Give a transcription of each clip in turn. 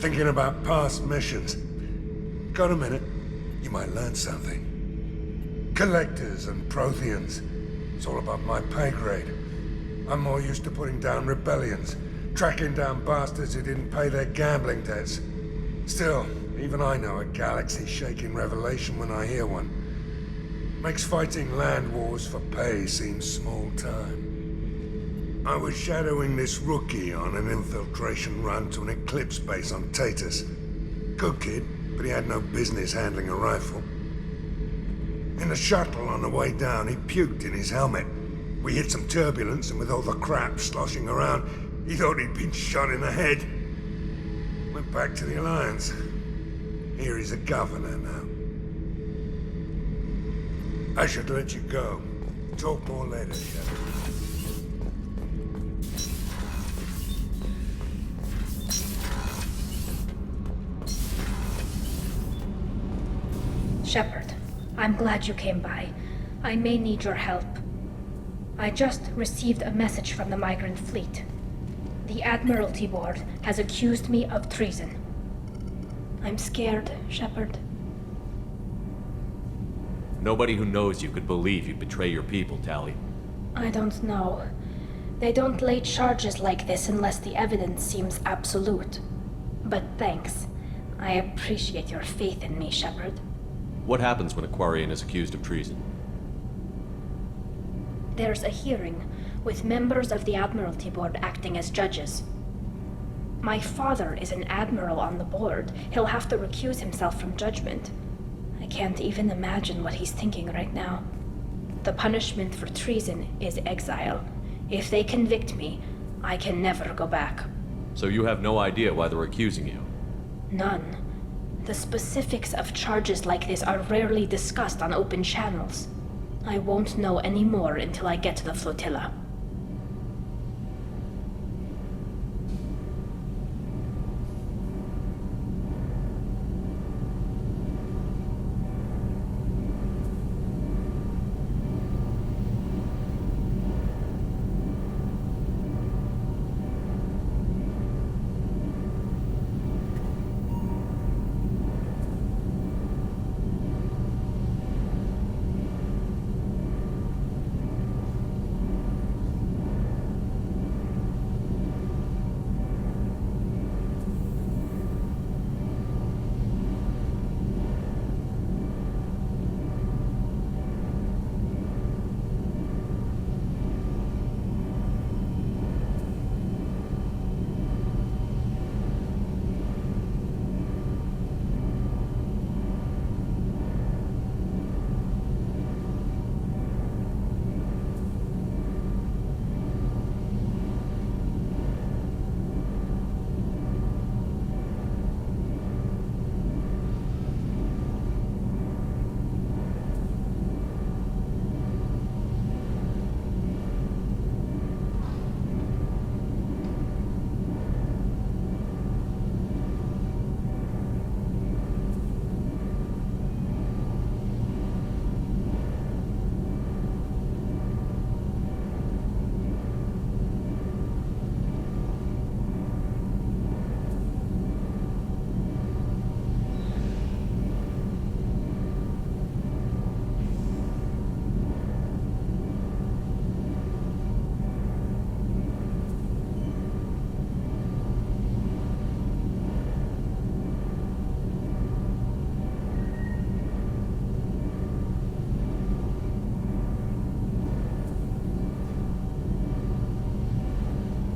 Thinking about past missions. Got a minute? You might learn something. Collectors and Protheans. It's all above my pay grade. I'm more used to putting down rebellions, tracking down bastards who didn't pay their gambling debts. Still, even I know a galaxy-shaking revelation when I hear one. Makes fighting land wars for pay seem small time. I was shadowing this rookie on an infiltration run to an Eclipse base on Tatus. Good kid, but he had no business handling a rifle. In the shuttle on the way down, he puked in his helmet. We hit some turbulence, and with all the crap sloshing around, he thought he'd been shot in the head. Went back to the Alliance. Here he's a governor now. I should let you go. Talk more later, Shepard. Shepard, I'm glad you came by. I may need your help. I just received a message from the Migrant Fleet. The Admiralty Board has accused me of treason. I'm scared, Shepard. Nobody who knows you could believe you'd betray your people, Tali. I don't know. They don't lay charges like this unless the evidence seems absolute. But thanks. I appreciate your faith in me, Shepard. What happens when a Quarian is accused of treason? There's a hearing, with members of the Admiralty Board acting as judges. My father is an admiral on the board. He'll have to recuse himself from judgment. I can't even imagine what he's thinking right now. The punishment for treason is exile. If they convict me, I can never go back. So you have no idea why they're accusing you? None. The specifics of charges like this are rarely discussed on open channels. I won't know any more until I get to the flotilla.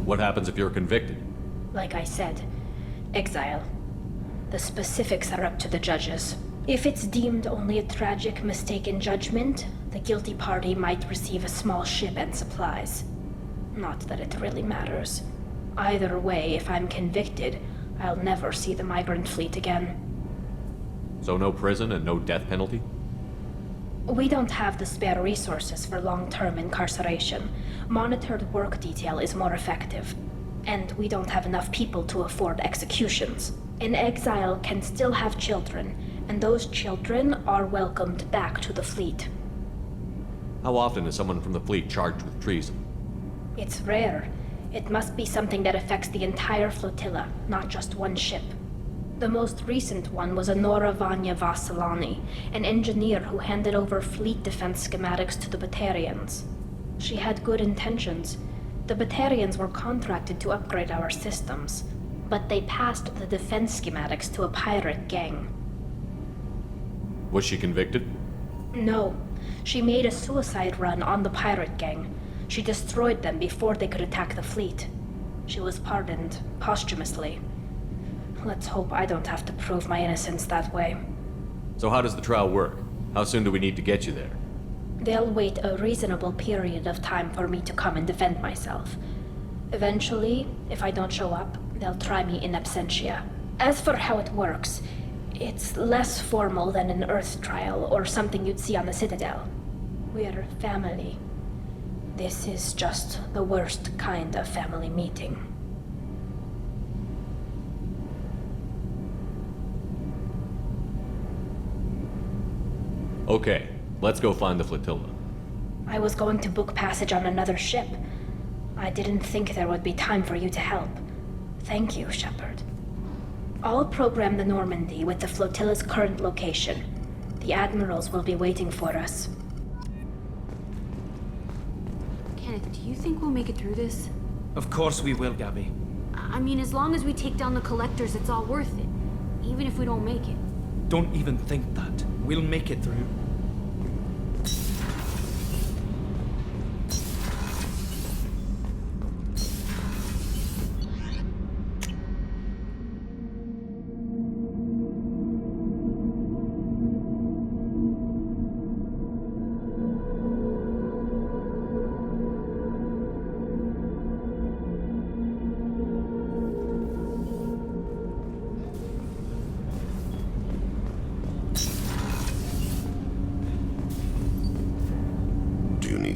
What happens if you're convicted? Like I said, exile. The specifics are up to the judges. If it's deemed only a tragic mistake in judgment, the guilty party might receive a small ship and supplies. Not that it really matters. Either way, if I'm convicted, I'll never see the Migrant Fleet again. So no prison and no death penalty? We don't have the spare resources for long-term incarceration. Monitored work detail is more effective. And we don't have enough people to afford executions. An exile can still have children, and those children are welcomed back to the fleet. How often is someone from the fleet charged with treason? It's rare. It must be something that affects the entire flotilla, not just one ship. The most recent one was Anora Vanya Vasilani, an engineer who handed over fleet defense schematics to the Batarians. She had good intentions. The Batarians were contracted to upgrade our systems, but they passed the defense schematics to a pirate gang. Was she convicted? No, she made a suicide run on the pirate gang. She destroyed them before they could attack the fleet. She was pardoned posthumously. Let's hope I don't have to prove my innocence that way. So how does the trial work? How soon do we need to get you there? They'll wait a reasonable period of time for me to come and defend myself. Eventually, if I don't show up, they'll try me in absentia. As for how it works, it's less formal than an Earth trial or something you'd see on the Citadel. We're family. This is just the worst kind of family meeting. Okay, let's go find the flotilla. I was going to book passage on another ship. I didn't think there would be time for you to help. Thank you, Shepard. I'll program the Normandy with the flotilla's current location. The admirals will be waiting for us. Kenneth, do you think we'll make it through this? Of course we will, Gabby. I mean, as long as we take down the collectors, it's all worth it. Even if we don't make it. Don't even think that. We'll make it through.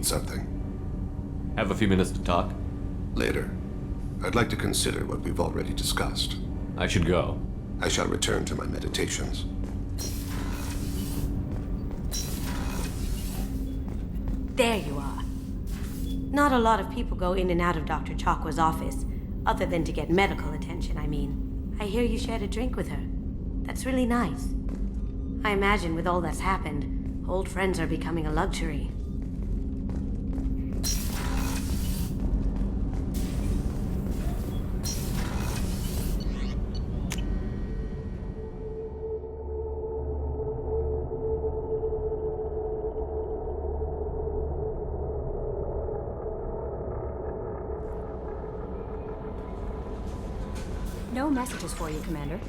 Something. Have a few minutes to talk? Later. I'd like to consider what we've already discussed. I should go. I shall return to my meditations. There you are. Not a lot of people go in and out of Dr. Chakwa's office, other than to get medical attention, I mean. I hear you shared a drink with her. That's really nice. I imagine with all that's happened, old friends are becoming a luxury. No messages for you, Commander.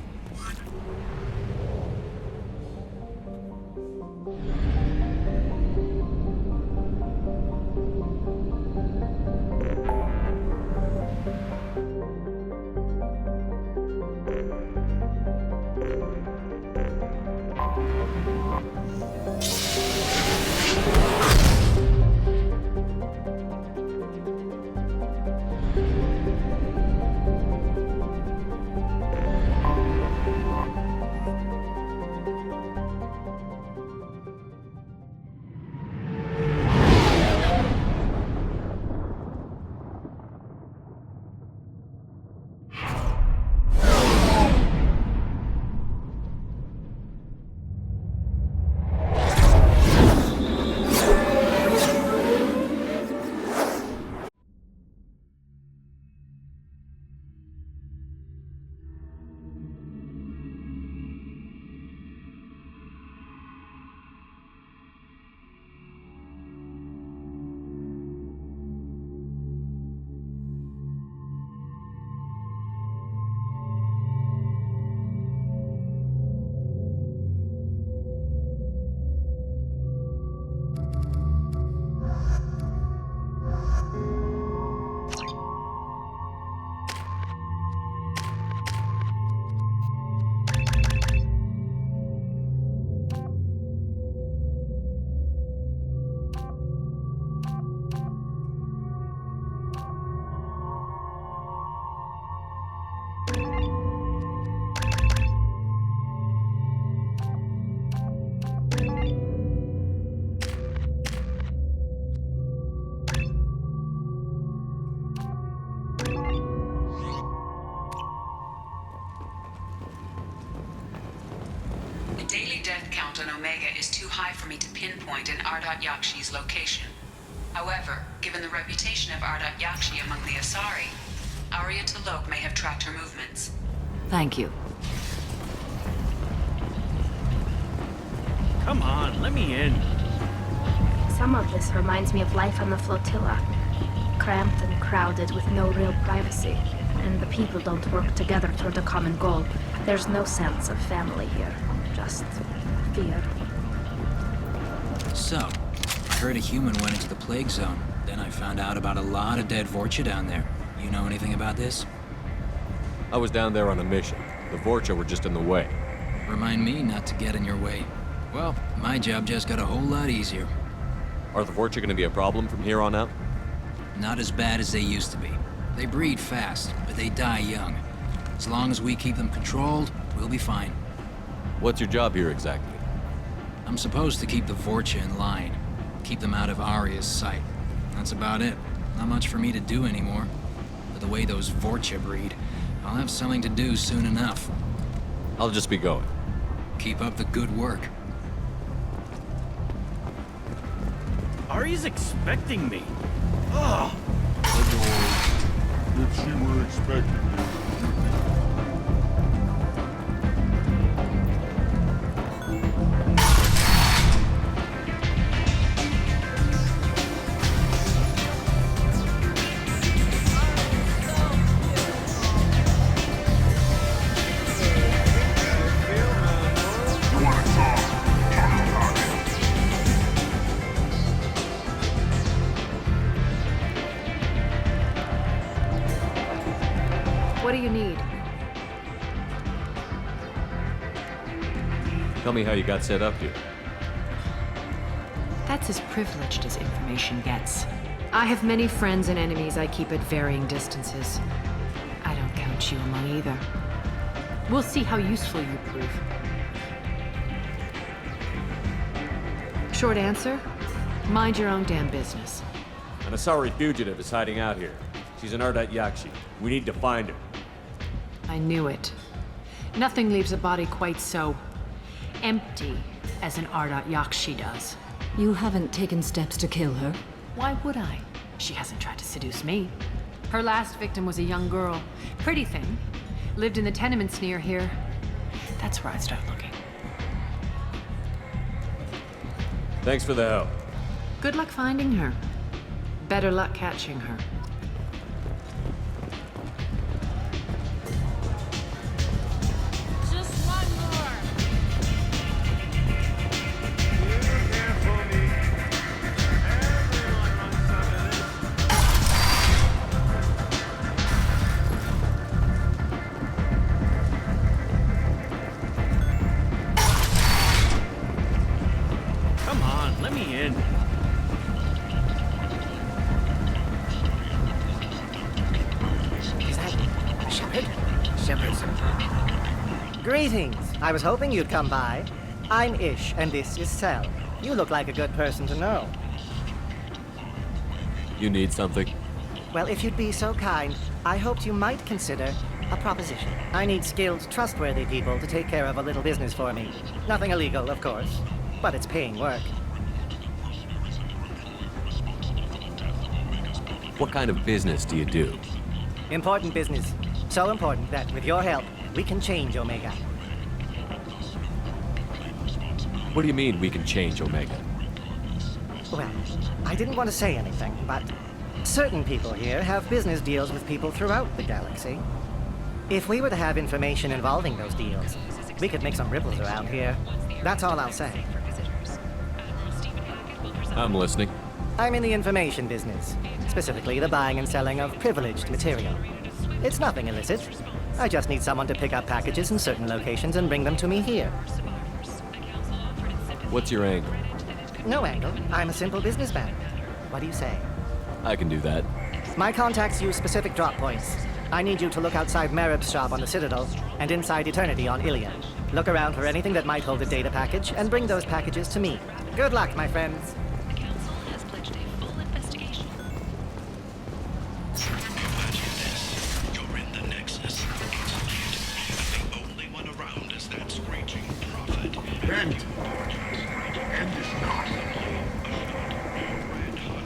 death count on Omega is too high for me to pinpoint an Ardat Yakshi's location. However, given the reputation of Ardat Yakshi among the Asari, Arya T'Loak may have tracked her movements. Thank you. Come on, let me in. Some of this reminds me of life on the flotilla. Cramped and crowded with no real privacy. And the people don't work together toward a common goal. There's no sense of family here. Just fear. So, I heard a human went into the plague zone. Then I found out about a lot of dead Vorcha down there. You know anything about this? I was down there on a mission. The Vorcha were just in the way. Remind me not to get in your way. Well, my job just got a whole lot easier. Are the Vorcha gonna be a problem from here on out? Not as bad as they used to be. They breed fast, but they die young. As long as we keep them controlled, we'll be fine. What's your job here exactly? I'm supposed to keep the Vorcha in line. Keep them out of Arya's sight. That's about it. Not much for me to do anymore. But the way those Vorcha breed, I'll have something to do soon enough. I'll just be going. Keep up the good work. Ari's expecting me. Ugh. If she were expecting you. What do you need? Tell me how you got set up here. That's as privileged as information gets. I have many friends and enemies I keep at varying distances. I don't count you among either. We'll see how useful you prove. Short answer? Mind your own damn business. An Asari fugitive is hiding out here. She's an Ardat Yakshi. We need to find her. I knew it. Nothing leaves a body quite so empty as an Ardat Yakshi does. You haven't taken steps to kill her? Why would I? She hasn't tried to seduce me. Her last victim was a young girl. Pretty thing. Lived in the tenements near here. That's where I'd start looking. Thanks for the help. Good luck finding her. Better luck catching her. Come on, let me in. Is that Shepard? Shepard's. Greetings. I was hoping you'd come by. I'm Ish, and this is Cell. You look like a good person to know. You need something? Well, if you'd be so kind, I hoped you might consider a proposition. I need skilled, trustworthy people to take care of a little business for me. Nothing illegal, of course, but it's paying work. What kind of business do you do? Important business. So important that, with your help, we can change Omega. What do you mean we can change Omega? Well, I didn't want to say anything, but certain people here have business deals with people throughout the galaxy. If we were to have information involving those deals, we could make some ripples around here. That's all I'll say. I'm listening. I'm in the information business, specifically the buying and selling of privileged material. It's nothing illicit. I just need someone to pick up packages in certain locations and bring them to me here. What's your angle? No angle. I'm a simple businessman. What do you say? I can do that. My contacts use specific drop points. I need you to look outside Merib's shop on the Citadel and inside Eternity on Ilion. Look around for anything that might hold a data package and bring those packages to me. Good luck, my friends. End. End is not.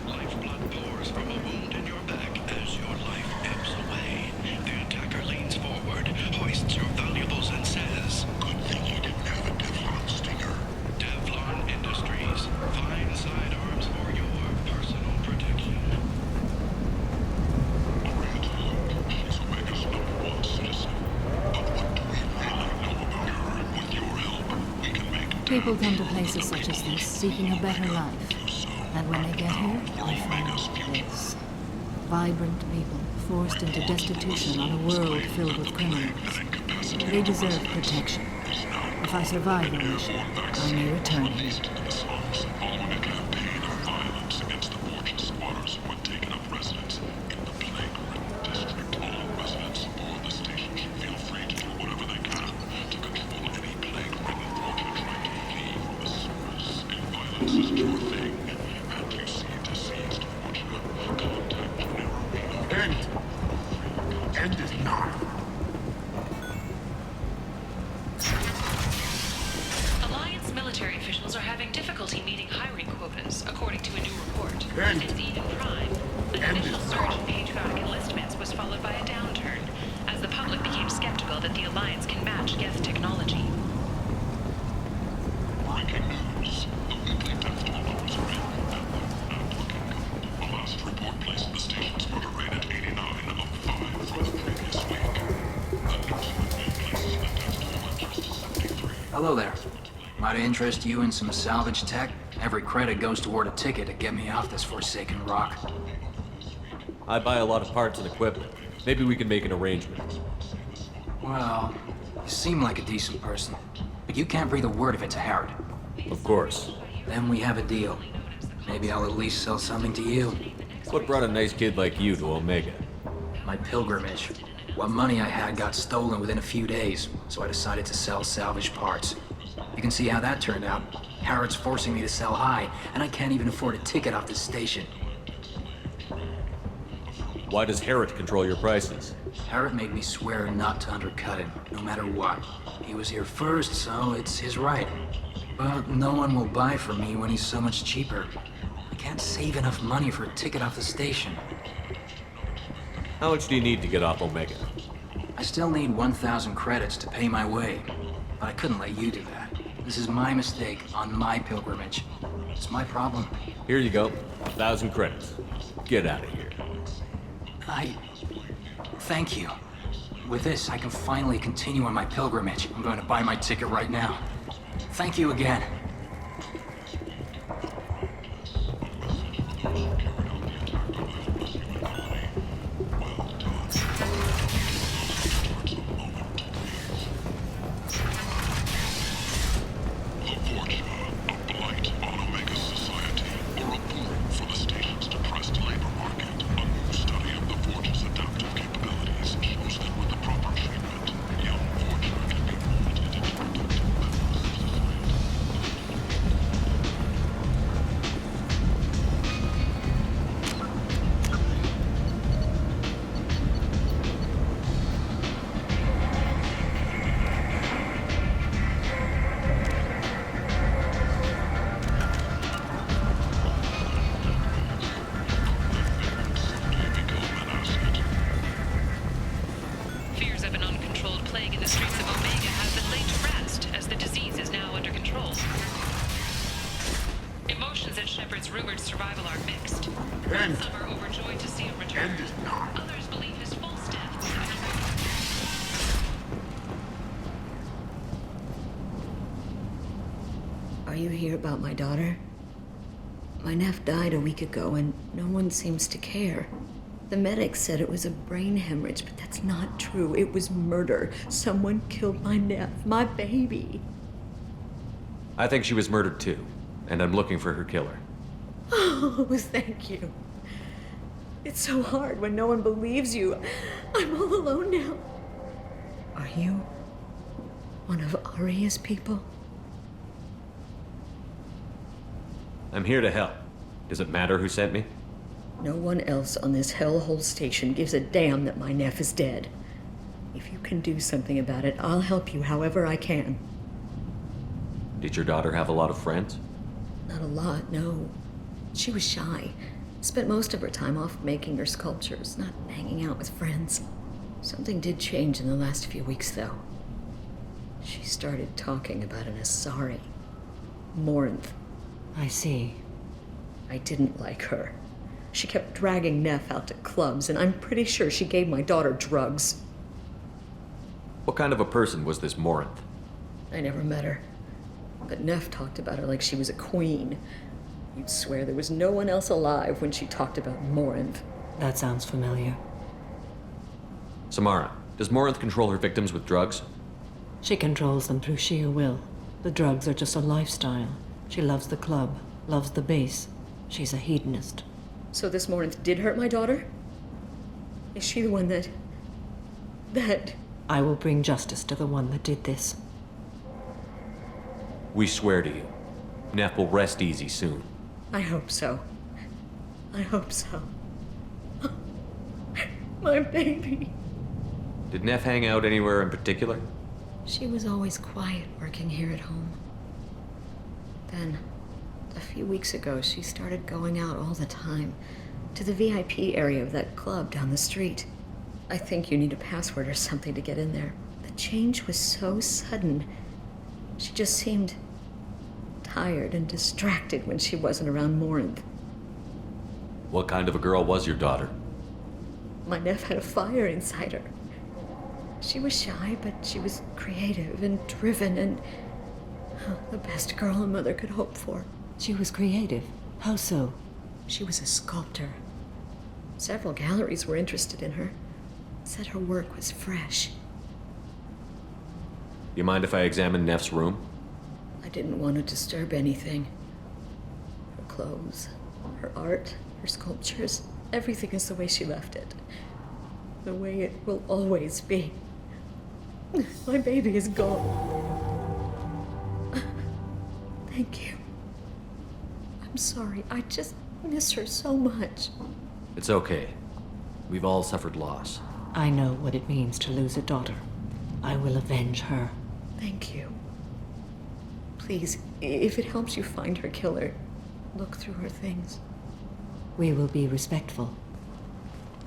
Lifeblood pours from a wound in your back as your life ebbs away. The attacker leans forward, hoists your valuables, and says, "Good thing you didn't have a Devlon stinger." Devlon Industries. Fine sidearms for your personal protection. She's Omega's #1 citizen. But what do we really know about her? With your help, we can make People come to places such as this seeking a better life. And when they get here, they find this. Vibrant people forced into destitution on a world filled with criminals. They deserve protection. If I survive the mission, I may return here. following a campaign of violence against the fortune squatters who had taken up residence in the plague-ridden district. All residents aboard the station should feel free to do whatever they can to control any plague-ridden fortune trying to flee from the sewers. If violence is your thing, and you see deceased fortune, contact Nerobino. End. End is not. Alliance military officials are having difficulty meeting hiring quotas, according to a new report. End. It's even prime. An End initial is surge in patriotic enlistments was followed by a downturn, as the public became skeptical that the Alliance can match Geth technology. Breaking news. The weekly death toll numbers are in and looking good. The last report placed the station's murder rate at 89 of 5 for the previous week. The news report places the death toll at just 73. Hello there. Might I interest you in some salvage tech? Every credit goes toward a ticket to get me off this forsaken rock. I buy a lot of parts and equipment. Maybe we can make an arrangement. Well, you seem like a decent person, but you can't breathe a word of it to Harrod. Of course. Then we have a deal. Maybe I'll at least sell something to you. What brought a nice kid like you to Omega? My pilgrimage. What money I had got stolen within a few days, so I decided to sell salvage parts. You can see how that turned out. Harrod's forcing me to sell high, and I can't even afford a ticket off this station. Why does Harrod control your prices? Harrod made me swear not to undercut him, no matter what. He was here first, so it's his right. But no one will buy from me when he's so much cheaper. I can't save enough money for a ticket off the station. How much do you need to get off Omega? I still need 1,000 credits to pay my way, but I couldn't let you do that. This is my mistake on my pilgrimage. It's my problem. Here you go. 1,000 credits. Get out of here. Thank you. With this, I can finally continue on my pilgrimage. I'm going to buy my ticket right now. Thank you again. Are you here about my daughter? My nephew died a week ago and no one seems to care. The medics said it was a brain hemorrhage, but that's not true. It was murder. Someone killed my nephew, my baby. I think she was murdered too, and I'm looking for her killer. Oh, thank you. It's so hard when no one believes you. I'm all alone now. Are you one of Aria's people? I'm here to help. Does it matter who sent me? No one else on this hellhole station gives a damn that my nephew is dead. If you can do something about it, I'll help you however I can. Did your daughter have a lot of friends? Not a lot, no. She was shy. Spent most of her time off making her sculptures, not hanging out with friends. Something did change in the last few weeks, though. She started talking about an Asari. Morinth. I see. I didn't like her. She kept dragging Neff out to clubs, and I'm pretty sure she gave my daughter drugs. What kind of a person was this Morinth? I never met her. But Neff talked about her like she was a queen. You'd swear there was no one else alive when she talked about Morinth. That sounds familiar. Samara, does Morinth control her victims with drugs? She controls them through sheer will. The drugs are just a lifestyle. She loves the club, loves the base. She's a hedonist. So this Morinth did hurt my daughter? Is she the one that... I will bring justice to the one that did this. We swear to you, Neff will rest easy soon. I hope so. I hope so. My baby. Did Neff hang out anywhere in particular? She was always quiet working here at home. Then, a few weeks ago, she started going out all the time to the VIP area of that club down the street. I think you need a password or something to get in there. The change was so sudden. She just seemed tired and distracted when she wasn't around Morinth. What kind of a girl was your daughter? My Neff had a fire inside her. She was shy, but she was creative and driven and the best girl a mother could hope for. She was creative. How so? She was a sculptor. Several galleries were interested in her. Said her work was fresh. You mind if I examine Neff's room? I didn't want to disturb anything. Her clothes, her art, her sculptures, everything is the way she left it. The way it will always be. My baby is gone. Thank you. I'm sorry. I just miss her so much. It's okay. We've all suffered loss. I know what it means to lose a daughter. I will avenge her. Thank you. Please, if it helps you find her killer, look through her things. We will be respectful.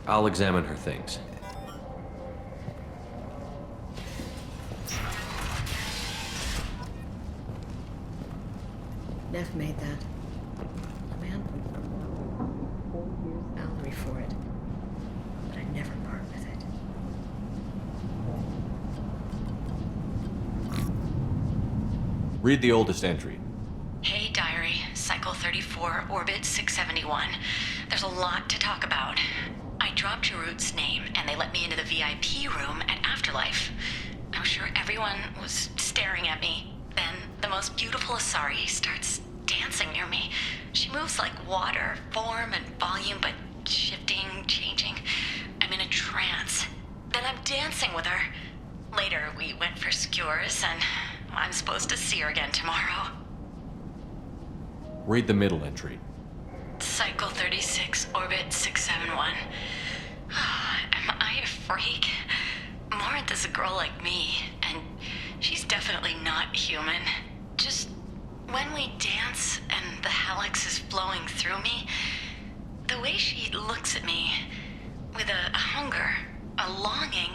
I'll examine her things. Neff made that. A man paid 4 years salary for it. But I never part with it. Read the oldest entry. Hey, Diary. Cycle 34, Orbit 671. There's a lot to talk about. I dropped Jarut's name, and they let me into the VIP room at Afterlife. I'm sure everyone was staring at me. Then the most beautiful Asari starts dancing near me. She moves like water, form and volume, but shifting, changing. I'm in a trance. Then I'm dancing with her. Later, we went for skewers, and I'm supposed to see her again tomorrow. Read the middle entry. Cycle 36, Orbit 671. Am I a freak? Morinth is a girl like me, and she's definitely not human. Just when we dance and the helix is flowing through me, the way she looks at me, with a hunger, a longing,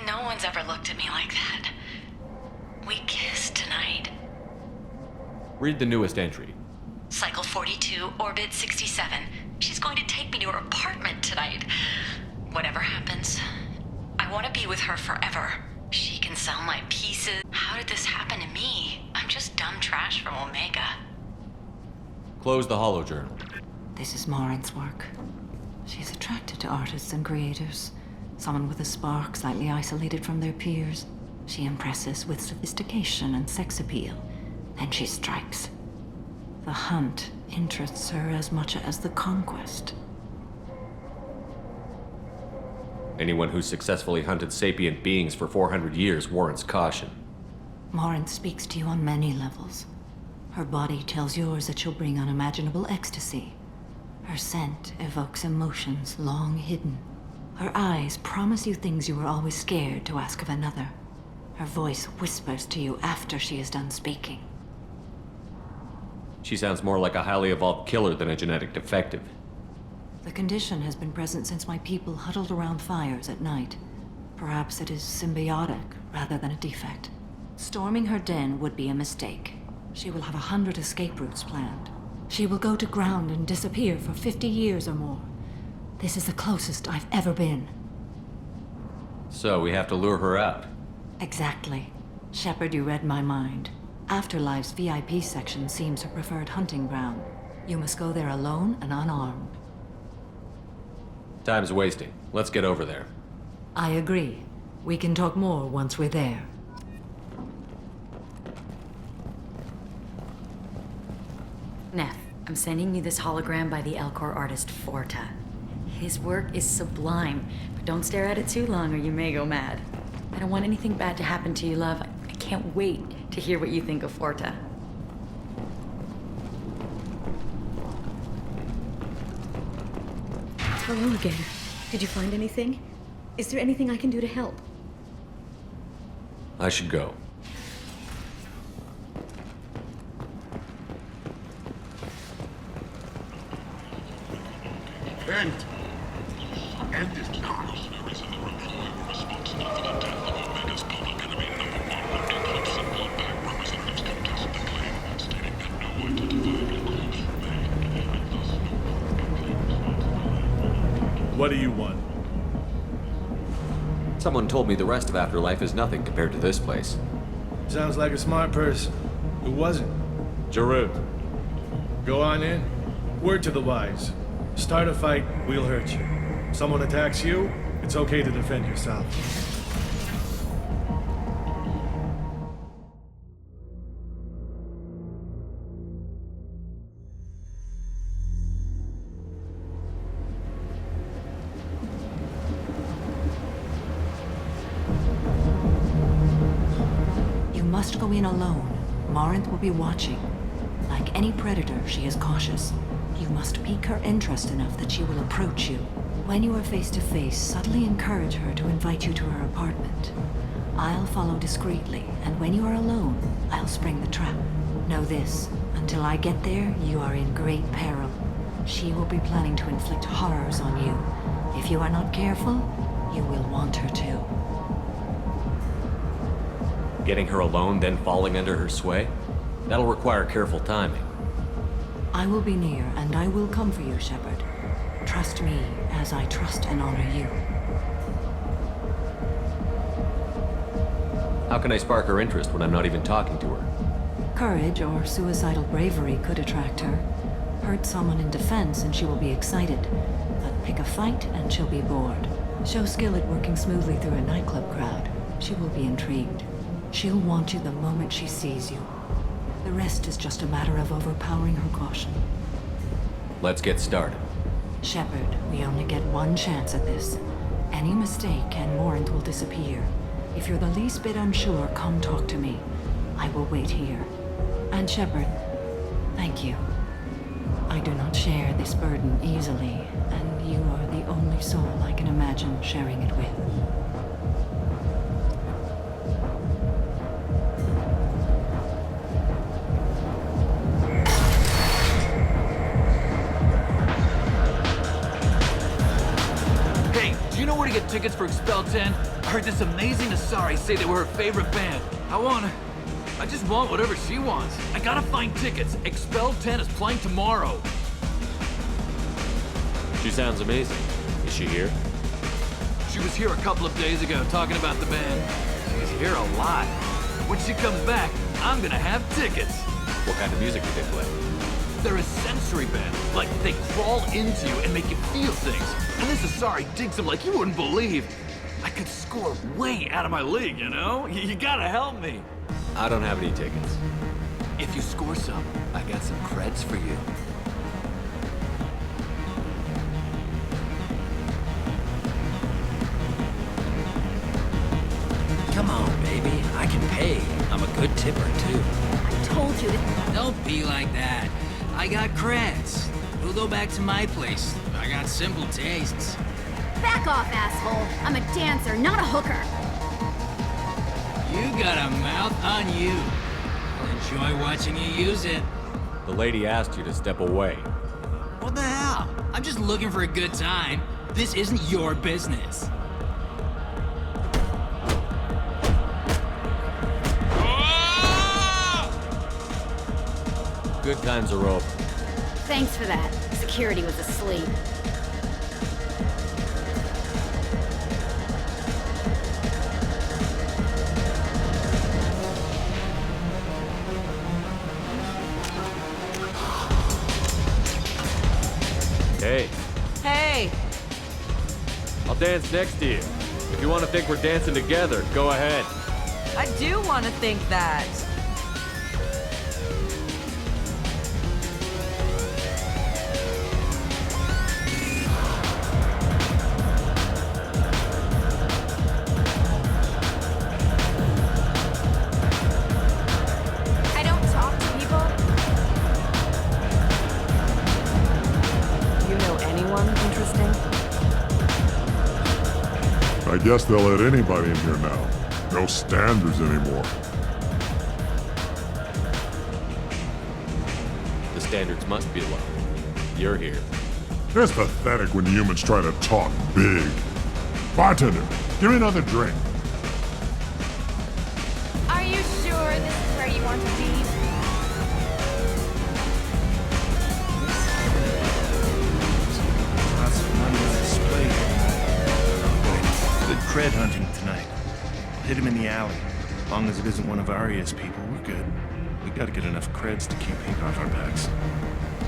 no one's ever looked at me like that. We kissed tonight. Read the newest entry. Cycle 42, Orbit 67. She's going to take me to her apartment tonight. Whatever happens, I want to be with her forever. She can sell my pieces. How did this happen to me? I'm just dumb trash from Omega. Close the holo journal. This is Morinth's work. She's attracted to artists and creators. Someone with a spark, slightly isolated from their peers. She impresses with sophistication and sex appeal. Then she strikes. The hunt interests her as much as the conquest. Anyone who's successfully hunted sapient beings for 400 years warrants caution. Morinth speaks to you on many levels. Her body tells yours that she'll bring unimaginable ecstasy. Her scent evokes emotions long hidden. Her eyes promise you things you were always scared to ask of another. Her voice whispers to you after she is done speaking. She sounds more like a highly evolved killer than a genetic defective. The condition has been present since my people huddled around fires at night. Perhaps it is symbiotic rather than a defect. Storming her den would be a mistake. She will have 100 escape routes planned. She will go to ground and disappear for 50 years or more. This is the closest I've ever been. So we have to lure her out. Exactly. Shepard, you read my mind. Afterlife's VIP section seems her preferred hunting ground. You must go there alone and unarmed. Time's wasting. Let's get over there. I agree. We can talk more once we're there. Neff, I'm sending you this hologram by the Elcor artist Forta. His work is sublime, but don't stare at it too long or you may go mad. I don't want anything bad to happen to you, love. I can't wait to hear what you think of Forta. Hello again. Did you find anything? Is there anything I can do to help? I should go. Kent! Kent is not mercenaries and their employer responsible for the death of Omega's public enemy #1. Eclipse and Bloodback representatives contested the claim, stating that no identifiable corpse remained, and thus no What do you want? Someone told me the rest of Afterlife is nothing compared to this place. Sounds like a smart person. Who was it? Jarut. Go on in. Word to the wise. Start a fight, we'll hurt you. Someone attacks you, it's okay to defend yourself. You must go in alone. Marinth will be watching. Like any predator, she is cautious. You must pique her interest enough that she will approach you. When you are face to face, subtly encourage her to invite you to her apartment. I'll follow discreetly, and when you are alone, I'll spring the trap. Know this, until I get there, you are in great peril. She will be planning to inflict horrors on you. If you are not careful, you will want her to. Getting her alone, then falling under her sway? That'll require careful timing. I will be near, and I will come for you, Shepard. Trust me as I trust and honor you. How can I spark her interest when I'm not even talking to her? Courage or suicidal bravery could attract her. Hurt someone in defense and she will be excited. But pick a fight and she'll be bored. Show skill at working smoothly through a nightclub crowd. She will be intrigued. She'll want you the moment she sees you. The rest is just a matter of overpowering her caution. Let's get started. Shepard, we only get one chance at this. Any mistake and Morinth will disappear. If you're the least bit unsure, come talk to me. I will wait here. And Shepard, thank you. I do not share this burden easily, and you are the only soul I can imagine sharing it with. Get tickets for Expel 10? I heard this amazing Asari say they were her favorite band. I just want whatever she wants. I gotta find tickets. Expel 10 is playing tomorrow. She sounds amazing. Is she here? She was here a couple of days ago talking about the band. She's here a lot. When she comes back, I'm gonna have tickets. What kind of music do they play? They're a sensory band. Like, they crawl into you and make you feel things. And this Asari digs them like you wouldn't believe. I could score way out of my league, you know? You gotta help me. I don't have any tickets. If you score some, I got some creds for you. Come on, baby. I can pay. I'm a good tipper, too. I told you to... Don't be like that. I got creds. We'll go back to my place. I got simple tastes. Back off, asshole. I'm a dancer, not a hooker. You got a mouth on you. I'll enjoy watching you use it. The lady asked you to step away. What the hell? I'm just looking for a good time. This isn't your business. Good times are over. Thanks for that. Security was asleep. Hey, Hey! I'll dance next to you. If you want to think we're dancing together, go ahead. I do want to think that. I don't talk to people. You know anyone interesting? I guess they'll let anybody in here now. No standards anymore. The standards must be low. You're here. It's pathetic when humans try to talk big. Bartender, give me another drink. Are you sure this is where you want to be? Lots of money on display here. Good cred hunting tonight. I'll hit him in the alley. As long as it isn't one of Arya's people, we're good. We gotta get enough creds to keep ink off our backs.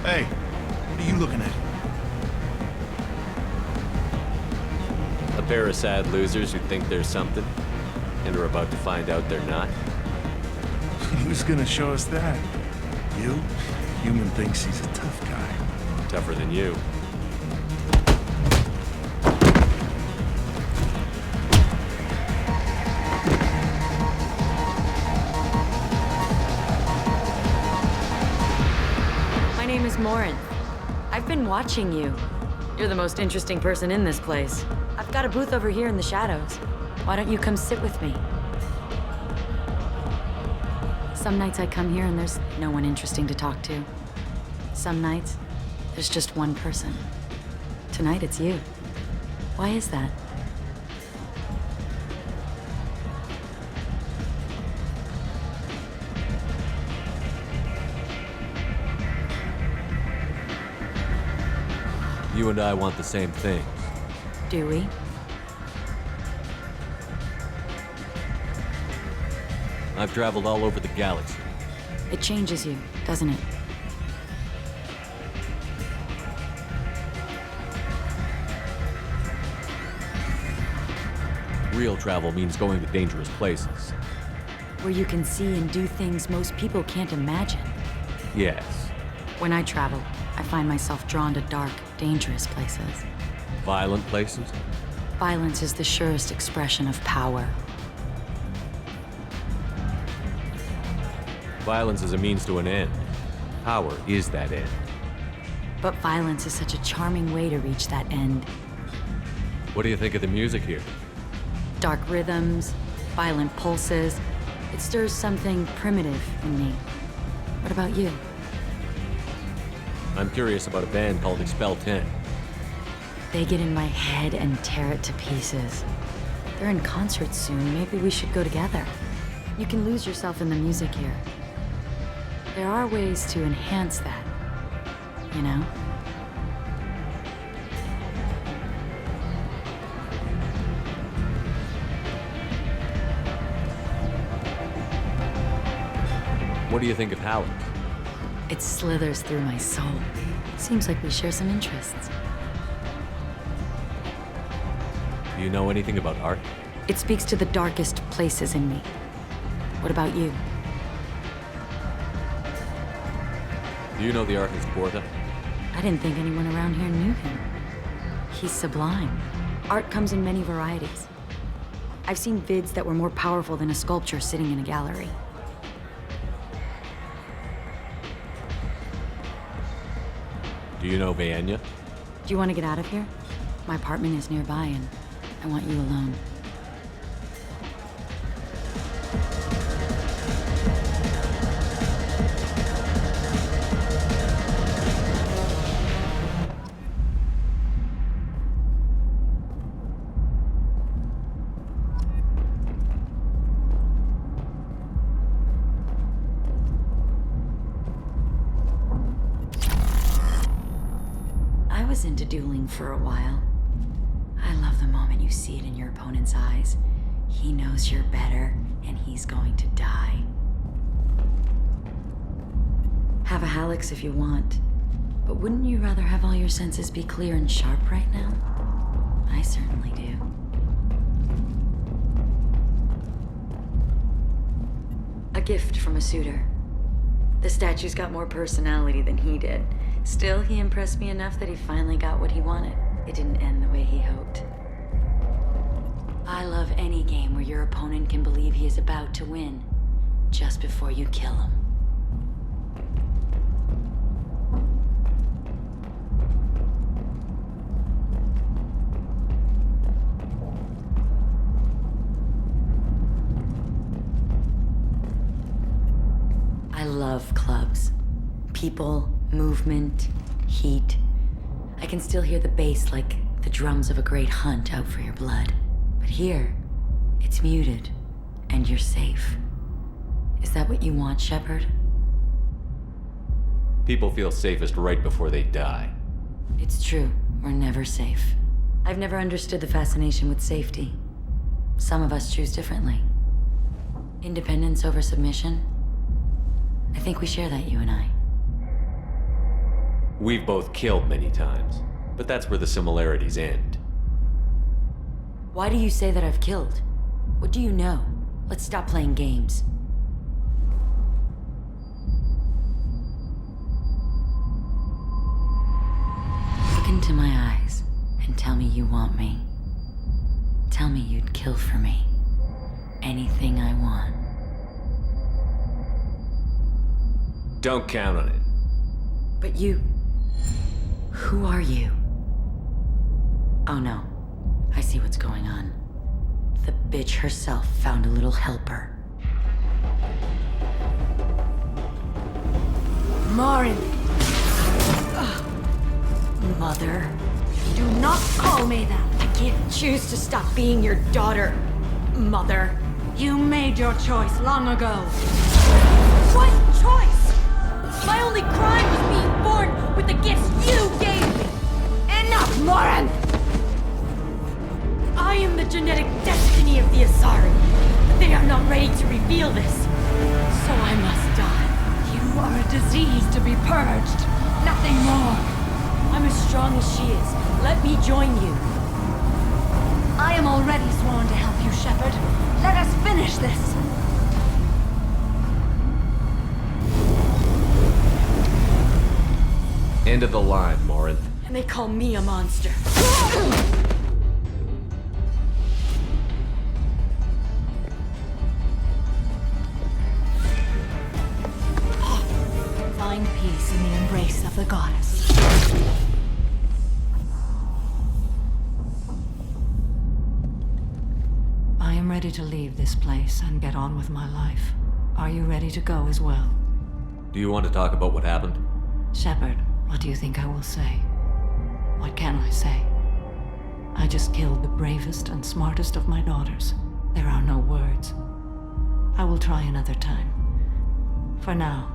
Hey, what are you looking at? A pair of sad losers who think they're something, and are about to find out they're not. Who's gonna show us that? You? Human thinks he's a tough guy. Tougher than you. My name is Morin. I've been watching you. You're the most interesting person in this place. I've got a booth over here in the shadows. Why don't you come sit with me? Some nights I come here and there's no one interesting to talk to. Some nights, there's just one person. Tonight it's you. Why is that? You and I want the same thing. Do we? I've traveled all over the galaxy. It changes you, doesn't it? Real travel means going to dangerous places. Where you can see and do things most people can't imagine. Yes. When I travel, I find myself drawn to dark, dangerous places. Violent places? Violence is the surest expression of power. Violence is a means to an end. Power is that end. But violence is such a charming way to reach that end. What do you think of the music here? Dark rhythms, violent pulses. It stirs something primitive in me. What about you? I'm curious about a band called Expel 10. They get in my head and tear it to pieces. They're in concert soon. Maybe we should go together. You can lose yourself in the music here. There are ways to enhance that, you know? What do you think of Halleck? It slithers through my soul. Seems like we share some interests. Do you know anything about art? It speaks to the darkest places in me. What about you? Do you know the artist Porta? I didn't think anyone around here knew him. He's sublime. Art comes in many varieties. I've seen vids that were more powerful than a sculpture sitting in a gallery. Do you know Vaenya? Do you want to get out of here? My apartment is nearby and I want you alone. was into dueling for a while. I love the moment you see it in your opponent's eyes. He knows you're better, and he's going to die. Have a Hallex if you want, but wouldn't you rather have all your senses be clear and sharp right now? I certainly do. A gift from a suitor. The statue's got more personality than he did. Still, he impressed me enough that he finally got what he wanted. It didn't end the way he hoped. I love any game where your opponent can believe he is about to win, just before you kill him. I love clubs. People, movement, heat. I can still hear the bass like the drums of a great hunt out for your blood. But here, it's muted, and you're safe. Is that what you want, Shepard? People feel safest right before they die. It's true. We're never safe. I've never understood the fascination with safety. Some of us choose differently. Independence over submission? I think we share that, you and I. We've both killed many times, but that's where the similarities end. Why do you say that I've killed? What do you know? Let's stop playing games. Look into my eyes and tell me you want me. Tell me you'd kill for me. Anything I want. Don't count on it. But you... Who are you? Oh no. I see what's going on. The bitch herself found a little helper. Morin! Mother. Do not call me that! I can't choose to stop being your daughter, Mother. You made your choice long ago. What choice? My only crime was being born with the gifts you gave me! Enough, Morin! I am the genetic destiny of the Asari, but they are not ready to reveal this. So I must die. You are a disease to be purged. Nothing more. I'm as strong as she is. Let me join you. I am already sworn to help you, Shepard. Let us finish this. End of the line, Morin. And they call me a monster. Find peace in the embrace of the goddess. I am ready to leave this place and get on with my life. Are you ready to go as well? Do you want to talk about what happened? Shepard, what do you think I will say? What can I say? I just killed the bravest and smartest of my daughters. There are no words. I will try another time. For now,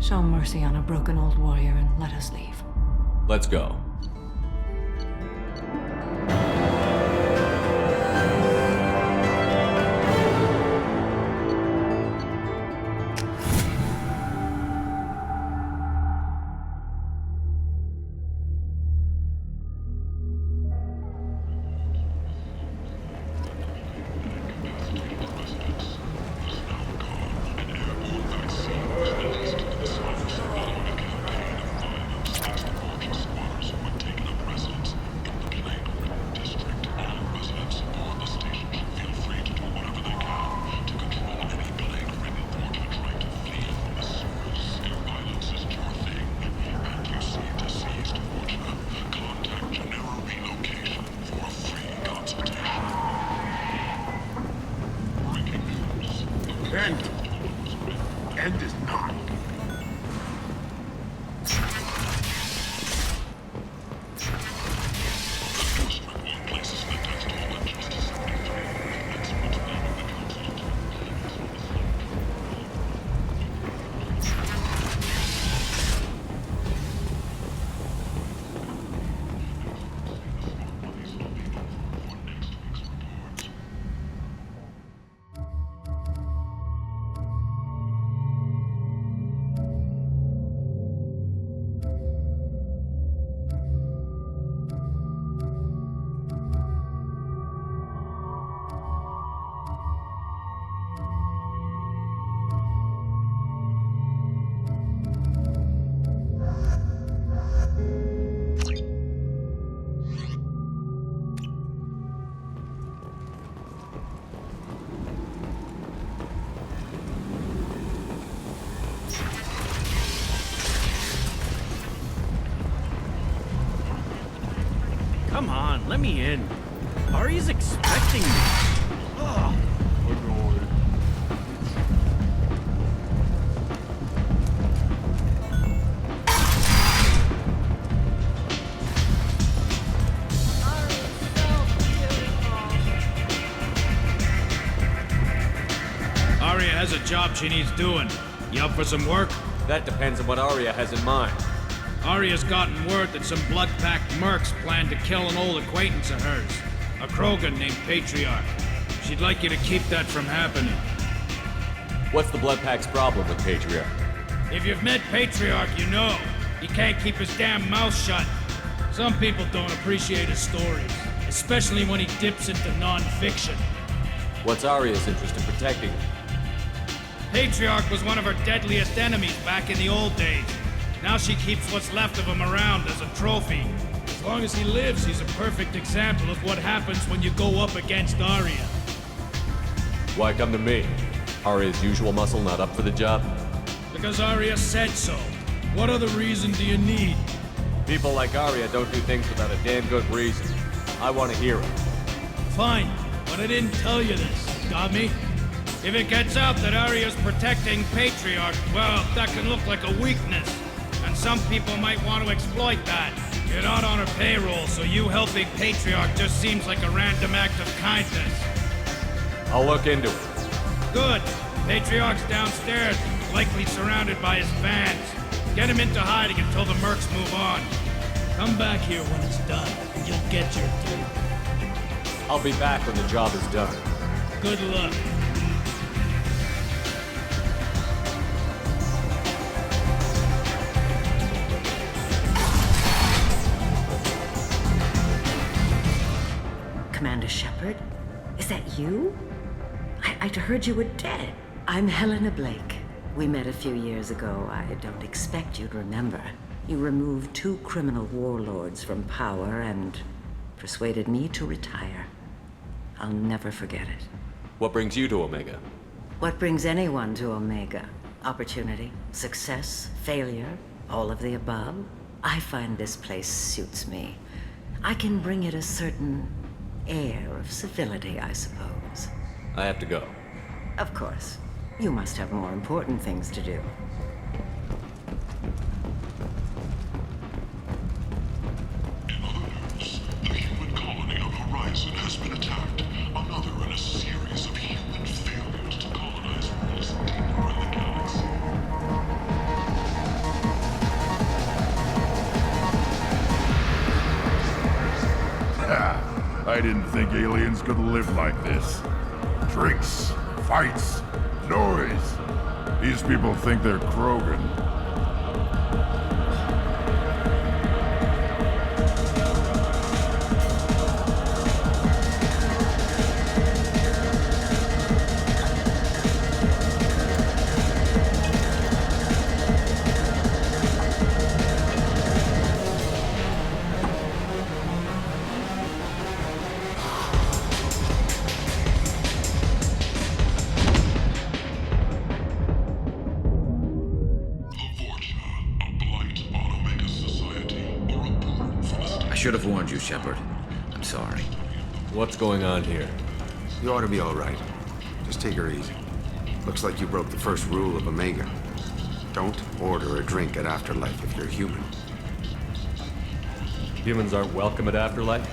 show mercy on a broken old warrior and let us leave. Let's go. Come on, let me in. Aria's expecting me. Ugh. Aria has a job she needs doing. You up for some work? That depends on what Aria has in mind. Aria's gotten word that some blood-packed mercs plan to kill an old acquaintance of hers. A Krogan named Patriarch. She'd like you to keep that from happening. What's the Blood Pack's problem with Patriarch? If you've met Patriarch, you know. He can't keep his damn mouth shut. Some people don't appreciate his stories. Especially when he dips into non-fiction. What's Aria's interest in protecting him? Patriarch was one of her deadliest enemies back in the old days. Now she keeps what's left of him around as a trophy. As long as he lives, he's a perfect example of what happens when you go up against Aria. Why come to me? Aria's usual muscle not up for the job? Because Aria said so. What other reason do you need? People like Aria don't do things without a damn good reason. I want to hear it. Fine, but I didn't tell you this. Got me? If it gets out that Aria's protecting Patriarch, well, that can look like a weakness. And some people might want to exploit that. You're not on her payroll, so you helping Patriarch just seems like a random act of kindness. I'll look into it. Good. Patriarch's downstairs, likely surrounded by his fans. Get him into hiding until the mercs move on. Come back here when it's done, and you'll get your due. I'll be back when the job is done. Good luck. Commander Shepard? Is that you? I'd heard you were dead. I'm Helena Blake. We met a few years ago. I don't expect you'd remember. You removed 2 criminal warlords from power and persuaded me to retire. I'll never forget it. What brings you to Omega? What brings anyone to Omega? Opportunity, success, failure, all of the above? I find this place suits me. I can bring it a certain air of civility, I suppose. I have to go. Of course. You must have more important things to do. The human colony of Horizon has been attacked. Another in a series of human failures to colonize worlds deeper in the galaxy. I didn't think aliens could live like this. Drinks, fights, noise. These people think they're Krogan. Should have warned you, Shepard. I'm sorry. What's going on here? You ought to be all right. Just take her easy. Looks like you broke the first rule of Omega. Don't order a drink at Afterlife if you're human. Humans aren't welcome at Afterlife?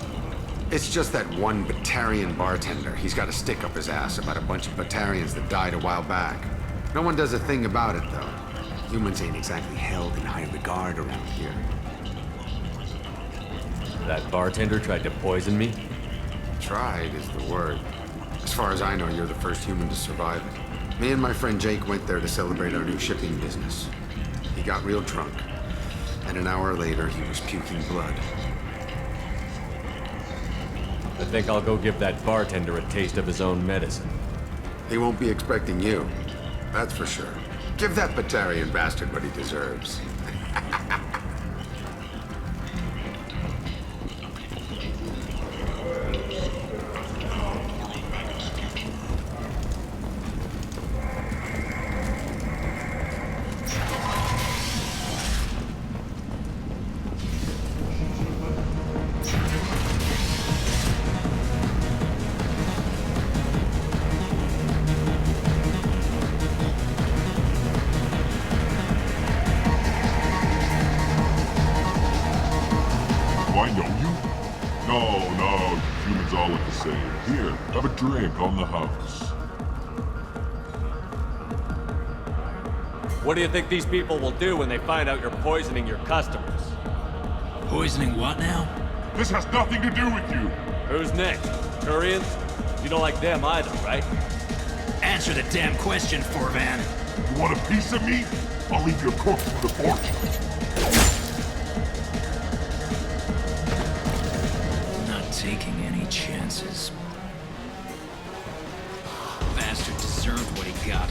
It's just that one Batarian bartender. He's got a stick up his ass about a bunch of Batarians that died a while back. No one does a thing about it, though. Humans ain't exactly held in high regard around here. That bartender tried to poison me? Tried is the word. As far as I know, you're the first human to survive it. Me and my friend Jake went there to celebrate our new shipping business. He got real drunk, and an hour later, he was puking blood. I think I'll go give that bartender a taste of his own medicine. He won't be expecting you. That's for sure. Give that Batarian bastard what he deserves. I know you? No, humans all look the same. Here, have a drink on the house. What do you think these people will do when they find out you're poisoning your customers? Poisoning what now? This has nothing to do with you. Who's next? Turians? You don't like them either, right? Answer the damn question, Forvan. You want a piece of me? I'll leave your corpse for the fortune. Not taking any chances. Bastard deserved what he got.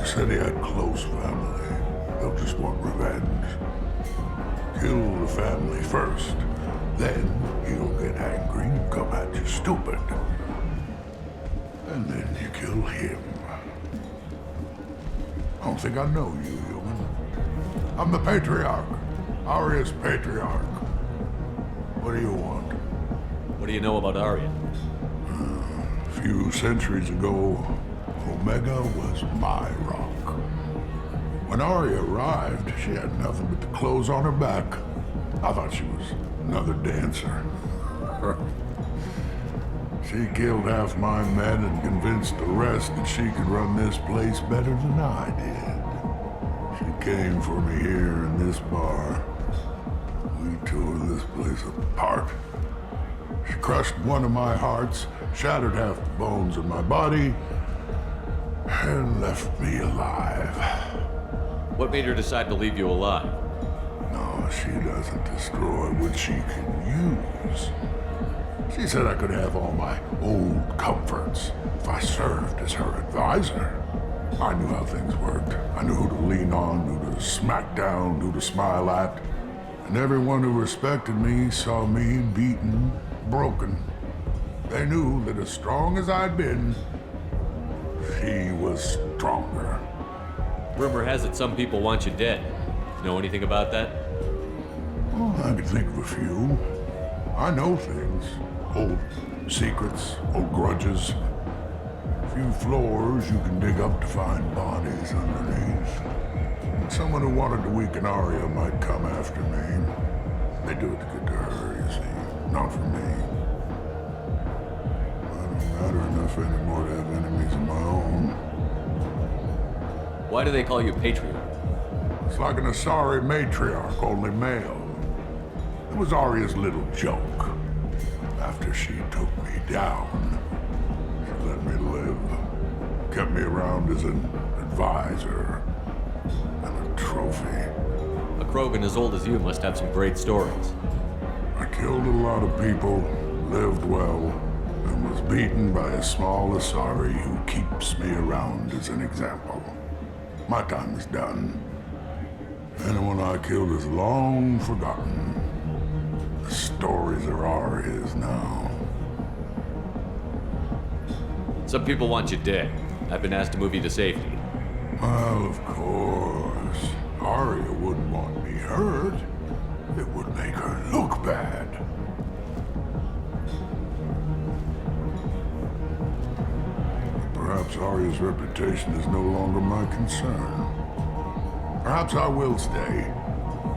Said he had close family. They'll just want revenge. Kill the family first. Then he'll get angry and come at you stupid. And then you kill him. I don't think I know you, human. I'm the Patriarch. Aria's Patriarch. What do you want? What do you know about Aria? A few centuries ago, Omega was my rock. When Aria arrived, she had nothing but the clothes on her back. I thought she was another dancer. She killed half my men and convinced the rest that she could run this place better than I did. She came for me here in this bar. We tore this place apart. She crushed one of my hearts, shattered half the bones in my body, and left me alive. What made her decide to leave you alive? No, she doesn't destroy what she can use. She said I could have all my old comforts if I served as her advisor. I knew how things worked. I knew who to lean on, who to smack down, who to smile at. And everyone who respected me saw me beaten, broken. They knew that as strong as I'd been, she was stronger. Rumor has it some people want you dead. Know anything about that? Well, I can think of a few. I know things. Old secrets, old grudges. A few floors you can dig up to find bodies underneath. And someone who wanted to weaken Aria might come after me. They do it to get to her, you see. Not for me. I don't matter enough anymore to have enemies of my own. Why do they call you Patriarch? It's like an Asari matriarch, only male. It was Aria's little joke. After she took me down, she let me live. Kept me around as an advisor and a trophy. A Krogan as old as you must have some great stories. I killed a lot of people, lived well, and was beaten by a small Asari who keeps me around as an example. My time is done. Anyone I killed is long forgotten. The stories are Aria's now. Some people want you dead. I've been asked to move you to safety. Well, of course. Aria wouldn't want me hurt. It would make her look bad. Perhaps Aria's reputation is no longer my concern. Perhaps I will stay.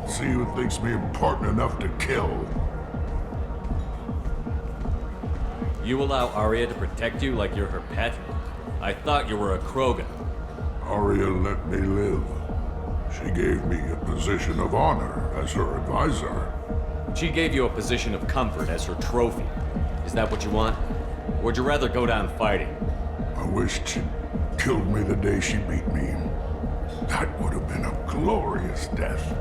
See who thinks me important enough to kill. You allow Aria to protect you like you're her pet? I thought you were a Krogan. Aria let me live. She gave me a position of honor as her advisor. She gave you a position of comfort as her trophy. Is that what you want? Or would you rather go down fighting? I I wished she'd killed me the day she beat me. That would have been a glorious death.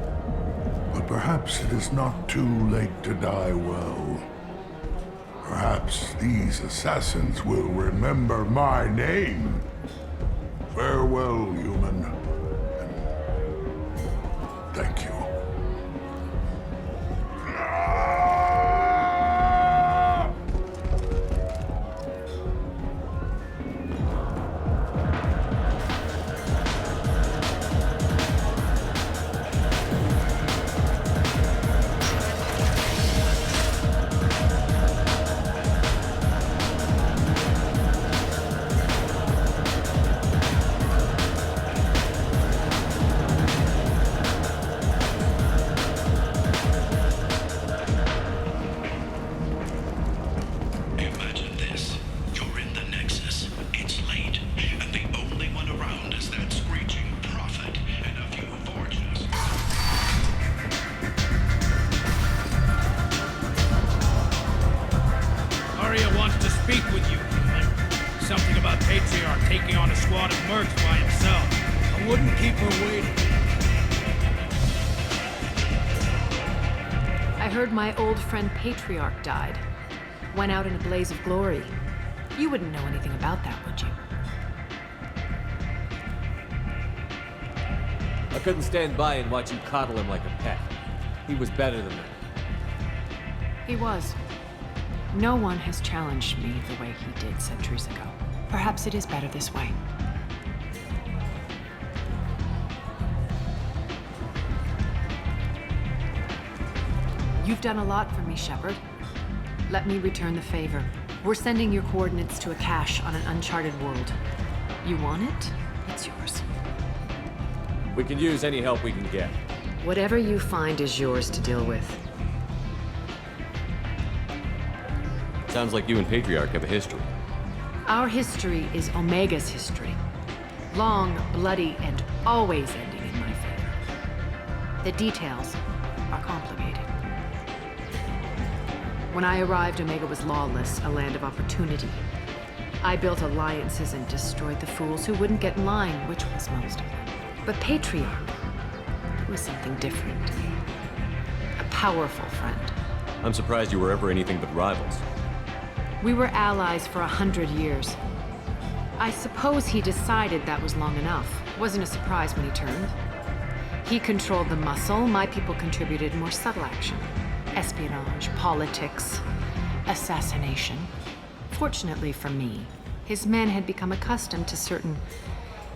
But perhaps it is not too late to die well. Perhaps these assassins will remember my name. Farewell, human. And thank you. Imagine this. You're in the Nexus. It's late, and the only one around is that screeching prophet and a few forges. Arya wants to speak with you, human. Something about Patriarch taking on a squad of mercs by himself. I wouldn't keep her waiting. I heard my old friend Patriarch died. Went out in a blaze of glory. You wouldn't know anything about that, would you? I couldn't stand by and watch you coddle him like a pet. He was better than that. He was. No one has challenged me the way he did centuries ago. Perhaps it is better this way. You've done a lot for me, Shepard. Let me return the favor. We're sending your coordinates to a cache on an uncharted world. You want it? It's yours. We can use any help we can get. Whatever you find is yours to deal with. Sounds like you and Patriarch have a history. Our history is Omega's history. Long, bloody, and always ending in my favor. The details are complicated. When I arrived, Omega was lawless, a land of opportunity. I built alliances and destroyed the fools who wouldn't get in line, which was most of them. But Patriarch was something different. A powerful friend. I'm surprised you were ever anything but rivals. We were allies for 100 years. I suppose he decided that was long enough. Wasn't a surprise when he turned. He controlled the muscle, my people contributed more subtle action. Espionage, politics, assassination. Fortunately for me, his men had become accustomed to certain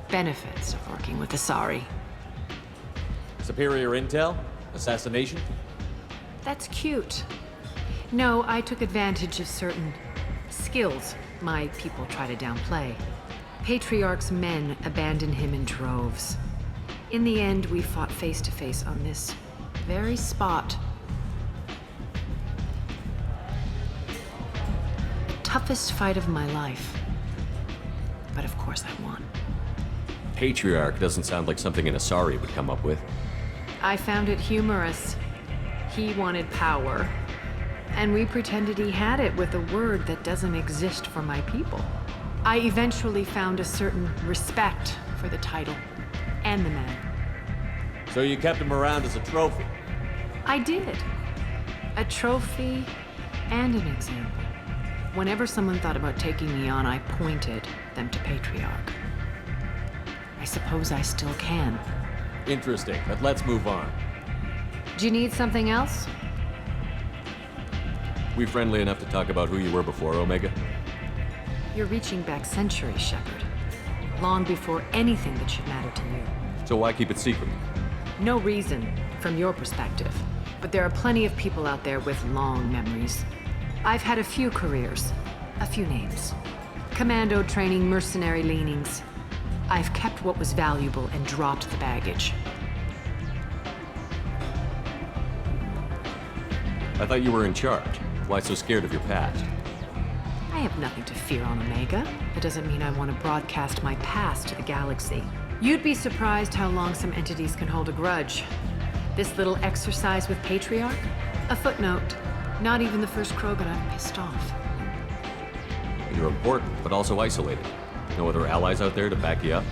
benefits of working with Asari. Superior intel? Assassination? That's cute. No, I took advantage of certain skills my people try to downplay. Patriarch's men abandoned him in droves. In the end, we fought face to face on this very spot. Toughest fight of my life. But of course I won. Patriarch doesn't sound like something an Asari would come up with. I found it humorous. He wanted power, and we pretended he had it with a word that doesn't exist for my people. I eventually found a certain respect for the title and the man. So you kept him around as a trophy? I did. A trophy and an example. Whenever someone thought about taking me on, I pointed them to Patriarch. I suppose I still can. Interesting, but let's move on. Do you need something else? We friendly enough to talk about who you were before Omega? You're reaching back centuries, Shepard. Long before anything that should matter to you. So why keep it secret? No reason, from your perspective. But there are plenty of people out there with long memories. I've had a few careers, a few names. Commando training, mercenary leanings. I've kept what was valuable and dropped the baggage. I thought you were in charge. Why so scared of your past? I have nothing to fear on Omega. That doesn't mean I want to broadcast my past to the galaxy. You'd be surprised how long some entities can hold a grudge. This little exercise with Patriarch? A footnote. Not even the first Krogan I've pissed off. You're important, but also isolated. No other allies out there to back you up?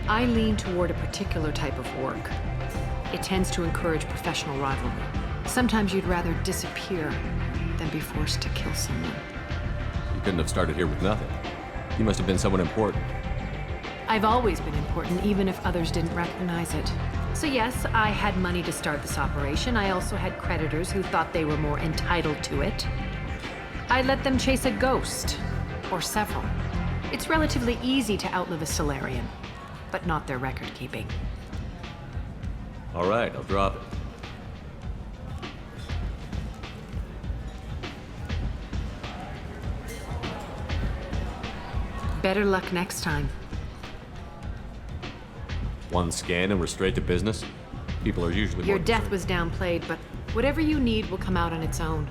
I lean toward a particular type of work. It tends to encourage professional rivalry. Sometimes you'd rather disappear than be forced to kill someone. You couldn't have started here with nothing. You must have been someone important. I've always been important, even if others didn't recognize it. So yes, I had money to start this operation. I also had creditors who thought they were more entitled to it. I let them chase a ghost, or several. It's relatively easy to outlive a Solarian, but not their record-keeping. All right, I'll drop it. Better luck next time. One scan and we're straight to business? People are usually Your more death was downplayed, but whatever you need will come out on its own.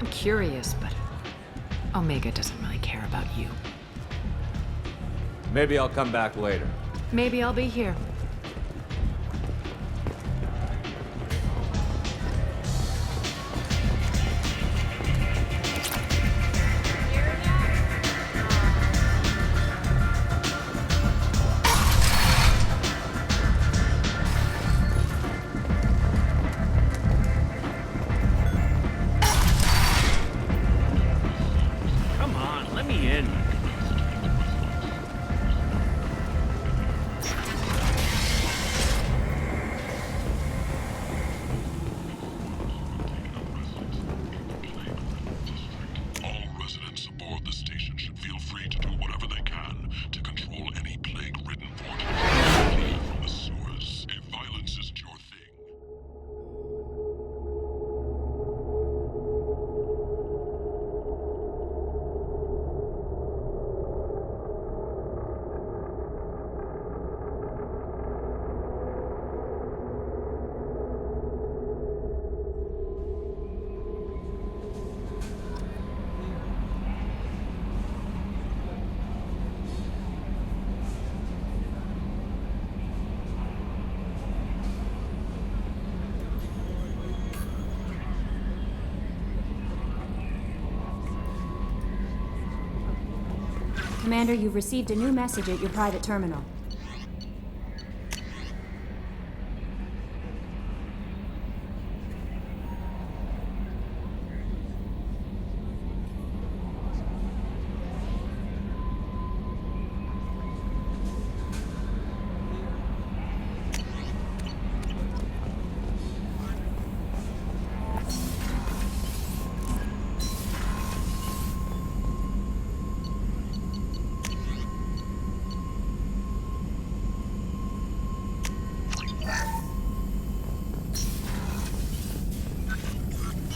I'm curious, but Omega doesn't really care about you. Maybe I'll come back later. Maybe I'll be here. Come on, let me in. All residents aboard the station should feel free to do whatever they can to control any plague-ridden vortex. Flee from the sewers. If violence isn't your thing, Commander, you've received a new message at your private terminal.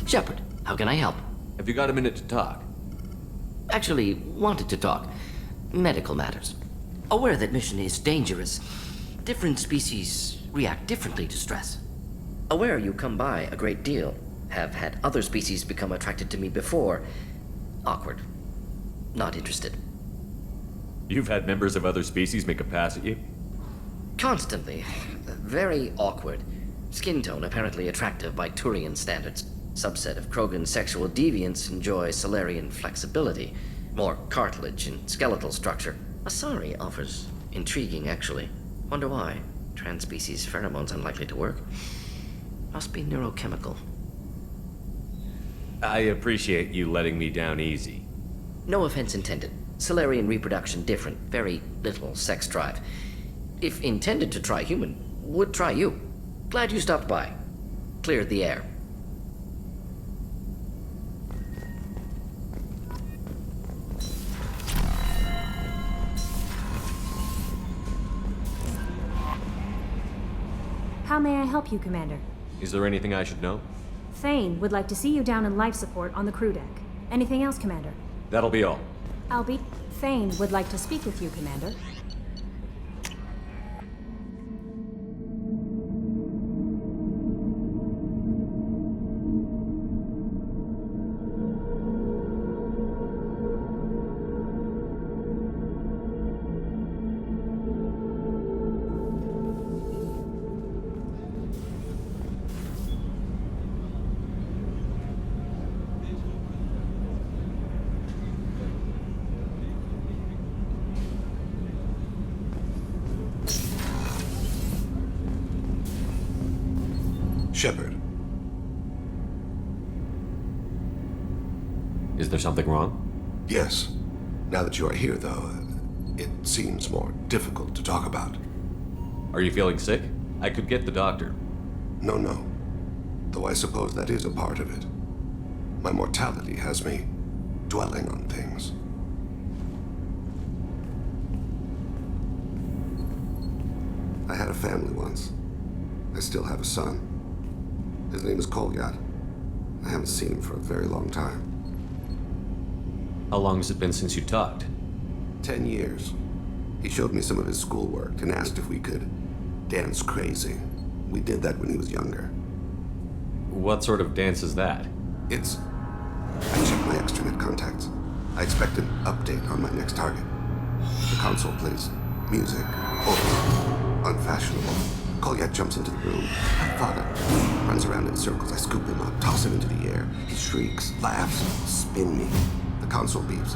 Shepard, how can I help? Have you got a minute to talk? Actually, wanted to talk. Medical matters. Aware that mission is dangerous. Different species react differently to stress. Aware you come by a great deal. Have had other species become attracted to me before. Awkward. Not interested. You've had members of other species make a pass at you? Constantly. Very awkward. Skin tone apparently attractive by Turian standards. Subset of Krogan sexual deviants enjoy Solarian flexibility. More cartilage and skeletal structure. Asari offers intriguing, actually. Wonder why. Transspecies pheromones unlikely to work. Must be neurochemical. I appreciate you letting me down easy. No offense intended. Solarian reproduction different. Very little sex drive. If intended to try human, would try you. Glad you stopped by. Cleared the air. How may I help you, Commander? Is there anything I should know? Thane would like to see you down in life support on the crew deck. Anything else, Commander? That'll be all. Albie, Thane would like to speak with you, Commander. Shepard. Is there something wrong? Yes. Now that you are here, though, it seems more difficult to talk about. Are you feeling sick? I could get the doctor. No. Though I suppose that is a part of it. My mortality has me dwelling on things. I had a family once. I still have a son. His name is Kolyat. I haven't seen him for a very long time. How long has it been since you talked? 10 years. He showed me some of his schoolwork and asked if we could dance crazy. We did that when he was younger. What sort of dance is that? It's... I checked my extranet contacts. I expect an update on my next target. The console plays music. Unfashionable. Kolyat jumps into the room. Father runs around in circles. I scoop him up, toss him into the air. He shrieks, laughs, spin me. The console beeps.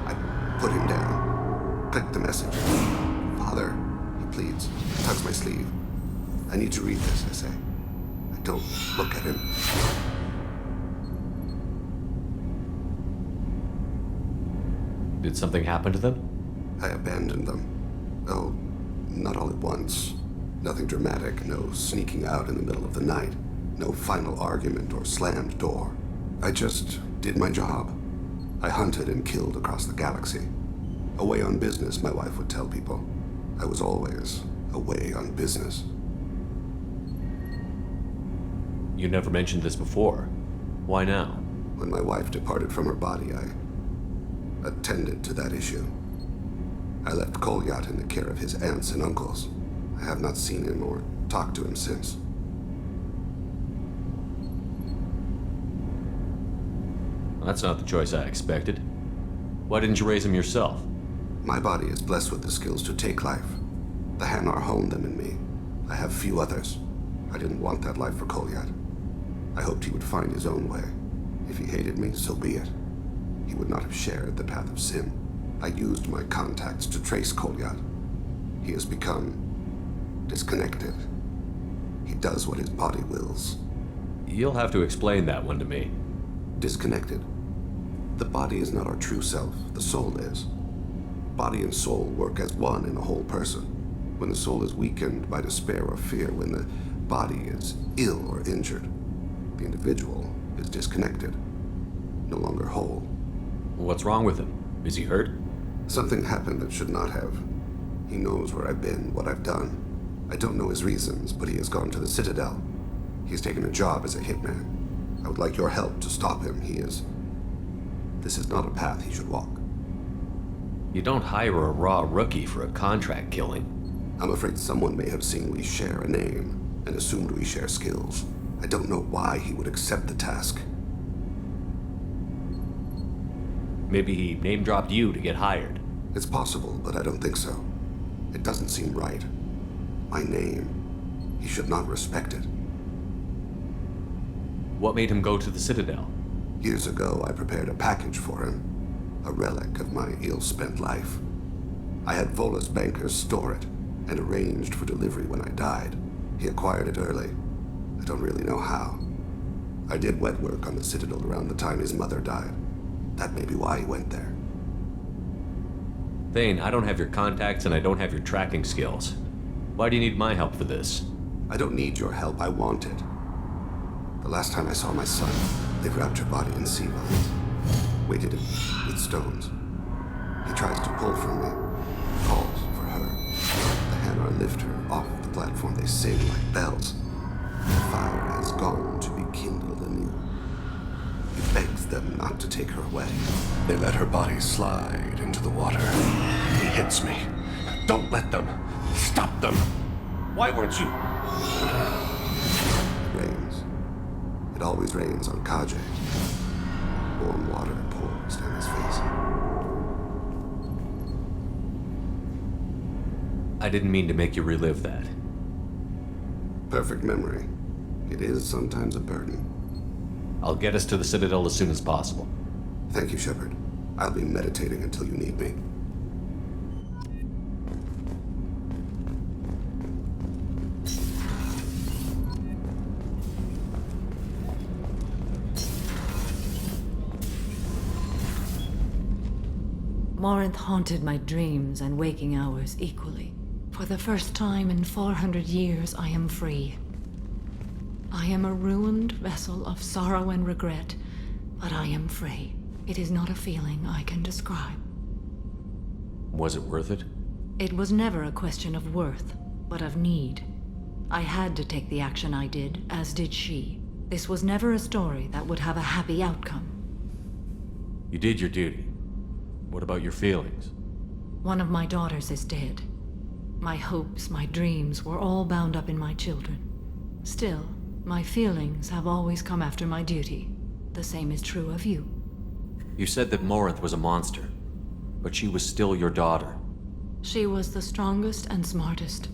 I put him down. Click the message. Father, he pleads, tugs my sleeve. I need to read this, I say. I don't look at him. Did something happen to them? I abandoned them. Oh, not all at once. Nothing dramatic, no sneaking out in the middle of the night, no final argument or slammed door. I just did my job. I hunted and killed across the galaxy. Away on business, my wife would tell people. I was always away on business. You never mentioned this before. Why now? When my wife departed from her body, I attended to that issue. I left Kolyat in the care of his aunts and uncles. I have not seen him or talked to him since. That's not the choice I expected. Why didn't you raise him yourself? My body is blessed with the skills to take life. The Hanar honed them in me. I have few others. I didn't want that life for Kolyat. I hoped he would find his own way. If he hated me, so be it. He would not have shared the path of sin. I used my contacts to trace Kolyat. He has become disconnected. He does what his body wills. You'll have to explain that one to me. Disconnected. The body is not our true self. The soul is. Body and soul work as one in a whole person. When the soul is weakened by despair or fear, when the body is ill or injured, the individual is disconnected, no longer whole. What's wrong with him? Is he hurt? Something happened that should not have. He knows where I've been, what I've done. I don't know his reasons, but he has gone to the Citadel. He's taken a job as a hitman. I would like your help to stop him. This is not a path he should walk. You don't hire a raw rookie for a contract killing. I'm afraid someone may have seen we share a name and assumed we share skills. I don't know why he would accept the task. Maybe he name-dropped you to get hired. It's possible, but I don't think so. It doesn't seem right. My name. He should not respect it. What made him go to the Citadel? Years ago, I prepared a package for him. A relic of my ill-spent life. I had Volus bankers store it, and arranged for delivery when I died. He acquired it early. I don't really know how. I did wet work on the Citadel around the time his mother died. That may be why he went there. Thane, I don't have your contacts and I don't have your tracking skills. Why do you need my help for this? I don't need your help, I want it. The last time I saw my son, they wrapped her body in sea vines, weighted it with stones. He tries to pull from me, calls for her. The Hanar lift her off the platform, they sing like bells. The fire has gone to be kindled anew. He begs them not to take her away. They let her body slide into the water. He hits me. Don't let them. Stop them. Why weren't you? It rains. It always rains on Kaje. Warm water pours down his face. I didn't mean to make you relive that. Perfect memory. It is sometimes a burden. I'll get us to the Citadel as soon as possible. Thank you, Shepard. I'll be meditating until you need me. Morinth haunted my dreams and waking hours equally. For the first time in 400 years, I am free. I am a ruined vessel of sorrow and regret, but I am free. It is not a feeling I can describe. Was it worth it? It was never a question of worth, but of need. I had to take the action I did, as did she. This was never a story that would have a happy outcome. You did your duty. What about your feelings? One of my daughters is dead. My hopes, my dreams were all bound up in my children. Still, my feelings have always come after my duty. The same is true of you. You said that Morinth was a monster, but she was still your daughter. She was the strongest and smartest.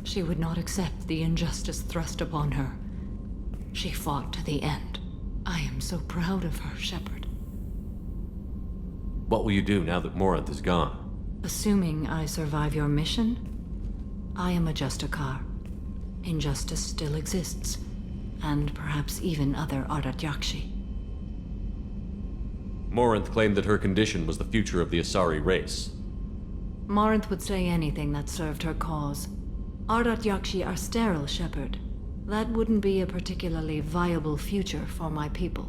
She would not accept the injustice thrust upon her. She fought to the end. I am so proud of her, Shepard. What will you do now that Morinth is gone? Assuming I survive your mission, I am a Justicar. Injustice still exists, and perhaps even other Ardat Yakshi. Morinth claimed that her condition was the future of the Asari race. Morinth would say anything that served her cause. Ardat Yakshi are sterile, Shepard. That wouldn't be a particularly viable future for my people.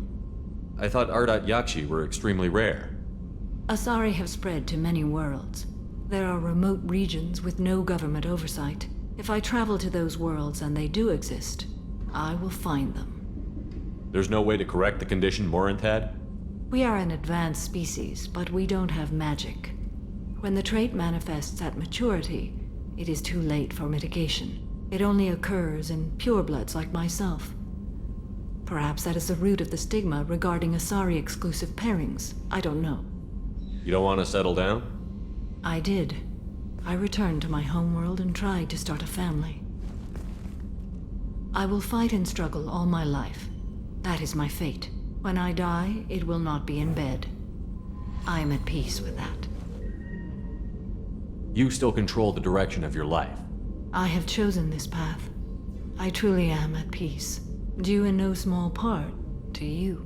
I thought Ardat Yakshi were extremely rare. Asari have spread to many worlds. There are remote regions with no government oversight. If I travel to those worlds and they do exist, I will find them. There's no way to correct the condition Morinth had? We are an advanced species, but we don't have magic. When the trait manifests at maturity, it is too late for mitigation. It only occurs in purebloods like myself. Perhaps that is the root of the stigma regarding Asari-exclusive pairings. I don't know. You don't want to settle down? I did. I returned to my homeworld and tried to start a family. I will fight and struggle all my life. That is my fate. When I die, it will not be in bed. I am at peace with that. You still control the direction of your life. I have chosen this path. I truly am at peace, due in no small part to you.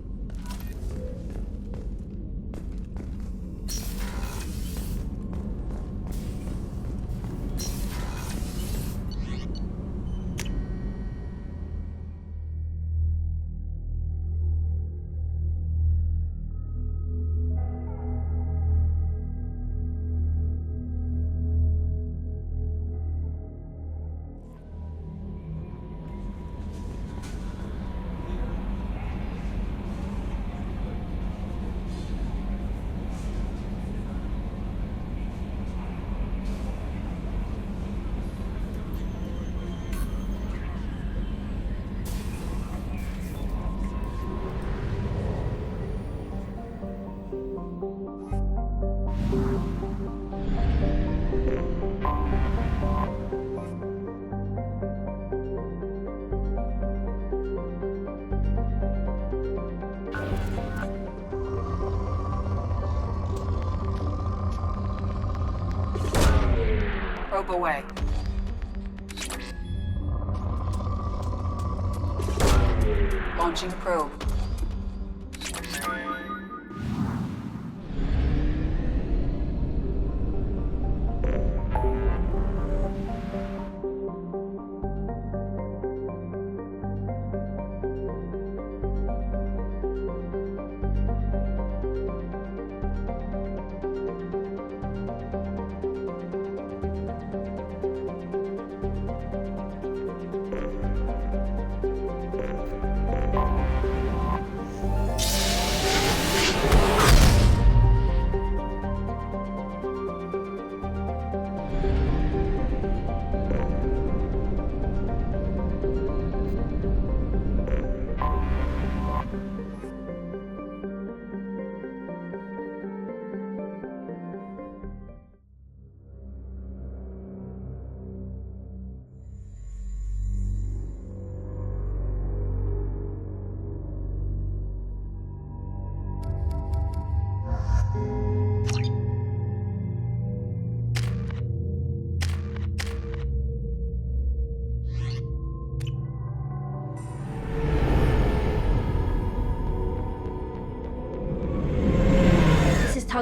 Probe away. Launching probe.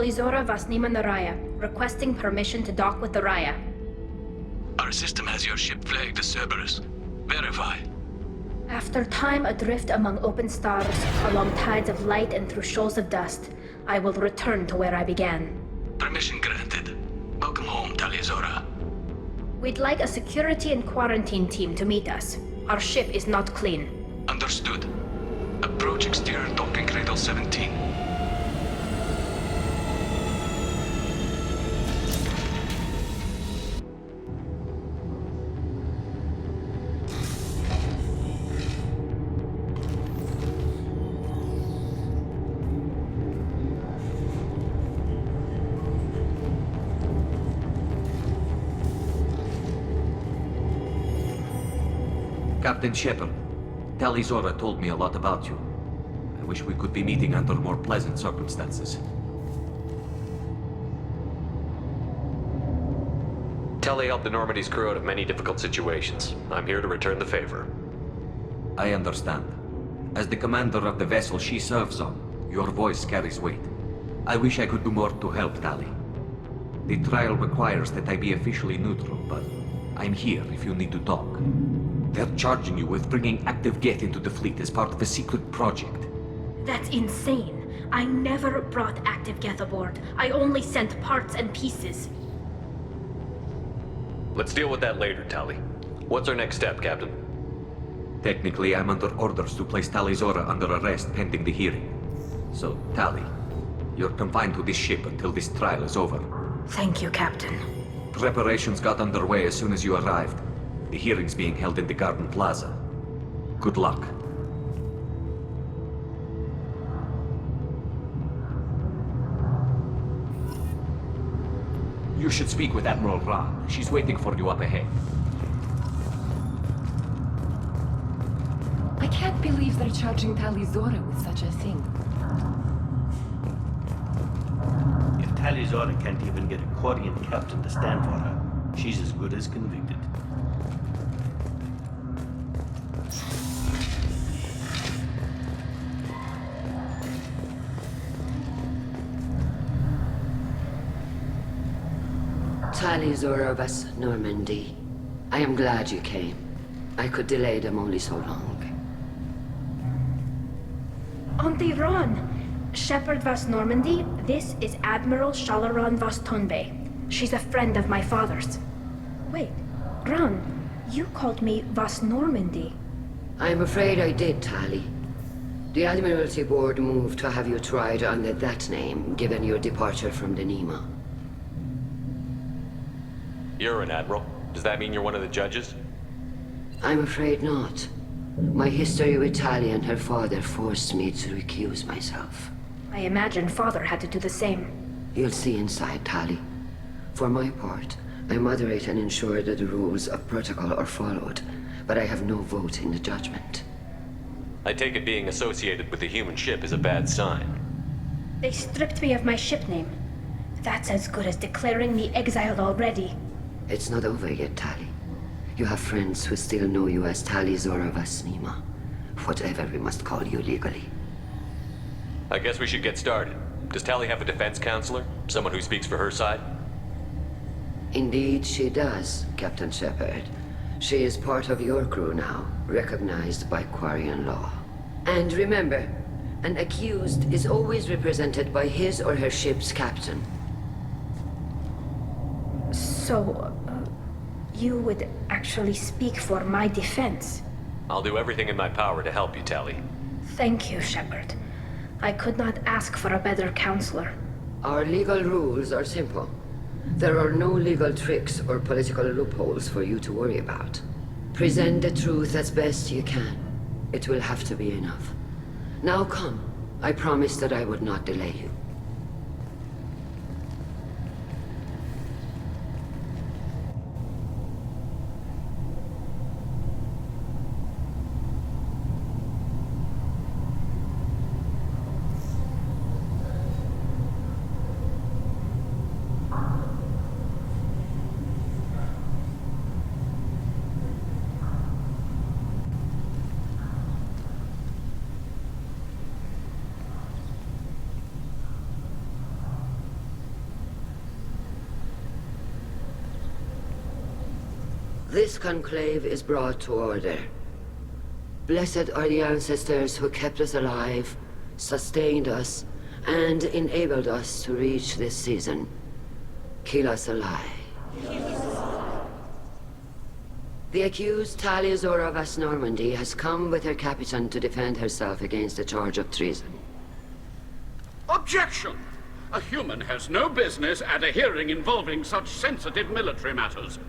Talizora Vasnima Naraya, requesting permission to dock with the Raya. Our system has your ship flagged as Cerberus. Verify. After time adrift among open stars, along tides of light and through shoals of dust, I will return to where I began. Permission granted. Welcome home, Talizora. We'd like a security and quarantine team to meet us. Our ship is not clean. Understood. Approach exterior docking cradle 17. Captain Shepard, Talizora told me a lot about you. I wish we could be meeting under more pleasant circumstances. Telly helped the Normandy's crew out of many difficult situations. I'm here to return the favor. I understand. As the commander of the vessel she serves on, your voice carries weight. I wish I could do more to help Tali. The trial requires that I be officially neutral, but I'm here if you need to talk. They're charging you with bringing active Geth into the fleet as part of a secret project. That's insane. I never brought active Geth aboard. I only sent parts and pieces. Let's deal with that later, Tali. What's our next step, Captain? Technically, I'm under orders to place Talizora under arrest pending the hearing. So, Tali, you're confined to this ship until this trial is over. Thank you, Captain. Preparations got underway as soon as you arrived. The hearing's being held in the Garden Plaza. Good luck. You should speak with Admiral Ra. She's waiting for you up ahead. I can't believe they're charging Talizora with such a thing. If Talizora can't even get a Quarian captain to stand for her, she's as good as convicted. Talizora Vas Normandy. I am glad you came. I could delay them only so long. Auntie Ron! Shepard Vas Normandy, this is Admiral Shalaran Vas Tonbe. She's a friend of my father's. Wait, Ron, you called me Vas Normandy. I'm afraid I did, Tali. The Admiralty Board moved to have you tried under that name, given your departure from the Nima. You're an admiral. Does that mean you're one of the judges? I'm afraid not. My history with Tali and her father forced me to recuse myself. I imagine father had to do the same. You'll see inside, Tali. For my part, I moderate and ensure that the rules of protocol are followed, but I have no vote in the judgment. I take it being associated with a human ship is a bad sign. They stripped me of my ship name. That's as good as declaring me exiled already. It's not over yet, Tali. You have friends who still know you as Talizora Vas Nima. Whatever we must call you legally. I guess we should get started. Does Tali have a defense counselor? Someone who speaks for her side? Indeed she does, Captain Shepard. She is part of your crew now, recognized by Quarian law. And remember, an accused is always represented by his or her ship's captain. So, you would actually speak for my defense? I'll do everything in my power to help you, Tali. Thank you, Shepard. I could not ask for a better counselor. Our legal rules are simple. There are no legal tricks or political loopholes for you to worry about. Present the truth as best you can. It will have to be enough. Now come. I promised that I would not delay you. This conclave is brought to order. Blessed are the ancestors who kept us alive, sustained us, and enabled us to reach this season. Kila Salai. The accused Taliazora Vas Normandy has come with her captain to defend herself against a charge of treason. Objection! A human has no business at a hearing involving such sensitive military matters.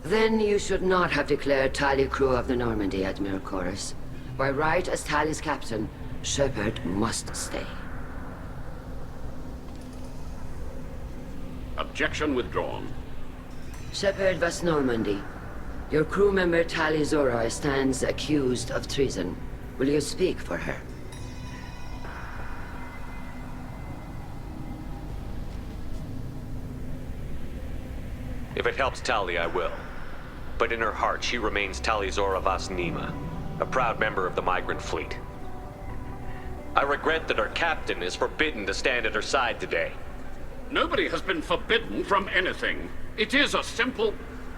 Then you should not have declared Tali crew of the Normandy, Admiral Chorus. By right as Tali's captain, Shepard must stay. Objection withdrawn. Shepard Vas Normandy, your crew member Tali Zora stands accused of treason. Will you speak for her? If it helps Tali, I will. But in her heart, she remains Tali'Zorah Vas Nema, a proud member of the migrant fleet. I regret that our captain is forbidden to stand at her side today. Nobody has been forbidden from anything. It is a simple...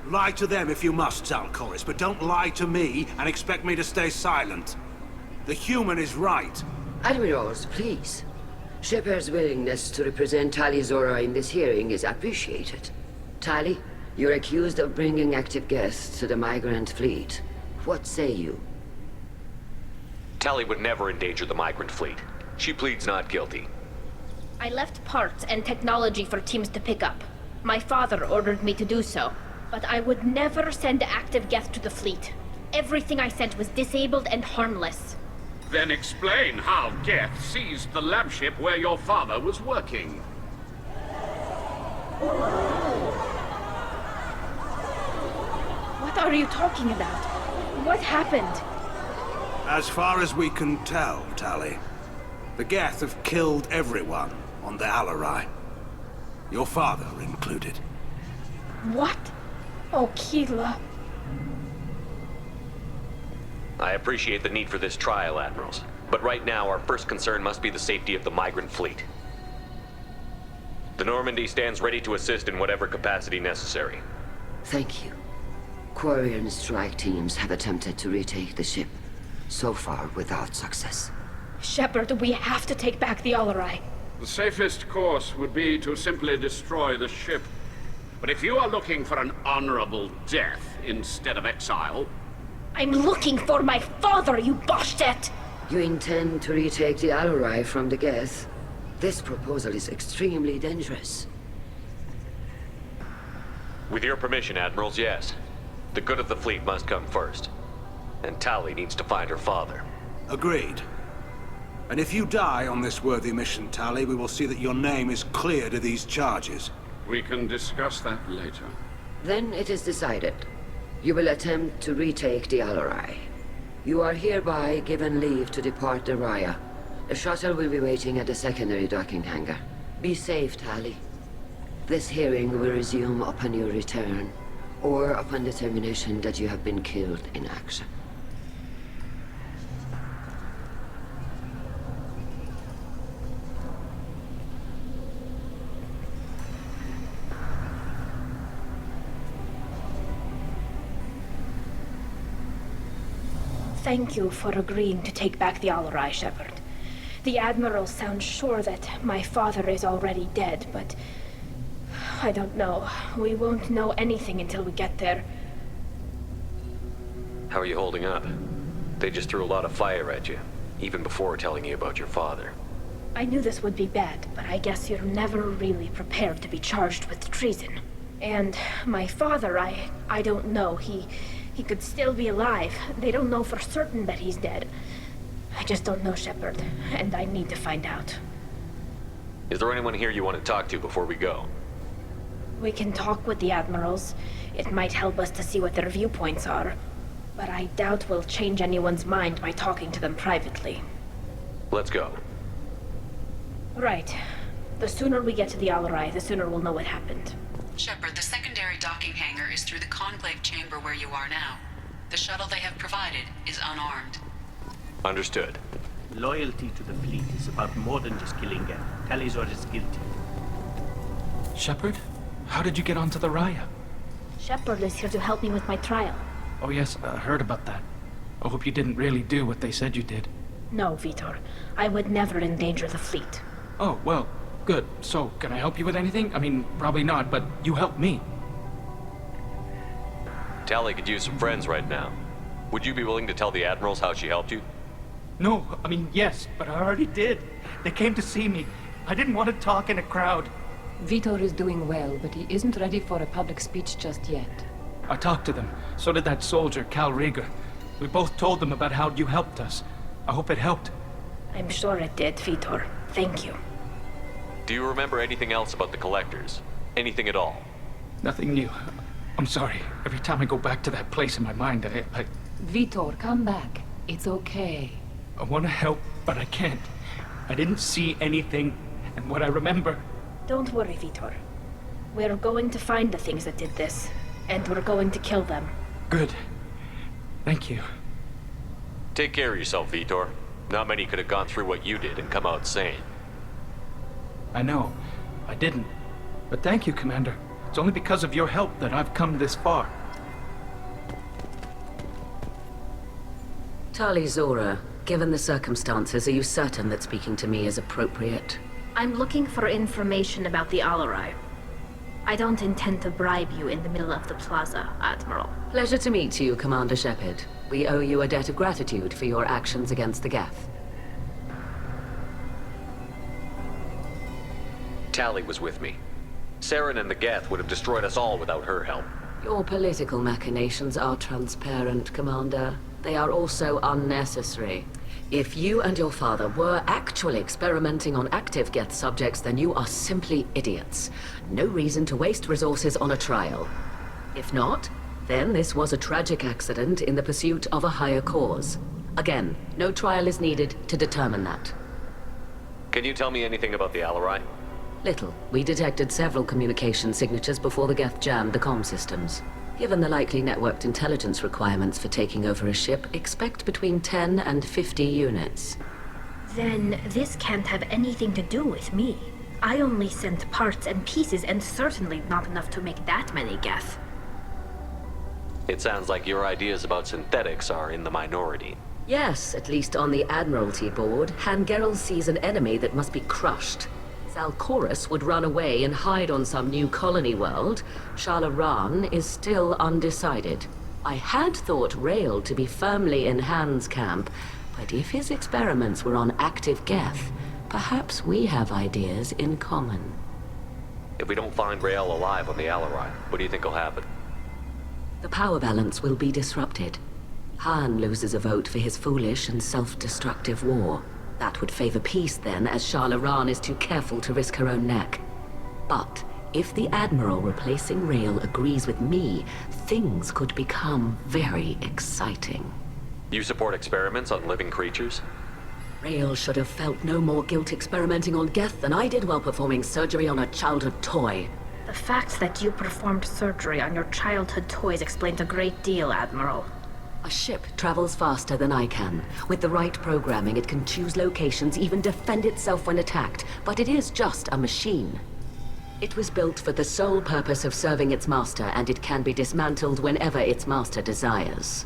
Lie to them if you must, Zal Chorus, but don't lie to me and expect me to stay silent. The human is right. Admirals, please. Shepard's willingness to represent Tali Zora in this hearing is appreciated. Tali, you're accused of bringing active guests to the migrant fleet. What say you? Tali would never endanger the migrant fleet. She pleads not guilty. I left parts and technology for teams to pick up. My father ordered me to do so, but I would never send active guests to the fleet. Everything I sent was disabled and harmless. Then explain how Geth seized the lab ship where your father was working. What are you talking about? What happened? As far as we can tell, Tali, the Geth have killed everyone on the Alarai. Your father included. What? Oh, Kila. I appreciate the need for this trial, Admirals. But right now, our first concern must be the safety of the migrant fleet. The Normandy stands ready to assist in whatever capacity necessary. Thank you. Quarian strike teams have attempted to retake the ship, so far without success. Shepard, we have to take back the Alarai. The safest course would be to simply destroy the ship. But if you are looking for an honorable death instead of exile... I'm looking for my father, you Bastet! You intend to retake the Alarai from the Geth? This proposal is extremely dangerous. With your permission, Admirals, yes. The good of the fleet must come first. And Tali needs to find her father. Agreed. And if you die on this worthy mission, Tali, we will see that your name is cleared of these charges. We can discuss that later. Then it is decided. You will attempt to retake the Alarai. You are hereby given leave to depart the Raya. The shuttle will be waiting at the secondary docking hangar. Be safe, Tali. This hearing will resume upon your return, or upon determination that you have been killed in action. Thank you for agreeing to take back the Alarai, Shepard. The Admiral sounds sure that my father is already dead, but... I don't know. We won't know anything until we get there. How are you holding up? They just threw a lot of fire at you, even before telling you about your father. I knew this would be bad, but I guess you're never really prepared to be charged with treason. And my father, I don't know. He could still be alive. They don't know for certain that he's dead. I just don't know, Shepard, and I need to find out. Is there anyone here you want to talk to before we go? We can talk with the Admirals. It might help us to see what their viewpoints are. But I doubt we'll change anyone's mind by talking to them privately. Let's go. Right. The sooner we get to the Alarai, the sooner we'll know what happened. Shepard, the secondary docking hangar is through the conclave chamber where you are now. The shuttle they have provided is unarmed. Understood. Loyalty to the fleet is about more than just killing Geth. Tali'Zorah is guilty. Shepard, how did you get onto the Raya? Shepard is here to help me with my trial. Oh yes, I heard about that. I hope you didn't really do what they said you did. No, Vitor. I would never endanger the fleet. Oh, well, good. So, can I help you with anything? I mean, probably not, but you helped me. Tali could use some friends right now. Would you be willing to tell the Admirals how she helped you? No, I mean, yes, but I already did. They came to see me. I didn't want to talk in a crowd. Vitor is doing well, but he isn't ready for a public speech just yet. I talked to them. So did that soldier, Cal Rieger. We both told them about how you helped us. I hope it helped. I'm sure it did, Vitor. Thank you. Do you remember anything else about the Collectors? Anything at all? Nothing new. I'm sorry. Every time I go back to that place in my mind, I Vitor, come back. It's okay. I want to help, but I can't. I didn't see anything, and what I remember... Don't worry, Vitor. We're going to find the things that did this, and we're going to kill them. Good. Thank you. Take care of yourself, Vitor. Not many could have gone through what you did and come out sane. I know. I didn't. But thank you, Commander. It's only because of your help that I've come this far. Tali Zora, given the circumstances, are you certain that speaking to me is appropriate? I'm looking for information about the Alarai. I don't intend to bribe you in the middle of the plaza, Admiral. Pleasure to meet you, Commander Shepard. We owe you a debt of gratitude for your actions against the Geth. Tali was with me. Saren and the Geth would have destroyed us all without her help. Your political machinations are transparent, Commander. They are also unnecessary. If you and your father were actually experimenting on active Geth subjects, then you are simply idiots. No reason to waste resources on a trial. If not, then this was a tragic accident in the pursuit of a higher cause. Again, no trial is needed to determine that. Can you tell me anything about the Alarai? Little. We detected several communication signatures before the Geth jammed the comm systems. Given the likely networked intelligence requirements for taking over a ship, expect between 10 and 50 units. Then this can't have anything to do with me. I only sent parts and pieces, and certainly not enough to make that many Geth. It sounds like your ideas about synthetics are in the minority. Yes, at least on the Admiralty board, Han Gerel sees an enemy that must be crushed. Zalcorus would run away and hide on some new colony world. Shalaran is still undecided. I had thought Rael to be firmly in Han's camp, but if his experiments were on active Geth, perhaps we have ideas in common. If we don't find Rael alive on the Alarai, what do you think will happen? The power balance will be disrupted. Han loses a vote for his foolish and self-destructive war. That would favor peace then, as Shalaran is too careful to risk her own neck. But if the Admiral replacing Rael agrees with me, things could become very exciting. You support experiments on living creatures? Rael should have felt no more guilt experimenting on Geth than I did while performing surgery on a childhood toy. The fact that you performed surgery on your childhood toys explains a great deal, Admiral. A ship travels faster than I can. With the right programming, it can choose locations, even defend itself when attacked. But it is just a machine. It was built for the sole purpose of serving its master, and it can be dismantled whenever its master desires.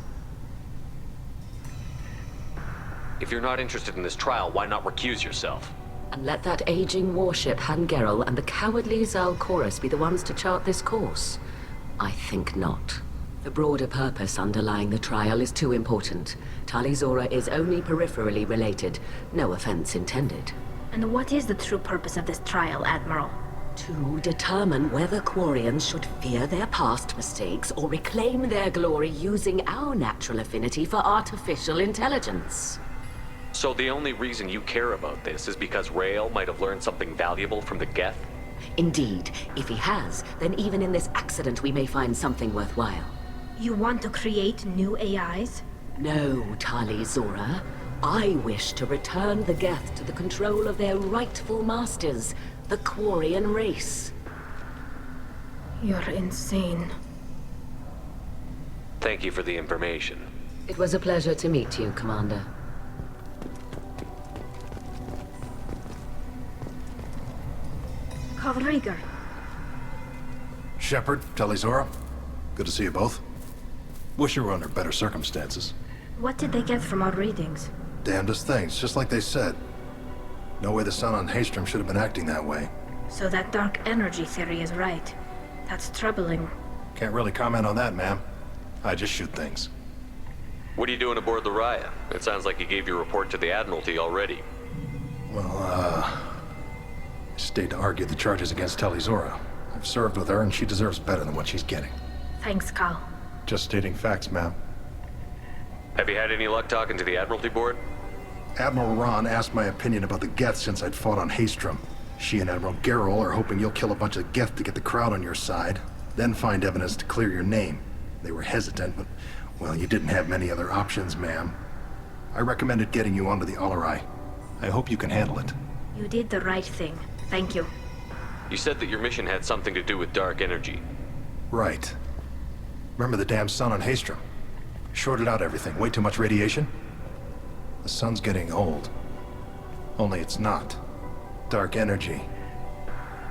If you're not interested in this trial, why not recuse yourself? And let that aging warship Han Gerel and the cowardly Zalcorus be the ones to chart this course? I think not. The broader purpose underlying the trial is too important. Tali Zora is only peripherally related. No offense intended. And what is the true purpose of this trial, Admiral? To determine whether Quarians should fear their past mistakes or reclaim their glory using our natural affinity for artificial intelligence. So the only reason you care about this is because Rael might have learned something valuable from the Geth? Indeed. If he has, then even in this accident we may find something worthwhile. You want to create new AIs? No, Tali Zora. I wish to return the Geth to the control of their rightful masters, the Quarian race. You're insane. Thank you for the information. It was a pleasure to meet you, Commander. Cal Rieger. Shepard, Tali Zora. Good to see you both. Wish you were under better circumstances. What did they get from our readings? Damnedest things, just like they said. No way the sun on Haystrom should have been acting that way. So that dark energy theory is right. That's troubling. Can't really comment on that, ma'am. I just shoot things. What are you doing aboard the Raya? It sounds like you gave your report to the Admiralty already. Well, I stayed to argue the charges against Tali'Zorah. I've served with her, and she deserves better than what she's getting. Thanks, Cal. Just stating facts, ma'am. Have you had any luck talking to the Admiralty Board? Admiral Ron asked my opinion about the Geth since I'd fought on Haystrom. She and Admiral Gerrel are hoping you'll kill a bunch of Geth to get the crowd on your side, then find evidence to clear your name. They were hesitant, but, well, you didn't have many other options, ma'am. I recommended getting you onto the Alarai. I hope you can handle it. You did the right thing. Thank you. You said that your mission had something to do with dark energy. Right. Remember the damn sun on Haystrom? Shorted out everything. Way too much radiation? The sun's getting old. Only it's not. Dark energy.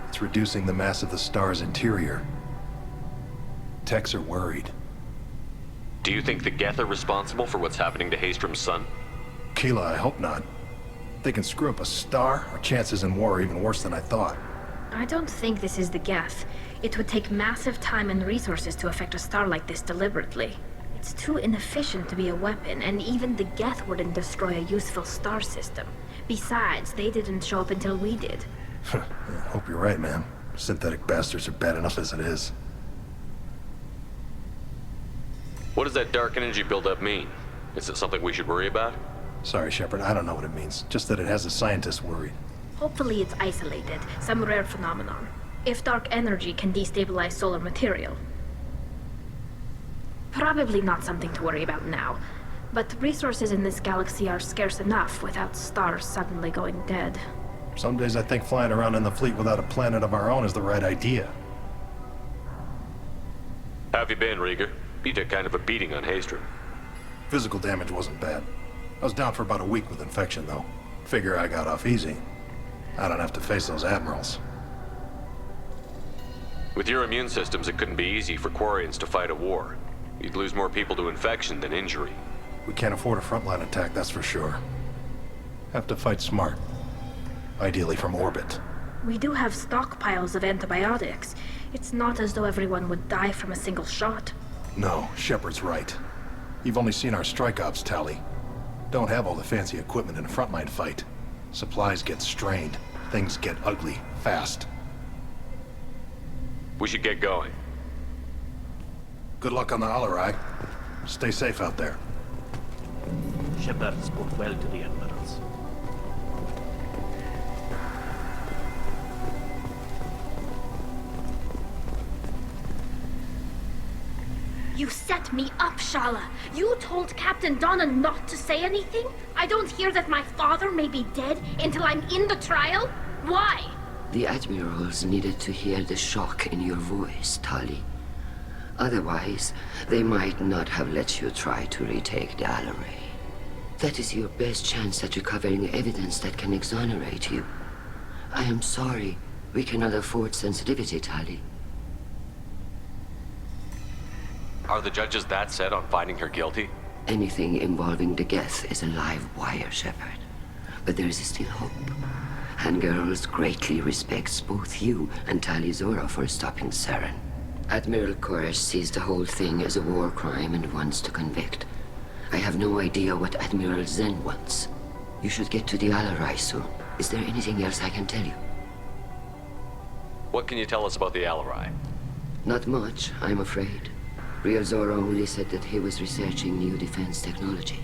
It's reducing the mass of the star's interior. Techs are worried. Do you think the Geth are responsible for what's happening to Haystrom's sun? Keela, I hope not. If they can screw up a star, our chances in war are even worse than I thought. I don't think this is the Geth. It would take massive time and resources to affect a star like this deliberately. It's too inefficient to be a weapon, and even the Geth wouldn't destroy a useful star system. Besides, they didn't show up until we did. I hope you're right, man. Synthetic bastards are bad enough as it is. What does that dark energy buildup mean? Is it something we should worry about? Sorry, Shepard, I don't know what it means. Just that it has the scientists worried. Hopefully it's isolated, some rare phenomenon. If dark energy can destabilize solar material. Probably not something to worry about now. But resources in this galaxy are scarce enough without stars suddenly going dead. Some days I think flying around in the fleet without a planet of our own is the right idea. How have you been, Rieger? You took kind of a beating on Haystrom. Physical damage wasn't bad. I was down for about a week with infection, though. Figure I got off easy. I don't have to face those admirals. With your immune systems, it couldn't be easy for Quarians to fight a war. You'd lose more people to infection than injury. We can't afford a frontline attack, that's for sure. Have to fight smart. Ideally from orbit. We do have stockpiles of antibiotics. It's not as though everyone would die from a single shot. No, Shepard's right. You've only seen our strike ops, Tali. Don't have all the fancy equipment in a frontline fight. Supplies get strained. Things get ugly, fast. We should get going. Good luck on the Alarai. Stay safe out there. Shepard spoke well to the admirals. You set me up, Shala. You told Captain Donna not to say anything? I don't hear that my father may be dead until I'm in the trial? Why? The admirals needed to hear the shock in your voice, Tali. Otherwise, they might not have let you try to retake the Alarai. That is your best chance at recovering evidence that can exonerate you. I am sorry. We cannot afford sensitivity, Tali. Are the judges that set on finding her guilty? Anything involving the Geth is a live wire, Shepard. But there is still hope. Hangirls greatly respects both you and Tali'Zorah for stopping Saren. Admiral Koresh sees the whole thing as a war crime and wants to convict. I have no idea what Admiral Zen wants. You should get to the Alarai soon. Is there anything else I can tell you? What can you tell us about the Alarai? Not much, I'm afraid. Real Zora only said that he was researching new defense technology.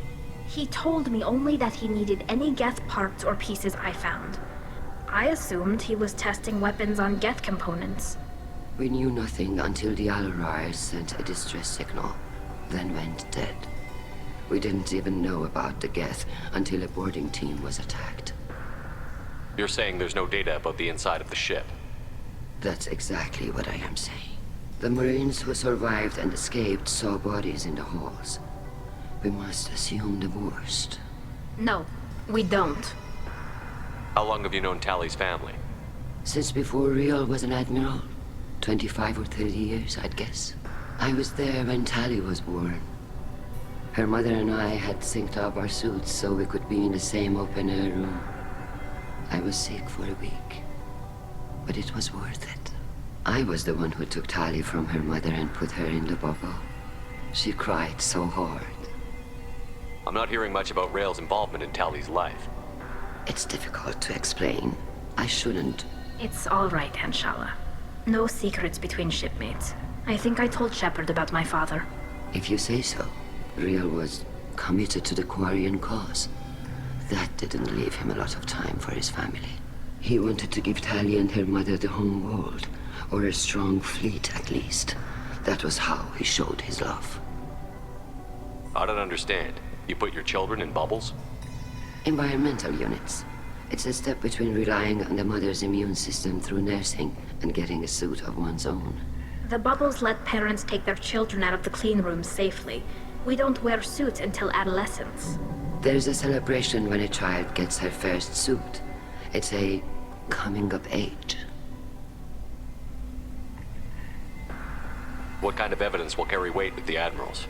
He told me only that he needed any Geth parts or pieces I found. I assumed he was testing weapons on Geth components. We knew nothing until the Alarai sent a distress signal, then went dead. We didn't even know about the Geth until a boarding team was attacked. You're saying there's no data about the inside of the ship? That's exactly what I am saying. The Marines who survived and escaped saw bodies in the halls. We must assume the worst. No, we don't. How long have you known Tali's family? Since before Real was an admiral. 25 or 30 years, I'd guess. I was there when Tali was born. Her mother and I had synced up our suits so we could be in the same open-air room. I was sick for a week, but it was worth it. I was the one who took Tali from her mother and put her in the bubble. She cried so hard. I'm not hearing much about Rael's involvement in Tali's life. It's difficult to explain. I shouldn't. It's all right, Anshala. No secrets between shipmates. I think I told Shepard about my father. If you say so. Rael was committed to the Quarian cause. That didn't leave him a lot of time for his family. He wanted to give Tali and her mother the home world, or a strong fleet at least. That was how he showed his love. I don't understand. You put your children in bubbles? Environmental units. It's a step between relying on the mother's immune system through nursing and getting a suit of one's own. The bubbles let parents take their children out of the clean rooms safely. We don't wear suits until adolescence. There's a celebration when a child gets her first suit. It's a coming of age. What kind of evidence will carry weight with the Admirals?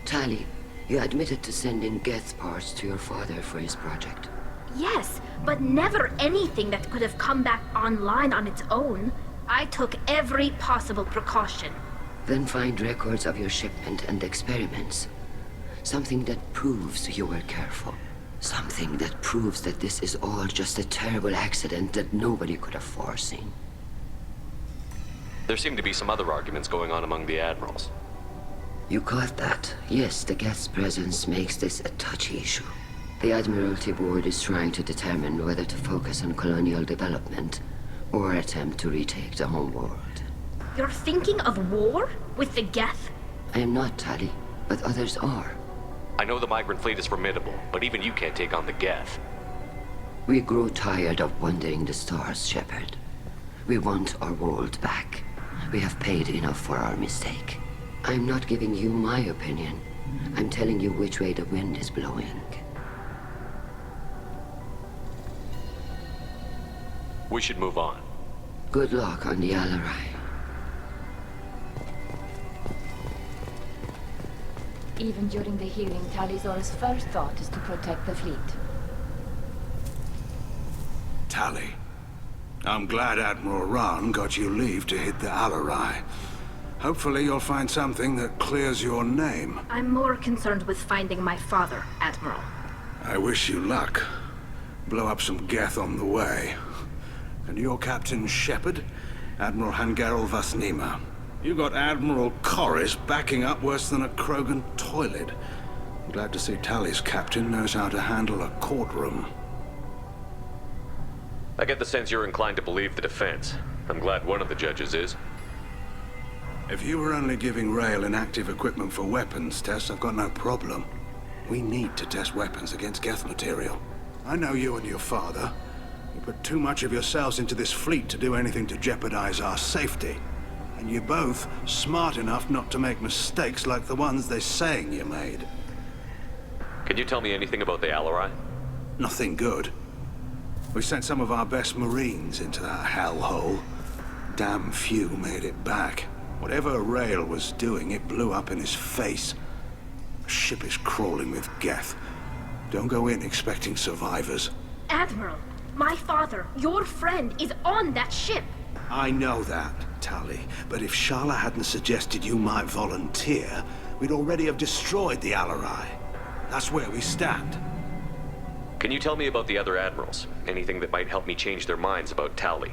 Tali, you admitted to sending Geth parts to your father for his project. Yes, but never anything that could have come back online on its own. I took every possible precaution. Then find records of your shipment and experiments. Something that proves you were careful. Something that proves that this is all just a terrible accident that nobody could have foreseen. There seem to be some other arguments going on among the Admirals. You caught that? Yes, the Geth's presence makes this a touchy issue. The Admiralty Board is trying to determine whether to focus on colonial development or attempt to retake the home world. You're thinking of war? With the Geth? I am not, Tali, but others are. I know the migrant fleet is formidable, but even you can't take on the Geth. We grow tired of wandering the stars, Shepard. We want our world back. We have paid enough for our mistake. I'm not giving you my opinion. I'm telling you which way the wind is blowing. We should move on. Good luck on the Alarai. Even during the healing, Tali'Zorah's first thought is to protect the fleet. Tali, I'm glad Admiral Rahn got you leave to hit the Alarai. Hopefully you'll find something that clears your name. I'm more concerned with finding my father, Admiral. I wish you luck. Blow up some Geth on the way. And your Captain Shepard, Admiral Hangarel Vasnima. You got Admiral Corris backing up worse than a Krogan toilet. I'm glad to see Tali's captain knows how to handle a courtroom. I get the sense you're inclined to believe the defense. I'm glad one of the judges is. If you were only giving Rael inactive equipment for weapons tests, I've got no problem. We need to test weapons against Geth material. I know you and your father. You put too much of yourselves into this fleet to do anything to jeopardize our safety. And you're both smart enough not to make mistakes like the ones they're saying you made. Can you tell me anything about the Alarai? Nothing good. We sent some of our best Marines into that hellhole. Damn few made it back. Whatever Rael was doing, it blew up in his face. The ship is crawling with Geth. Don't go in expecting survivors. Admiral, my father, your friend, is on that ship. I know that, Tali, but if Shala hadn't suggested you might volunteer, we'd already have destroyed the Alarai. That's where we stand. Can you tell me about the other Admirals? Anything that might help me change their minds about Tali?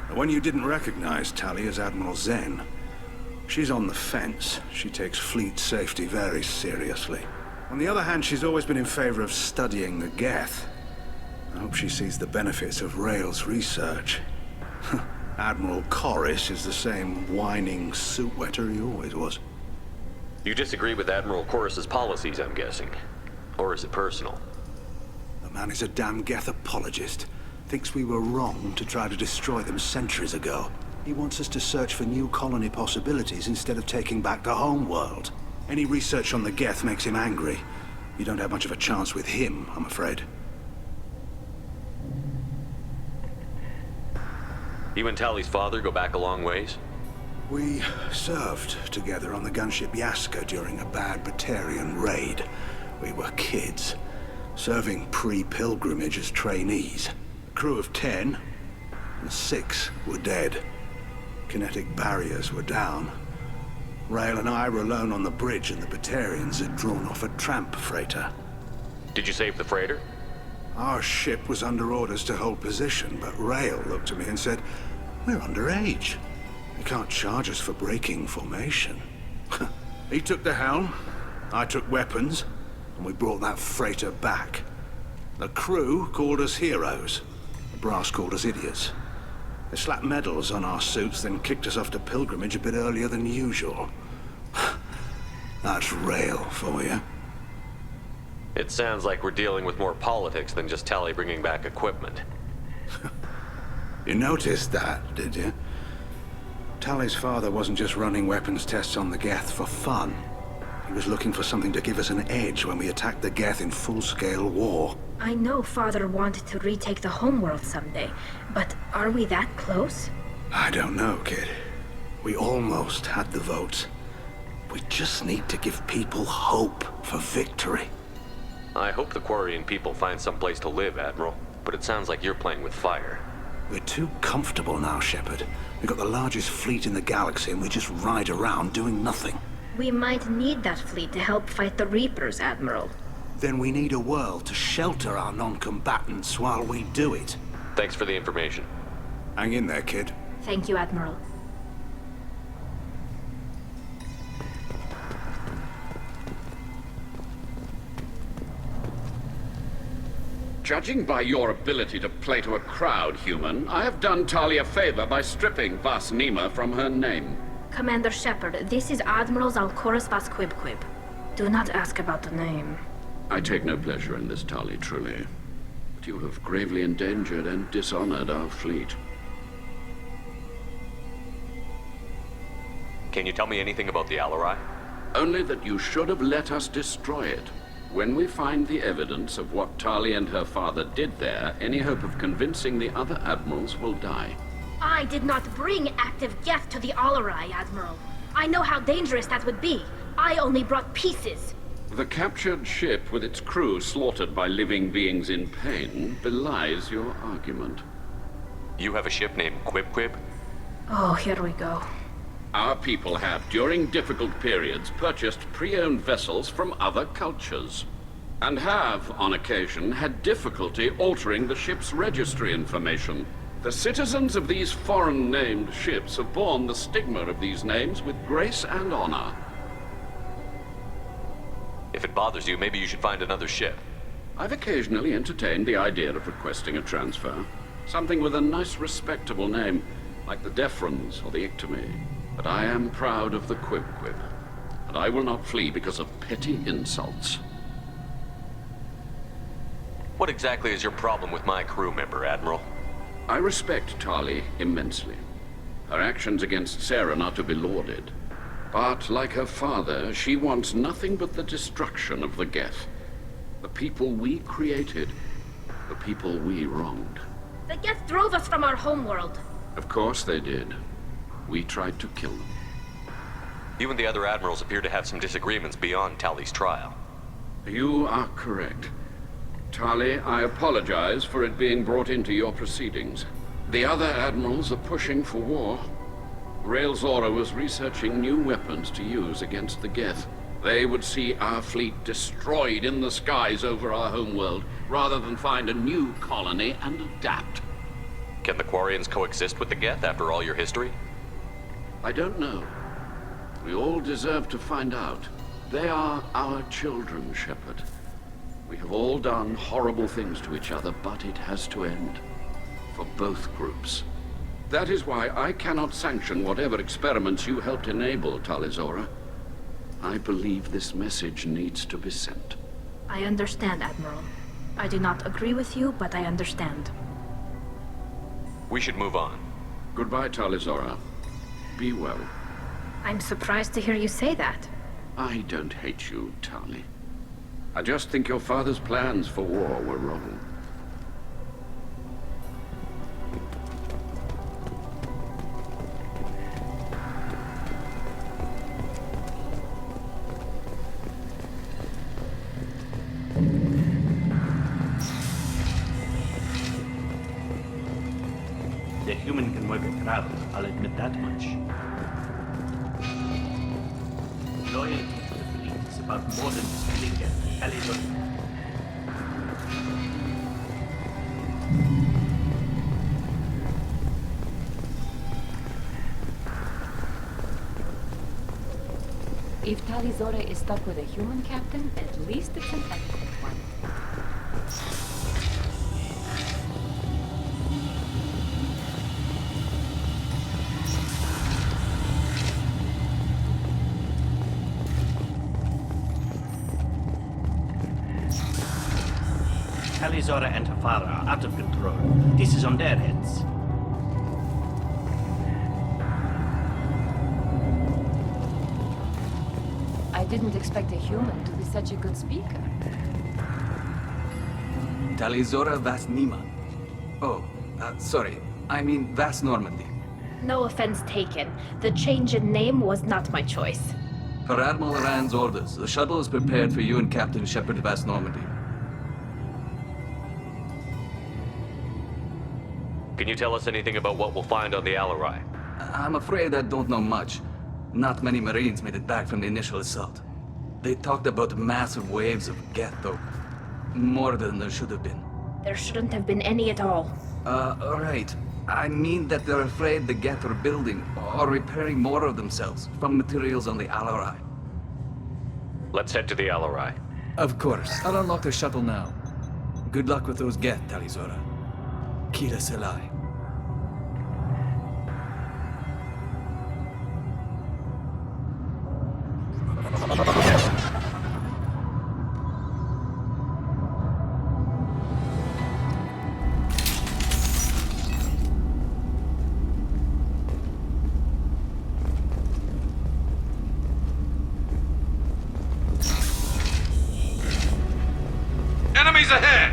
The one you didn't recognize, Tali, is Admiral Zen. She's on the fence. She takes fleet safety very seriously. On the other hand, she's always been in favor of studying the Geth. I hope she sees the benefits of Rael's research. Admiral Corris is the same whining suit wetter he always was. You disagree with Admiral Corris's policies, I'm guessing. Or is it personal? The man is a damn Geth apologist. Thinks we were wrong to try to destroy them centuries ago. He wants us to search for new colony possibilities instead of taking back the home world. Any research on the Geth makes him angry. You don't have much of a chance with him, I'm afraid. You and Tali's father go back a long ways? We served together on the gunship Yaska during a bad Batarian raid. We were kids, serving pre-pilgrimage as trainees. A crew of 10, and 6 were dead. Kinetic barriers were down. Rail and I were alone on the bridge, and the Batarians had drawn off a tramp freighter. Did you save the freighter? Our ship was under orders to hold position, but Rail looked at me and said, "We're underage. You can't charge us for breaking formation." He took the helm, I took weapons, and we brought that freighter back. The crew called us heroes. The brass called us idiots. They slapped medals on our suits, then kicked us off to pilgrimage a bit earlier than usual. That's Rail for you. It sounds like we're dealing with more politics than just Tali bringing back equipment. You noticed that, did you? Tali's father wasn't just running weapons tests on the Geth for fun. He was looking for something to give us an edge when we attacked the Geth in full-scale war. I know Father wanted to retake the homeworld someday, but are we that close? I don't know, kid. We almost had the votes. We just need to give people hope for victory. I hope the Quarian people find some place to live, Admiral, but it sounds like you're playing with fire. We're too comfortable now, Shepard. We've got the largest fleet in the galaxy and we just ride around doing nothing. We might need that fleet to help fight the Reapers, Admiral. Then we need a world to shelter our non-combatants while we do it. Thanks for the information. Hang in there, kid. Thank you, Admiral. Judging by your ability to play to a crowd, human, I have done Tali a favor by stripping Vas Nima from her name. Commander Shepard, this is Admiral Zalkoris Vas Quib. Do not ask about the name. I take no pleasure in this, Tali, truly. But you have gravely endangered and dishonored our fleet. Can you tell me anything about the Alarai? Only that you should have let us destroy it. When we find the evidence of what Tali and her father did there, any hope of convincing the other admirals will die. I did not bring active Geth to the Alarai, Admiral. I know how dangerous that would be. I only brought pieces. The captured ship with its crew slaughtered by living beings in pain belies your argument. You have a ship named Quib? Oh, here we go. Our people have, during difficult periods, purchased pre-owned vessels from other cultures, and have, on occasion, had difficulty altering the ship's registry information. The citizens of these foreign-named ships have borne the stigma of these names with grace and honor. If it bothers you, maybe you should find another ship. I've occasionally entertained the idea of requesting a transfer. Something with a nice, respectable name, like the Defrons or the Ictomy. But I am proud of the Quib, and I will not flee because of petty insults. What exactly is your problem with my crew member, Admiral? I respect Tali immensely. Her actions against Saren are to be lauded. But, like her father, she wants nothing but the destruction of the Geth. The people we created. The people we wronged. The Geth drove us from our homeworld. Of course they did. We tried to kill them. You and the other admirals appear to have some disagreements beyond Tali's trial. You are correct. Tali, I apologize for it being brought into your proceedings. The other admirals are pushing for war. Rail Zora was researching new weapons to use against the Geth. They would see our fleet destroyed in the skies over our homeworld, rather than find a new colony and adapt. Can the Quarians coexist with the Geth after all your history? I don't know. We all deserve to find out. They are our children, Shepard. We have all done horrible things to each other, but it has to end. For both groups. That is why I cannot sanction whatever experiments you helped enable, Tali Zora. I believe this message needs to be sent. I understand, Admiral. I do not agree with you, but I understand. We should move on. Goodbye, Tali Zora. Be well. I'm surprised to hear you say that. I don't hate you, Tali. I just think your father's plans for war were wrong. that much. Loyalty to the fleet is about more than splendor. Tally's If Talizora is stuck with a human captain, at least it's an ethical one. Talizora and her father are out of control. This is on their heads. I didn't expect a human to be such a good speaker. Talizora Vas Nima. Oh, sorry. I mean Vas Normandy. No offense taken. The change in name was not my choice. Per Admiral Rand's orders, the shuttle is prepared for you and Captain Shepard Vas Normandy. Can you tell us anything about what we'll find on the Alarai? I'm afraid I don't know much. Not many Marines made it back from the initial assault. They talked about massive waves of Geth, though. More than there should have been. There shouldn't have been any at all. Right. I mean that they're afraid the Geth are building or repairing more of themselves from materials on the Alarai. Let's head to the Alarai. Of course. I'll unlock the shuttle now. Good luck with those Geth, Talizora. Kira Selai. Enemies ahead!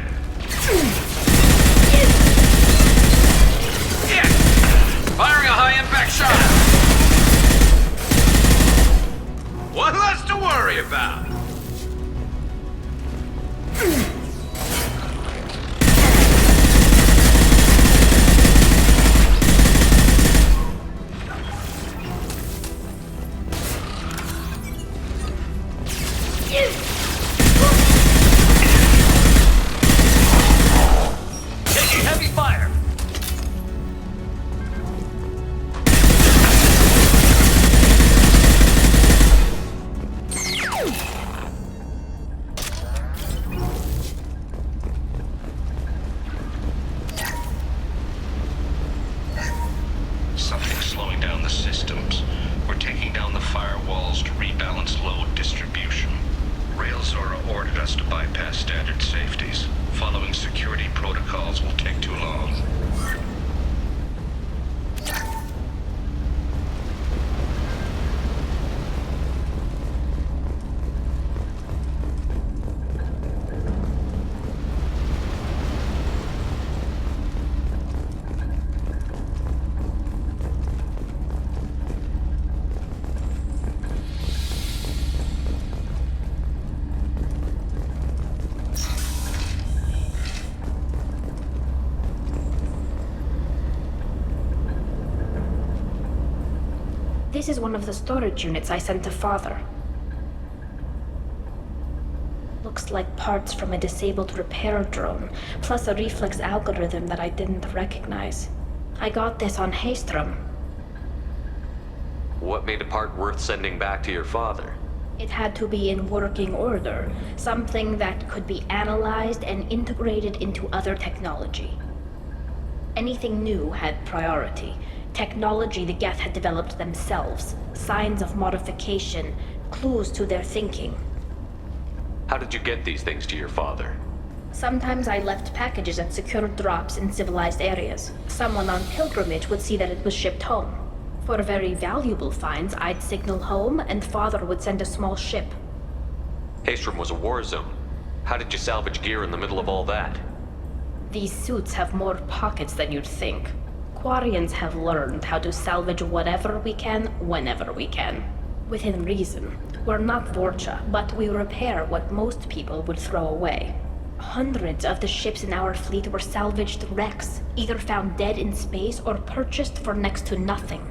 Firing a high-impact shot! One less to worry about! Taking heavy fire! Something's slowing down the systems. We're taking down the firewalls to rebalance load distribution. Railzora ordered us to bypass standard safeties. Following security protocols will take too long. This is one of the storage units I sent to Father. Looks like parts from a disabled repair drone, plus a reflex algorithm that I didn't recognize. I got this on Haystrom. What made a part worth sending back to your father? It had to be in working order, something that could be analyzed and integrated into other technology. Anything new had priority. Technology the Geth had developed themselves, signs of modification, clues to their thinking. How did you get these things to your father? Sometimes I left packages at secured drops in civilized areas. Someone on pilgrimage would see that it was shipped home. For very valuable finds, I'd signal home and Father would send a small ship. Haystrom was a war zone. How did you salvage gear in the middle of all that? These suits have more pockets than you'd think. Quarians have learned how to salvage whatever we can, whenever we can. Within reason. We're not Vorcha, but we repair what most people would throw away. Hundreds of the ships in our fleet were salvaged wrecks, either found dead in space or purchased for next to nothing.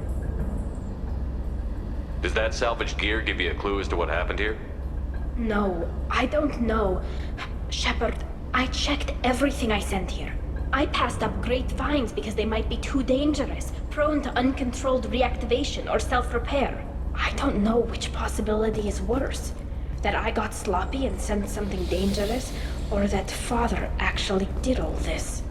Does that salvaged gear give you a clue as to what happened here? No, I don't know. Shepard, I checked everything I sent here. I passed up great finds because they might be too dangerous, prone to uncontrolled reactivation or self-repair. I don't know which possibility is worse. That I got sloppy and sent something dangerous, or that Father actually did all this.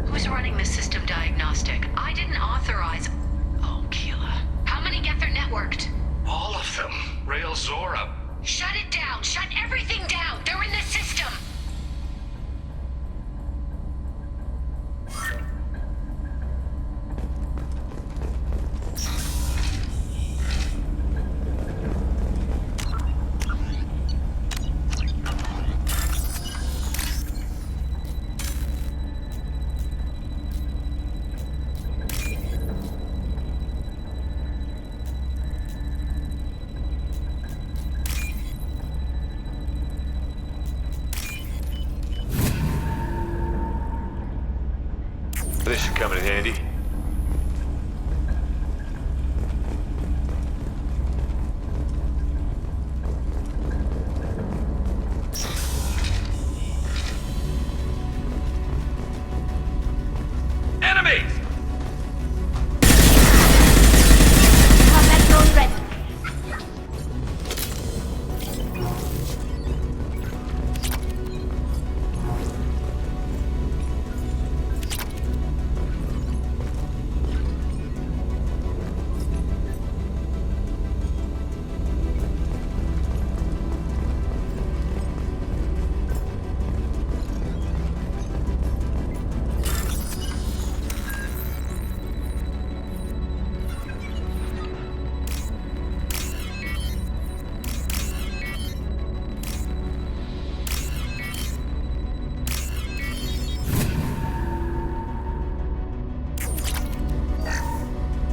Who's running the system diagnostic? I didn't authorize... Oh, Keela. How many Geth are networked? All of them. Rail Zora. Shut it down! Shut everything down! They're in the system! This should come in handy. Enemies! Combat drone ready.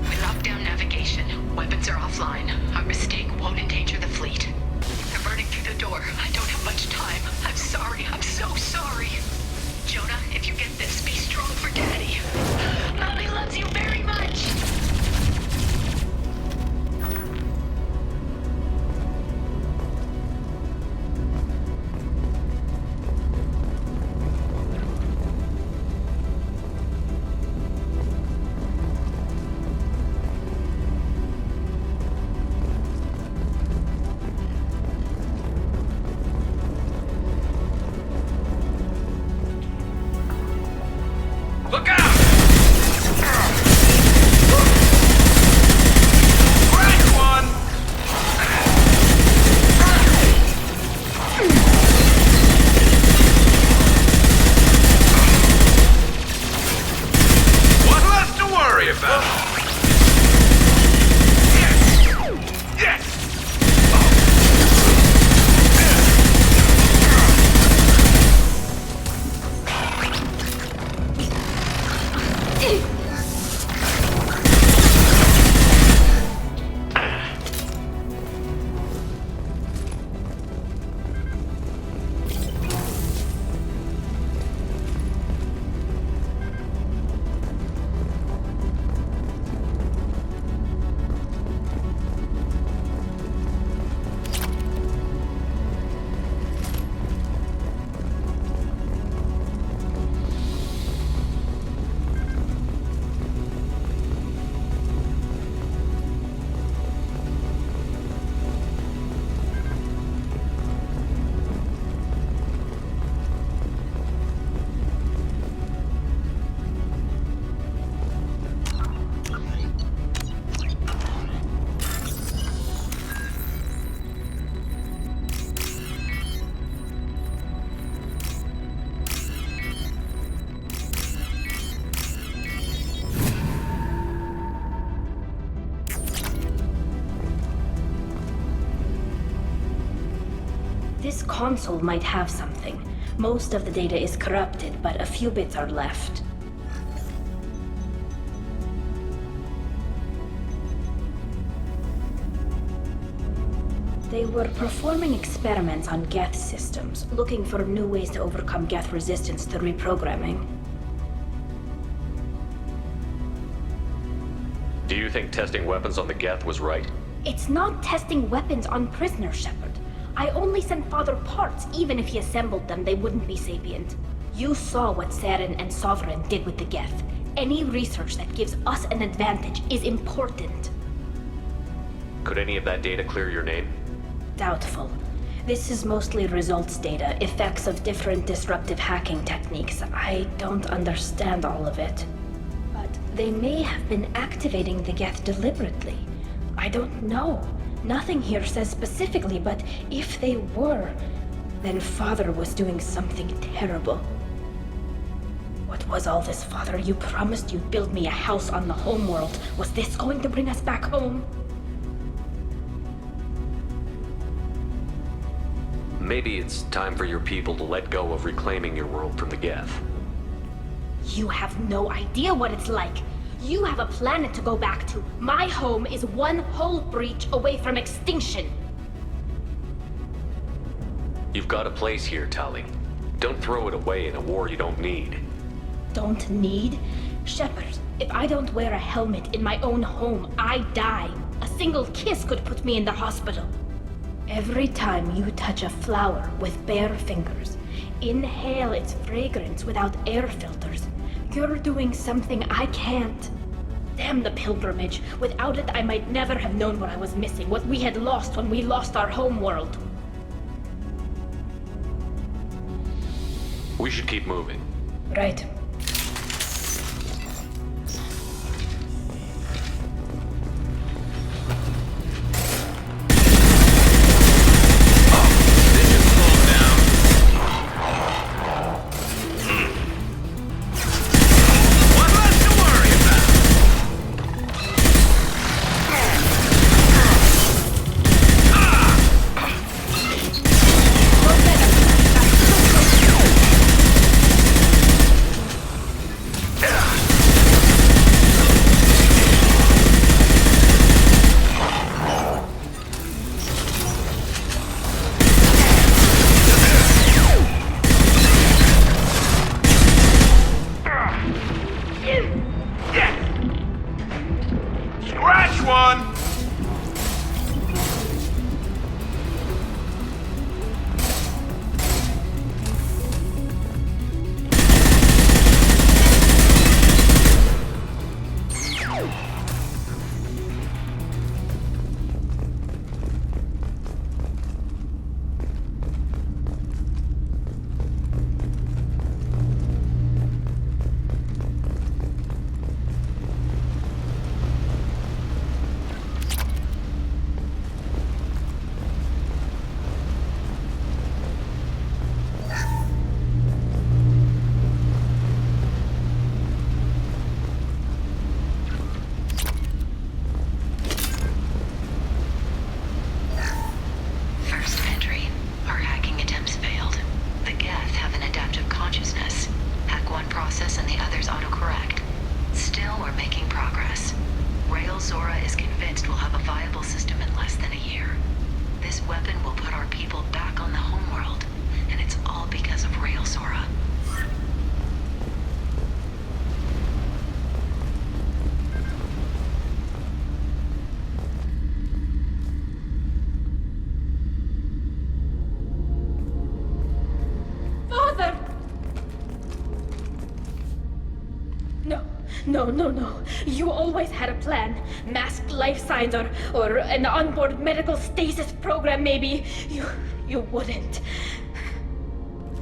We locked down navigation. Weapons are offline. Our mistake won't endanger the fleet. They're burning through the door. I don't have much time. I'm sorry. I'm so sorry. Jonah, if you get this, be strong for Daddy. Mommy loves you very much. Look out! Crack one! One less to worry about. Yes! Yes! This console might have something. Most of the data is corrupted, but a few bits are left. They were performing experiments on Geth systems, looking for new ways to overcome Geth resistance to reprogramming. Do you think testing weapons on the Geth was right? It's not testing weapons on prisoners, Shepard. I only sent Father parts. Even if he assembled them, they wouldn't be sapient. You saw what Saren and Sovereign did with the Geth. Any research that gives us an advantage is important. Could any of that data clear your name? Doubtful. This is mostly results data, effects of different disruptive hacking techniques. I don't understand all of it. But they may have been activating the Geth deliberately. I don't know. Nothing here says specifically, but if they were, then Father was doing something terrible. What was all this, Father? You promised you'd build me a house on the homeworld. Was this going to bring us back home? Maybe it's time for your people to let go of reclaiming your world from the Geth. You have no idea what it's like. You have a planet to go back to. My home is one hull breach away from extinction. You've got a place here, Tali. Don't throw it away in a war you don't need. Don't need? Shepard, if I don't wear a helmet in my own home, I die. A single kiss could put me in the hospital. Every time you touch a flower with bare fingers, inhale its fragrance without air filters, you're doing something I can't. Damn the pilgrimage. Without it, I might never have known what I was missing, what we had lost when we lost our homeworld. We should keep moving. Right. No. You always had a plan. Masked life signs or an onboard medical stasis program, maybe. You wouldn't.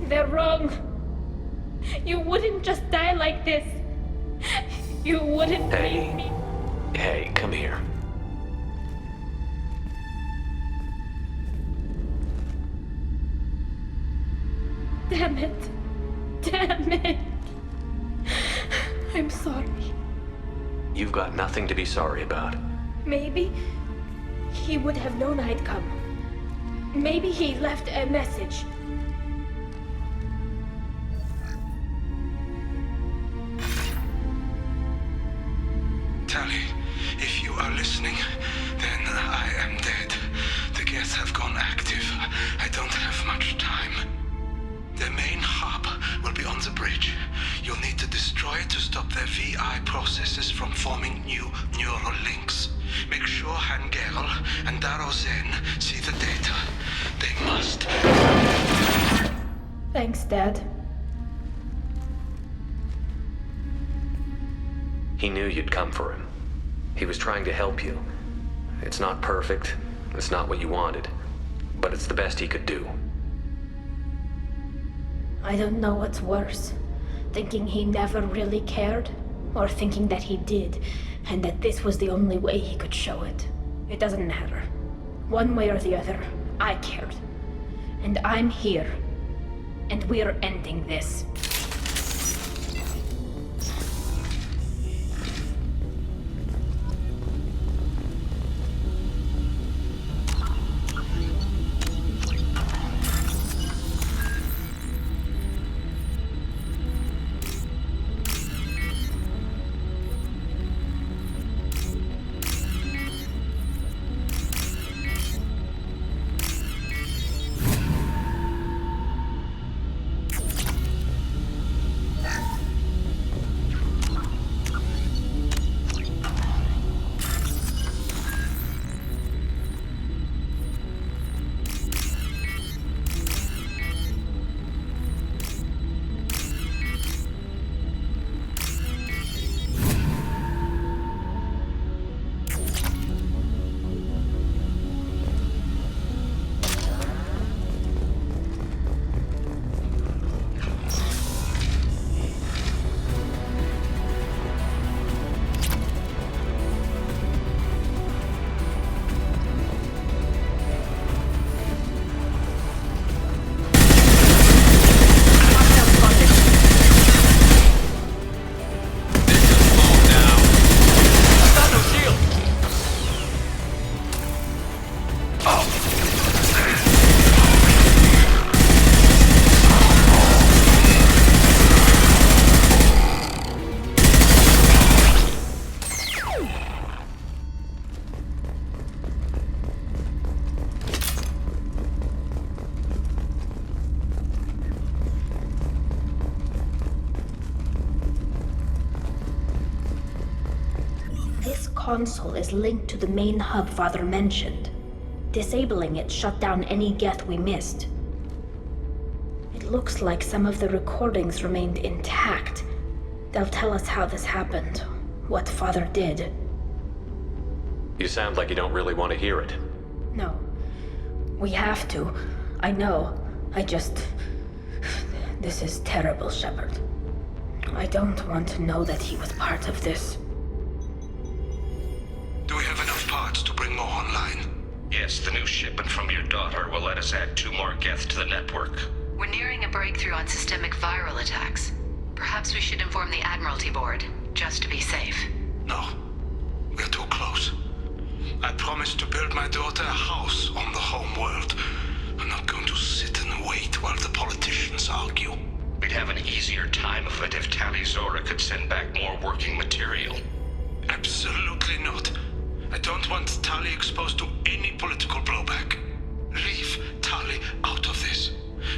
They're wrong. You wouldn't just die like this. You wouldn't leave me. Hey, come here. Damn it. I'm sorry. You've got nothing to be sorry about. Maybe he would have known I'd come. Maybe he left a message. Tali, if you are listening, then I am dead. The Geth have gone active. I don't have much time. The main hub will be on the bridge. You'll need to destroy it to stop their VI processes from forming new neural links. Make sure Hangerel and Daro Zen see the data. They must. Thanks, Dad. He knew you'd come for him. He was trying to help you. It's not perfect. It's not what you wanted. But it's the best he could do. I don't know what's worse. Thinking he never really cared, or thinking that he did, and that this was the only way he could show it. It doesn't matter. One way or the other, I cared. And I'm here. And we're ending this. Console is linked to the main hub Father mentioned. Disabling it shut down any Geth we missed. It looks like some of the recordings remained intact. They'll tell us how this happened, what Father did. You sound like you don't really want to hear it. No. We have to. I know. This is terrible, Shepard. I don't want to know that he was part of this. Do we have enough parts to bring more online? Yes, the new shipment from your daughter will let us add 2 more Geth to the network. We're nearing a breakthrough on systemic viral attacks. Perhaps we should inform the Admiralty Board, just to be safe. No. We're too close. I promised to build my daughter a house on the home world. I'm not going to sit and wait while the politicians argue. We'd have an easier time of it if Tali Zora could send back more working material. Absolutely not. I don't want Tali exposed to any political blowback. Leave Tali out of this.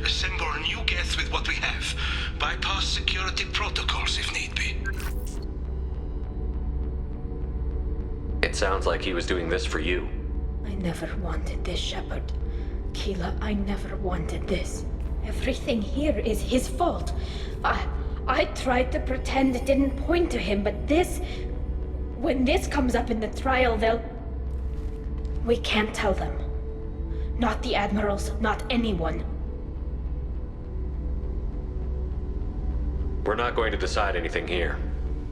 Assemble a new Geth with what we have. Bypass security protocols if need be. It sounds like he was doing this for you. I never wanted this, Shepard. Keela, I never wanted this. Everything here is his fault. I tried to pretend it didn't point to him, but this... When this comes up in the trial, they'll... We can't tell them. Not the Admirals, not anyone. We're not going to decide anything here.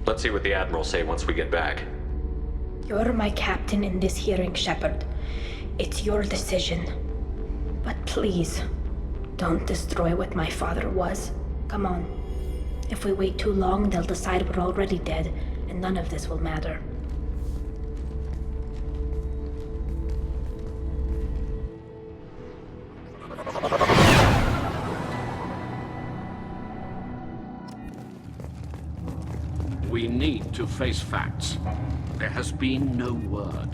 Let's see what the Admirals say once we get back. You're my captain in this hearing, Shepard. It's your decision. But please, don't destroy what my father was. Come on. If we wait too long, they'll decide we're already dead, and none of this will matter. We need to face facts. There has been no word.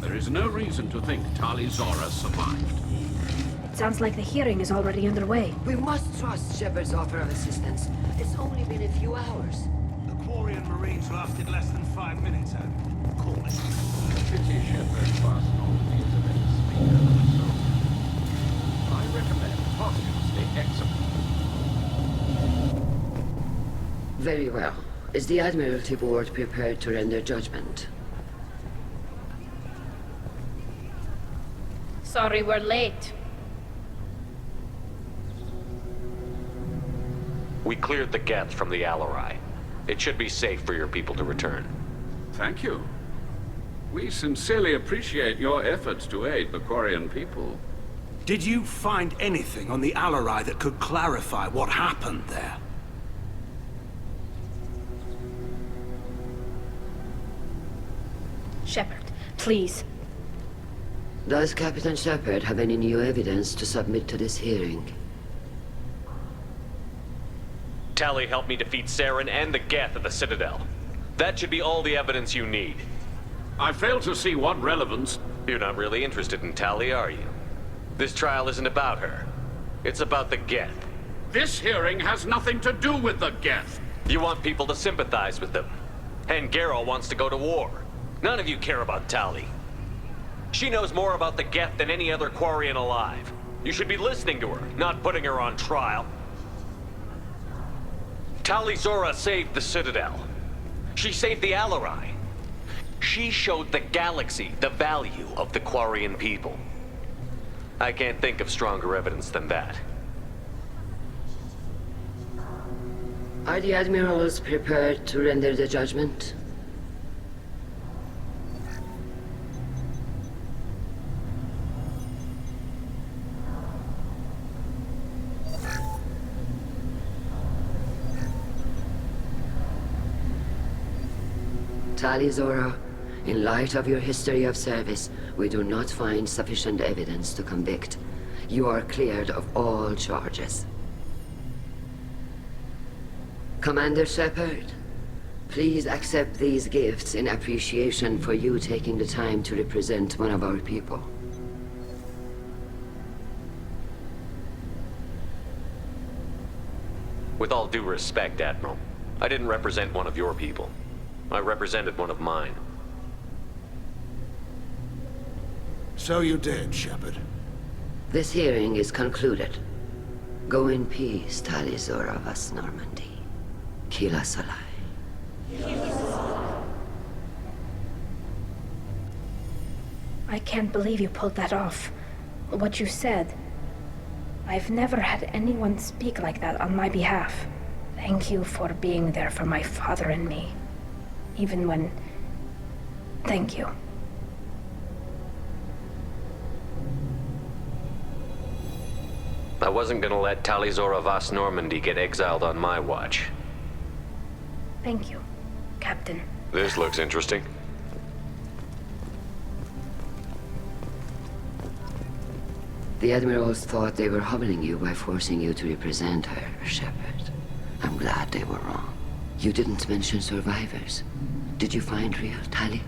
There is no reason to think Tali Zora survived. It sounds like the hearing is already underway. We must trust Shepard's offer of assistance. It's only been a few hours. The Quarian Marines lasted less than 5 minutes, Adam. Call it. Pity Shepard fast Normandy is a better speaker than myself. I recommend posthumously execute. Very well. Is the Admiralty Board prepared to render judgment? Sorry we're late. We cleared the Geth from the Alarai. It should be safe for your people to return. Thank you. We sincerely appreciate your efforts to aid the Quarian people. Did you find anything on the Alarai that could clarify what happened there? Shepard, please. Does Captain Shepard have any new evidence to submit to this hearing? Tali helped me defeat Saren and the Geth at the Citadel. That should be all the evidence you need. I fail to see what relevance... You're not really interested in Tali, are you? This trial isn't about her. It's about the Geth. This hearing has nothing to do with the Geth. You want people to sympathize with them. And Geralt wants to go to war. None of you care about Tali. She knows more about the Geth than any other Quarian alive. You should be listening to her, not putting her on trial. Tali Zora saved the Citadel. She saved the Alarai. She showed the galaxy the value of the Quarian people. I can't think of stronger evidence than that. Are the Admirals prepared to render the judgment? Tali Zora, in light of your history of service, we do not find sufficient evidence to convict. You are cleared of all charges. Commander Shepard, please accept these gifts in appreciation for you taking the time to represent one of our people. With all due respect, Admiral, I didn't represent one of your people. I represented one of mine. So you did, Shepard. This hearing is concluded. Go in peace, Tali Zora vas Normandy. Kila Salai. I can't believe you pulled that off. What you said. I've never had anyone speak like that on my behalf. Thank you for being there for my father and me. Even when... Thank you. I wasn't gonna let Tali Zora vas Normandy get exiled on my watch. Thank you, Captain. This looks interesting. The Admirals thought they were humbling you by forcing you to represent her, Shepard. I'm glad they were wrong. You didn't mention survivors. Did you find real Tali?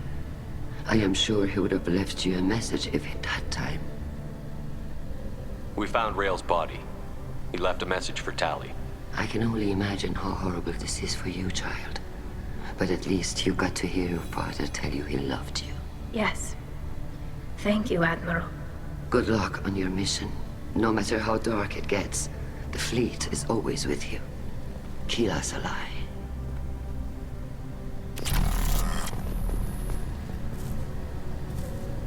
I am sure he would have left you a message if he'd had time. We found Rael's body. He left a message for Tali. I can only imagine how horrible this is for you, child. But at least you got to hear your father tell you he loved you. Yes. Thank you, Admiral. Good luck on your mission. No matter how dark it gets, the fleet is always with you. Kila Salai.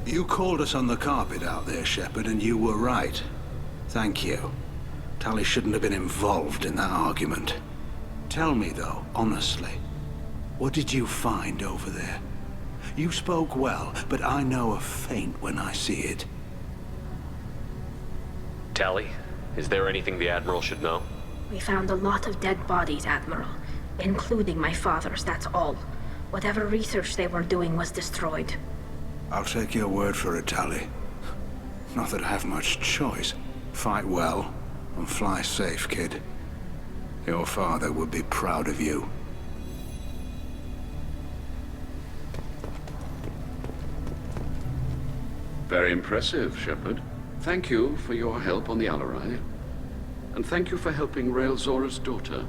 You called us on the carpet out there, Shepard, and you were right. Thank you. Tali shouldn't have been involved in that argument. Tell me, though, honestly, what did you find over there? You spoke well, but I know a feint when I see it. Tali, is there anything the Admiral should know? We found a lot of dead bodies, Admiral. Including my father's, that's all. Whatever research they were doing was destroyed. I'll take your word for it, Tali. Not that I have much choice. Fight well, and fly safe, kid. Your father would be proud of you. Very impressive, Shepard. Thank you for your help on the Alarai. And thank you for helping Rael Zora's daughter.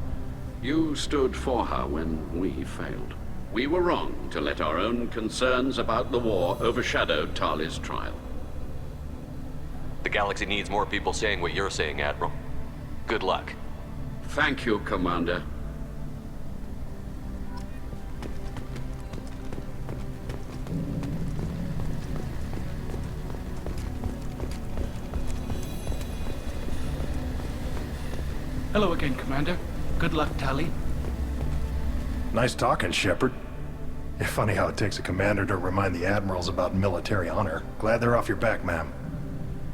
You stood for her when we failed. We were wrong to let our own concerns about the war overshadow Tali's trial. The galaxy needs more people saying what you're saying, Admiral. Good luck. Thank you, Commander. Hello again, Commander. Good luck, Tali. Nice talking, Shepard. It's funny how it takes a commander to remind the admirals about military honor. Glad they're off your back, ma'am.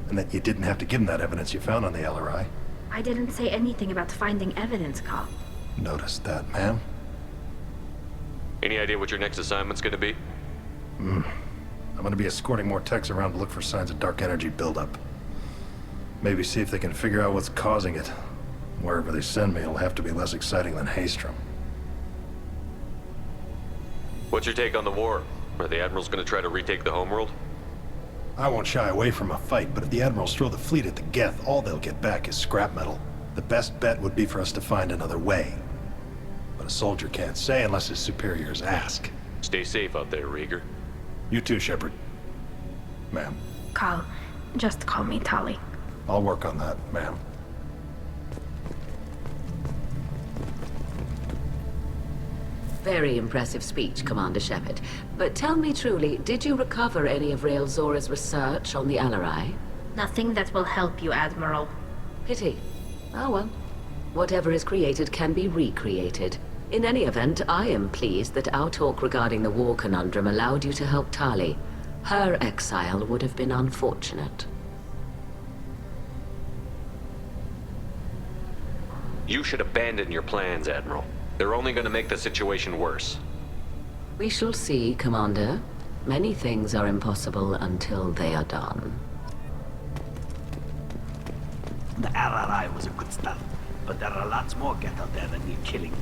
And that you didn't have to give them that evidence you found on the LRI. I didn't say anything about finding evidence, Cal. Noticed that, ma'am. Any idea what your next assignment's gonna be? I'm gonna be escorting more techs around to look for signs of dark energy buildup. Maybe see if they can figure out what's causing it. Wherever they send me, it'll have to be less exciting than Haystrom. What's your take on the war? Are the Admirals gonna try to retake the homeworld? I won't shy away from a fight, but if the Admirals throw the fleet at the Geth, all they'll get back is scrap metal. The best bet would be for us to find another way. But a soldier can't say unless his superiors ask. Stay safe out there, Rieger. You too, Shepard. Ma'am. Cal, just call me Tali. I'll work on that, ma'am. Very impressive speech, Commander Shepard. But tell me truly, did you recover any of Rael Zora's research on the Alarai? Nothing that will help you, Admiral. Pity. Oh well. Whatever is created can be recreated. In any event, I am pleased that our talk regarding the war conundrum allowed you to help Tali. Her exile would have been unfortunate. You should abandon your plans, Admiral. They're only gonna make the situation worse. We shall see, Commander. Many things are impossible until they are done. The RRI was a good start, but there are lots more Geth out there that need killing.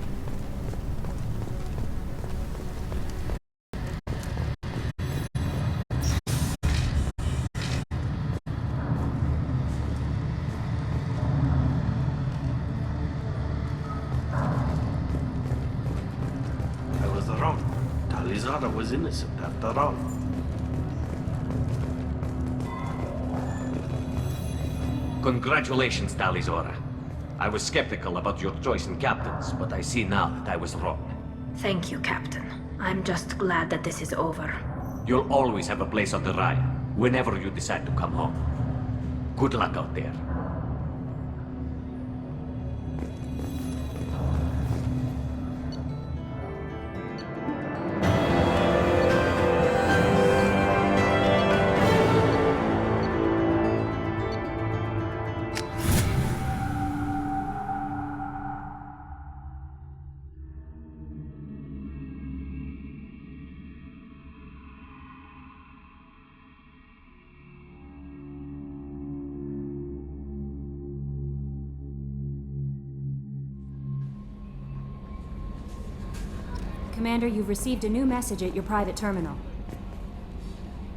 I was wrong. Tali Zora was innocent after all. Congratulations, Tali Zora. I was skeptical about your choice in captains, but I see now that I was wrong. Thank you, Captain. I'm just glad that this is over. You'll always have a place on the Raya, whenever you decide to come home. Good luck out there. Commander, you've received a new message at your private terminal.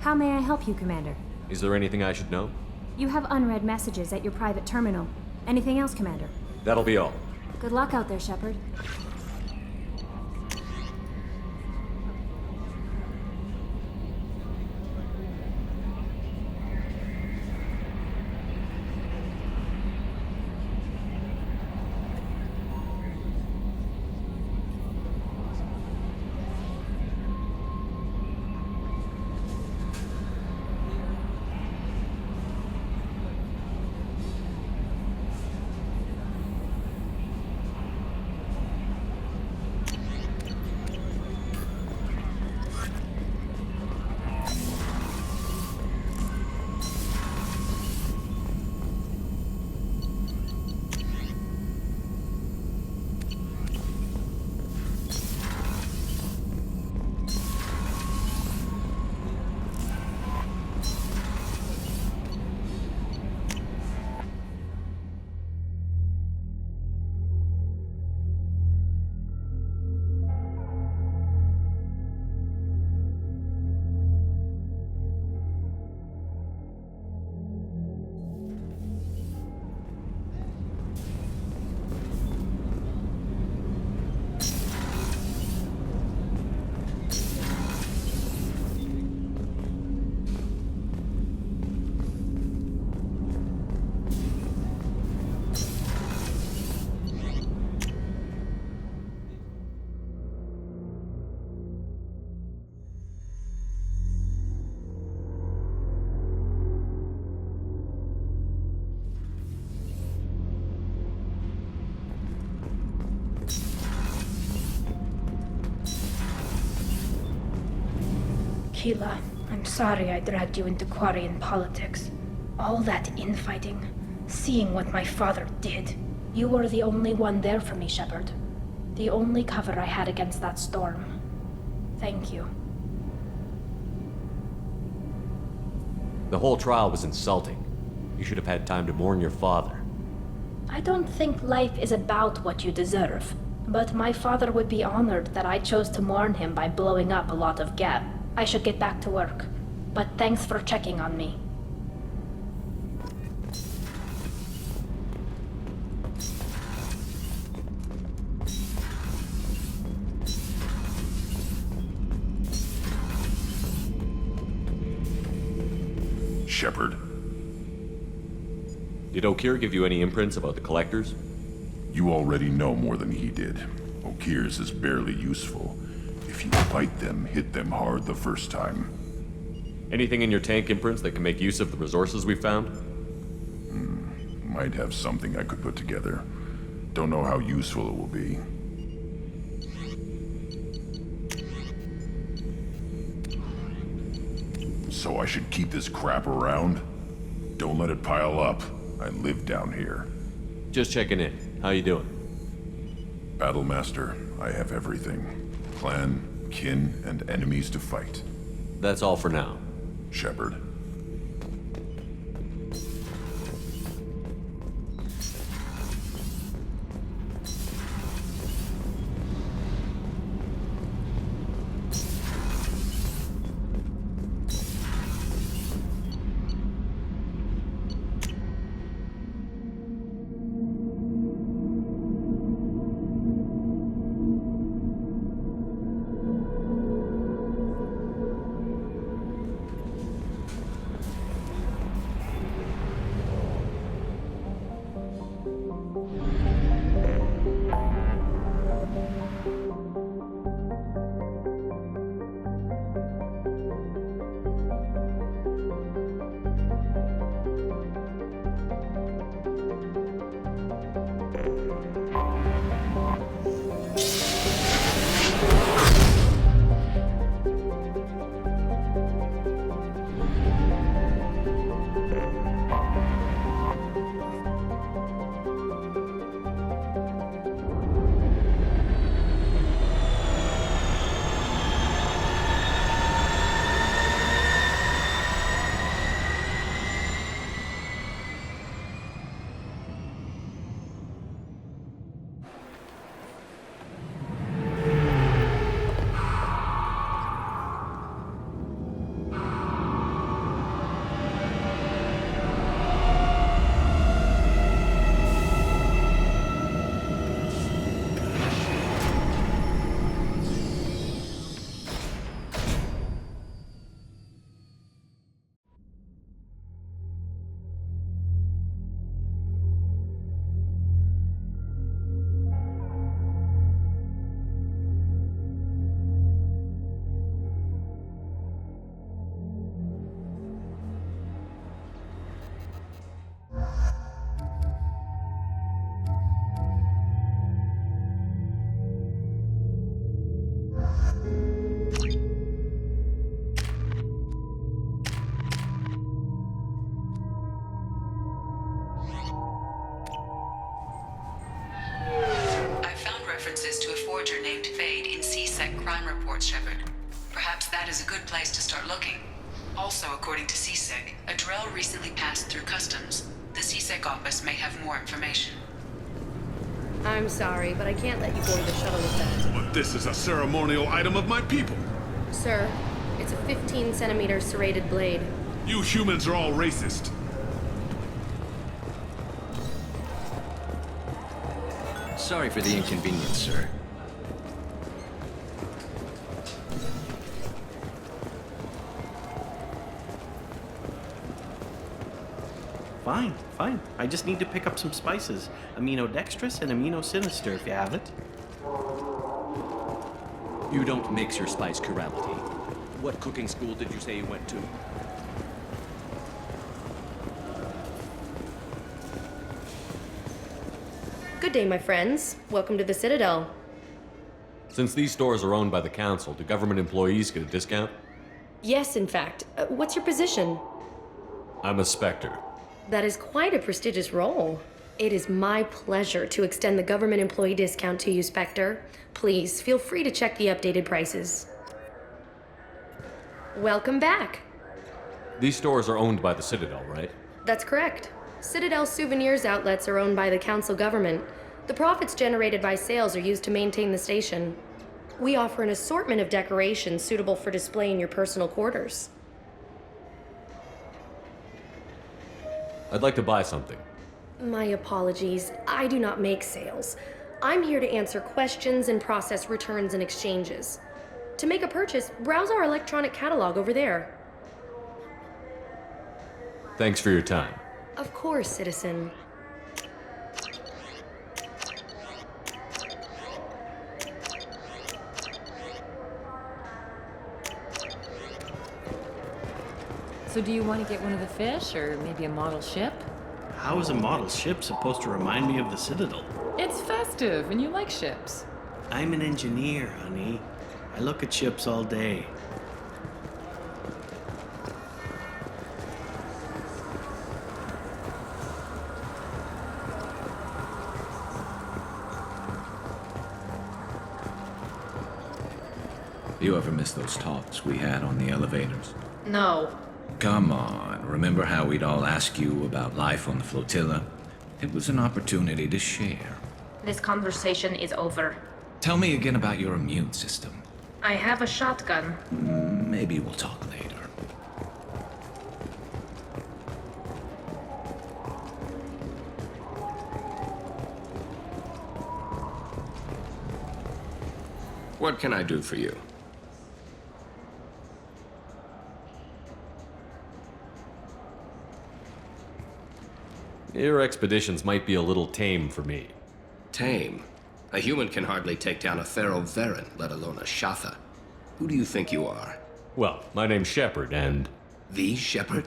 How may I help you, Commander? Is there anything I should know? You have unread messages at your private terminal. Anything else, Commander? That'll be all. Good luck out there, Shepard. Keela, I'm sorry I dragged you into Quarian politics. All that infighting, seeing what my father did. You were the only one there for me, Shepard. The only cover I had against that storm. Thank you. The whole trial was insulting. You should have had time to mourn your father. I don't think life is about what you deserve, but my father would be honored that I chose to mourn him by blowing up a lot of Geth. I should get back to work, but thanks for checking on me. Shepard. Did Okeer give you any imprints about the Collectors? You already know more than he did. Okeer's is barely useful. If you fight them, hit them hard the first time. Anything in your tank imprints that can make use of the resources we found? Might have something I could put together. Don't know how useful it will be. So I should keep this crap around? Don't let it pile up. I live down here. Just checking in. How you doing? Battlemaster, I have everything. Clan, kin, and enemies to fight. That's all for now. Shepard. Shepard. Perhaps that is a good place to start looking. Also, according to CSEC, a Drell recently passed through customs. The CSEC office may have more information. I'm sorry, but I can't let you board the shuttle with that. But this is a ceremonial item of my people. Sir, it's a 15-centimeter serrated blade. You humans are all racist. Sorry for the inconvenience, sir. Fine, fine. I just need to pick up some spices. Aminodextrous and aminosinister, if you have it. You don't mix your spice chirality. What cooking school did you say you went to? Good day, my friends. Welcome to the Citadel. Since these stores are owned by the Council, do government employees get a discount? Yes, in fact. What's your position? I'm a Spectre. That is quite a prestigious role. It is my pleasure to extend the government employee discount to you, Spectre. Please, feel free to check the updated prices. Welcome back. These stores are owned by the Citadel, right? That's correct. Citadel Souvenirs outlets are owned by the council government. The profits generated by sales are used to maintain the station. We offer an assortment of decorations suitable for display in your personal quarters. I'd like to buy something. My apologies. I do not make sales. I'm here to answer questions and process returns and exchanges. To make a purchase, browse our electronic catalog over there. Thanks for your time. Of course, citizen. So do you want to get one of the fish, or maybe a model ship? How is a model ship supposed to remind me of the Citadel? It's festive, and you like ships. I'm an engineer, honey. I look at ships all day. You ever miss those talks we had on the elevators? No. Come on, remember how we'd all ask you about life on the flotilla? It was an opportunity to share. This conversation is over. Tell me again about your immune system. I have a shotgun. Maybe we'll talk later. What can I do for you? Your expeditions might be a little tame for me. Tame? A human can hardly take down a Pharaoh Varen, let alone a Shatha. Who do you think you are? Well, my name's Shepard, and... The Shepard?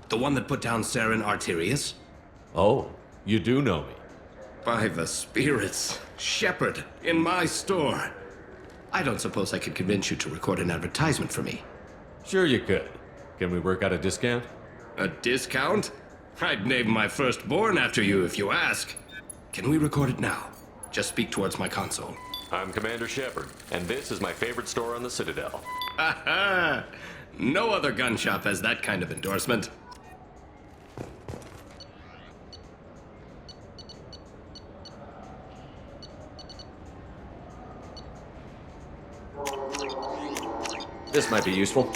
The one that put down Saren Arterius? Oh, you do know me. By the spirits, Shepard, in my store. I don't suppose I could convince you to record an advertisement for me. Sure you could. Can we work out a discount? A discount? I'd name my firstborn after you if you ask. Can we record it now? Just speak towards my console. I'm Commander Shepard, and this is my favorite store on the Citadel. Ha ha! No other gun shop has that kind of endorsement. This might be useful.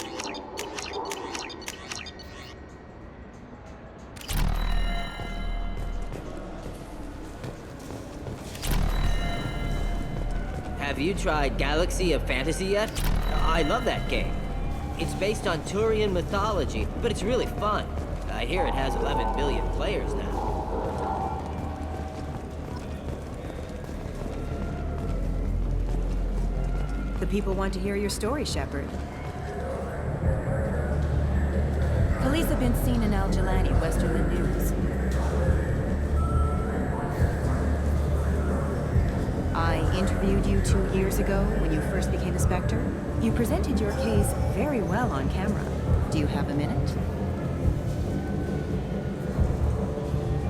Have you tried Galaxy of Fantasy yet? I love that game. It's based on Turian mythology, but it's really fun. I hear it has 11 billion players now. The people want to hear your story, Shepard. Police have been seen in Al-Jalani, west of the news. I interviewed you 2 years ago when you first became a Spectre. You presented your case very well on camera. Do you have a minute?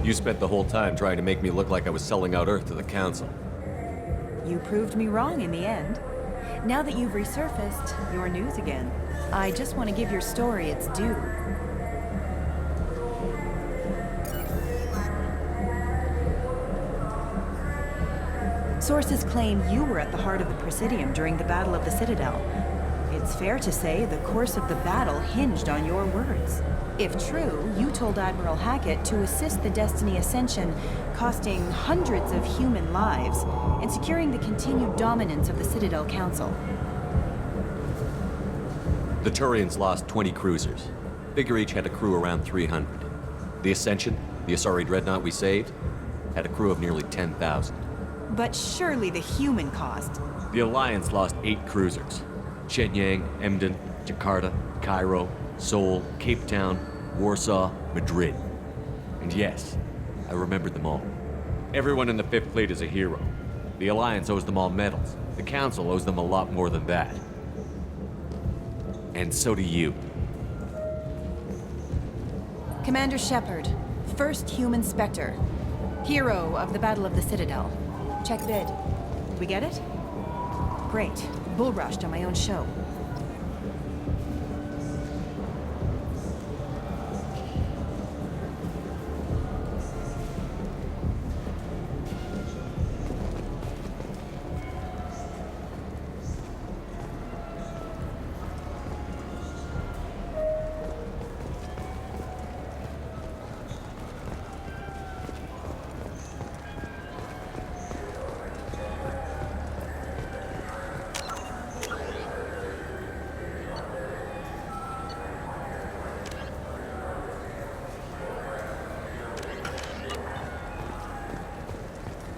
You spent the whole time trying to make me look like I was selling out Earth to the Council. You proved me wrong in the end. Now that you've resurfaced, you're news again. I just want to give your story its due. Sources claim you were at the heart of the Presidium during the Battle of the Citadel. It's fair to say the course of the battle hinged on your words. If true, you told Admiral Hackett to assist the Destiny Ascension, costing hundreds of human lives, and securing the continued dominance of the Citadel Council. The Turians lost 20 cruisers. Figure each had a crew around 300. The Ascension, the Asari dreadnought we saved, had a crew of nearly 10,000. But surely the human cost. The Alliance lost 8 cruisers. Shenyang, Emden, Jakarta, Cairo, Seoul, Cape Town, Warsaw, Madrid. And yes, I remembered them all. Everyone in the 5th Fleet is a hero. The Alliance owes them all medals. The Council owes them a lot more than that. And so do you. Commander Shepard, first human Spectre. Hero of the Battle of the Citadel. Check vid. Did we get it? Great. Bull rushed on my own show.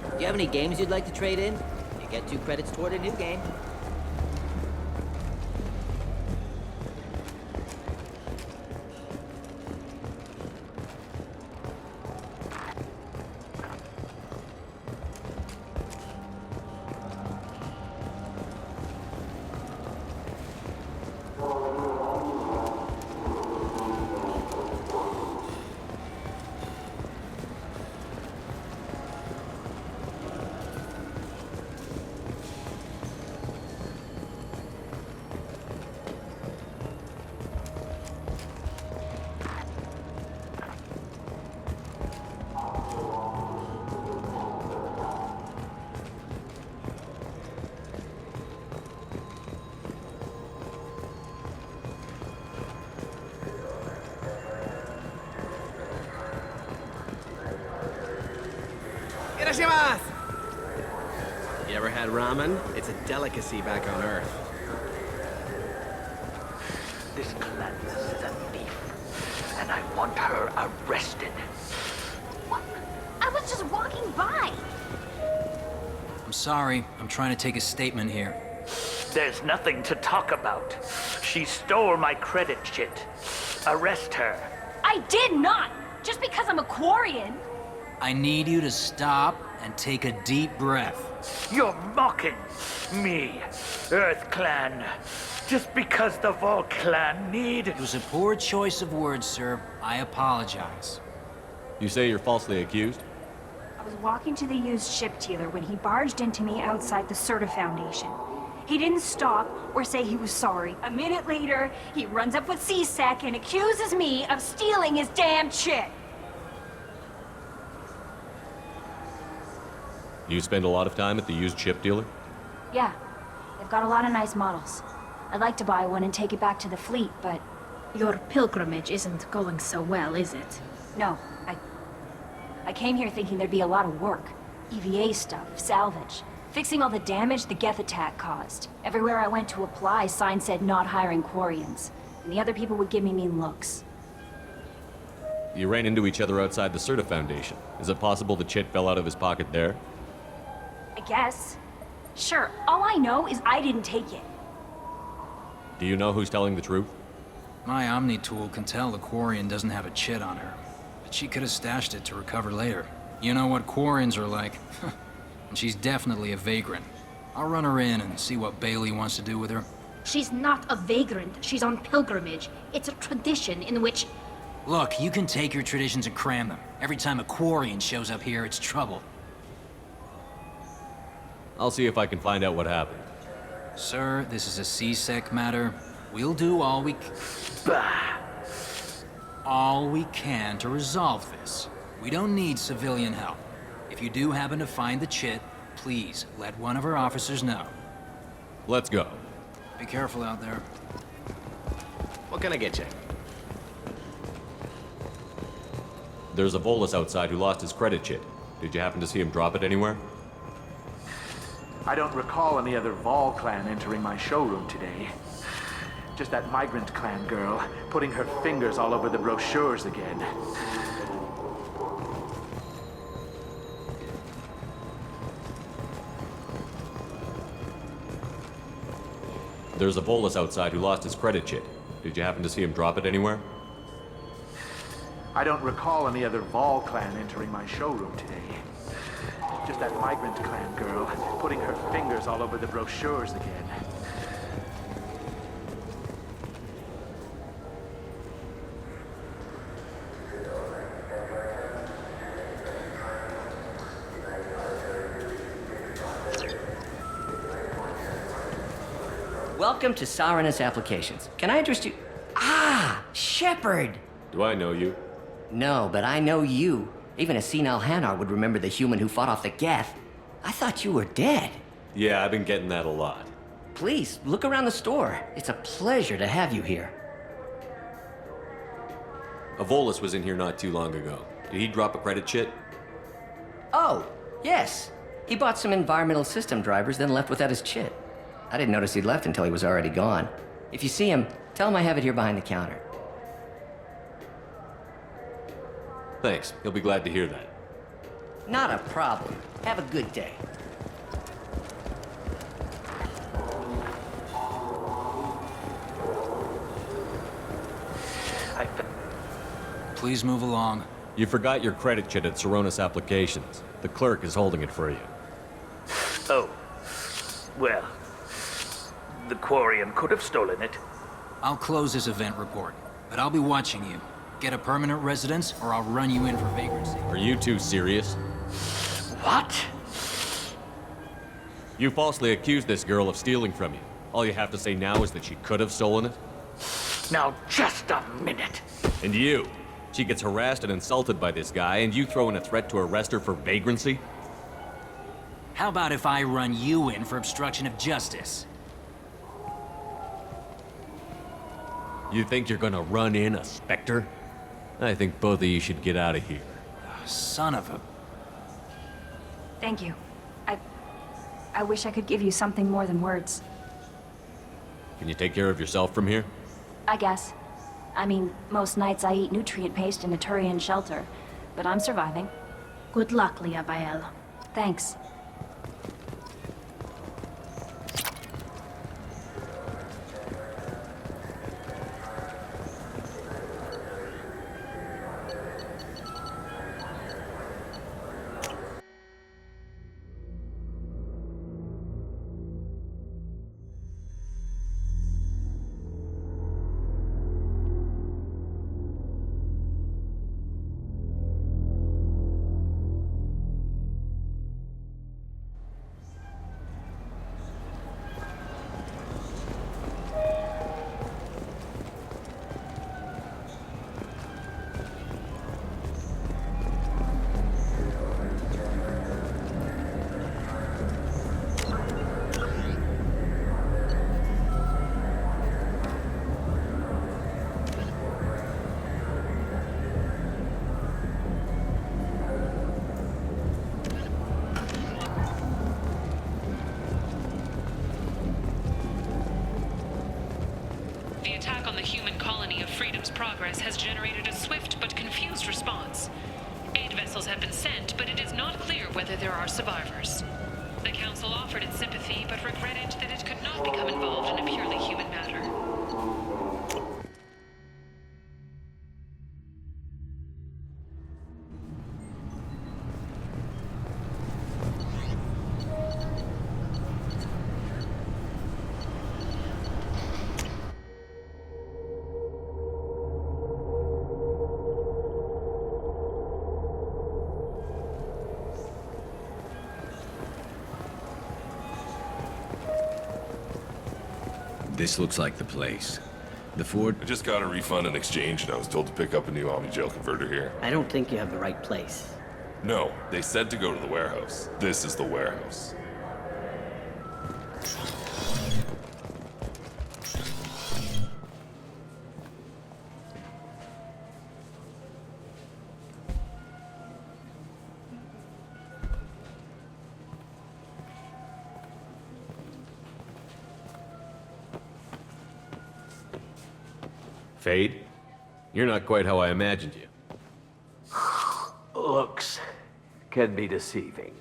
Do you have any games you'd like to trade in? You get 2 credits toward a new game. You ever had ramen? It's a delicacy back on Earth. This Galantis is a thief, and I want her arrested. What? I was just walking by. I'm sorry. I'm trying to take a statement here. There's nothing to talk about. She stole my credit chit. Arrest her. I did not! Just because I'm a Quarian. I need you to stop and take a deep breath. You're mocking me, Earth Clan. Just because the Vol Clan need... It was a poor choice of words, sir. I apologize. You say you're falsely accused? I was walking to the used ship dealer when he barged into me outside the Serta Foundation. He didn't stop or say he was sorry. A minute later, he runs up with C-Sec and accuses me of stealing his damn chit. You spend a lot of time at the used ship dealer? Yeah, they've got a lot of nice models. I'd like to buy one and take it back to the fleet, but... Your pilgrimage isn't going so well, is it? No, I came here thinking there'd be a lot of work. EVA stuff, salvage, fixing all the damage the Geth attack caused. Everywhere I went to apply, signs said not hiring Quarians. And the other people would give me mean looks. You ran into each other outside the Serta Foundation. Is it possible the chit fell out of his pocket there? I guess. Sure, all I know is I didn't take it. Do you know who's telling the truth? My Omni tool can tell the Quarian doesn't have a chit on her, but she could have stashed it to recover later. You know what Quarians are like. And she's definitely a vagrant. I'll run her in and see what Bailey wants to do with her. She's not a vagrant. She's on pilgrimage. It's a tradition in which... Look, you can take your traditions and cram them. Every time a Quarian shows up here, it's trouble. I'll see if I can find out what happened. Sir, this is a C-Sec matter. We'll do all we can to resolve this. We don't need civilian help. If you do happen to find the chit, please let one of our officers know. Let's go. Be careful out there. What can I get you? There's a Volus outside who lost his credit chit. Did you happen to see him drop it anywhere? I don't recall any other Vol clan entering my showroom today. Just that migrant clan girl putting her fingers all over the brochures again. There's a Volus outside who lost his credit chit. Did you happen to see him drop it anywhere? I don't recall any other Vol clan entering my showroom today. Just that migrant clan girl putting her fingers all over the brochures again. Welcome to Sarenus Applications. Can I interest you? Ah, Shepard! Do I know you? No, but I know you. Even a senile Hanar would remember the human who fought off the Geth. I thought you were dead. Yeah, I've been getting that a lot. Please, look around the store. It's a pleasure to have you here. Avolis was in here not too long ago. Did he drop a credit chit? Oh, yes. He bought some environmental system drivers, then left without his chit. I didn't notice he'd left until he was already gone. If you see him, tell him I have it here behind the counter. Thanks. He'll be glad to hear that. Not a problem. Have a good day. Please move along. You forgot your credit chit at Sarenus Applications. The clerk is holding it for you. Oh. Well, the Quarian could have stolen it. I'll close this event report, but I'll be watching you. Get a permanent residence, or I'll run you in for vagrancy. Are you two serious? What? You falsely accused this girl of stealing from you. All you have to say now is that she could have stolen it? Now, just a minute. And you? She gets harassed and insulted by this guy, and you throw in a threat to arrest her for vagrancy? How about if I run you in for obstruction of justice? You think you're gonna run in a Spectre? I think both of you should get out of here. Son of a... Thank you. I wish I could give you something more than words. Can you take care of yourself from here? I guess. I mean, most nights I eat nutrient paste in a Turian shelter, but I'm surviving. Good luck, Leah Bael. Thanks. The attack on the human colony of Freedom's Progress has generated a swift but confused response. Aid vessels have been sent, but it is not clear whether there are survivors. The Council offered its sympathy, but regretted that it could not become involved in a purely human matter. This looks like the place. The Ford... I just got a refund in exchange, and I was told to pick up a new Omni-Gel converter here. I don't think you have the right place. No, they said to go to the warehouse. This is the warehouse. Fade? You're not quite how I imagined you. Looks can be deceiving.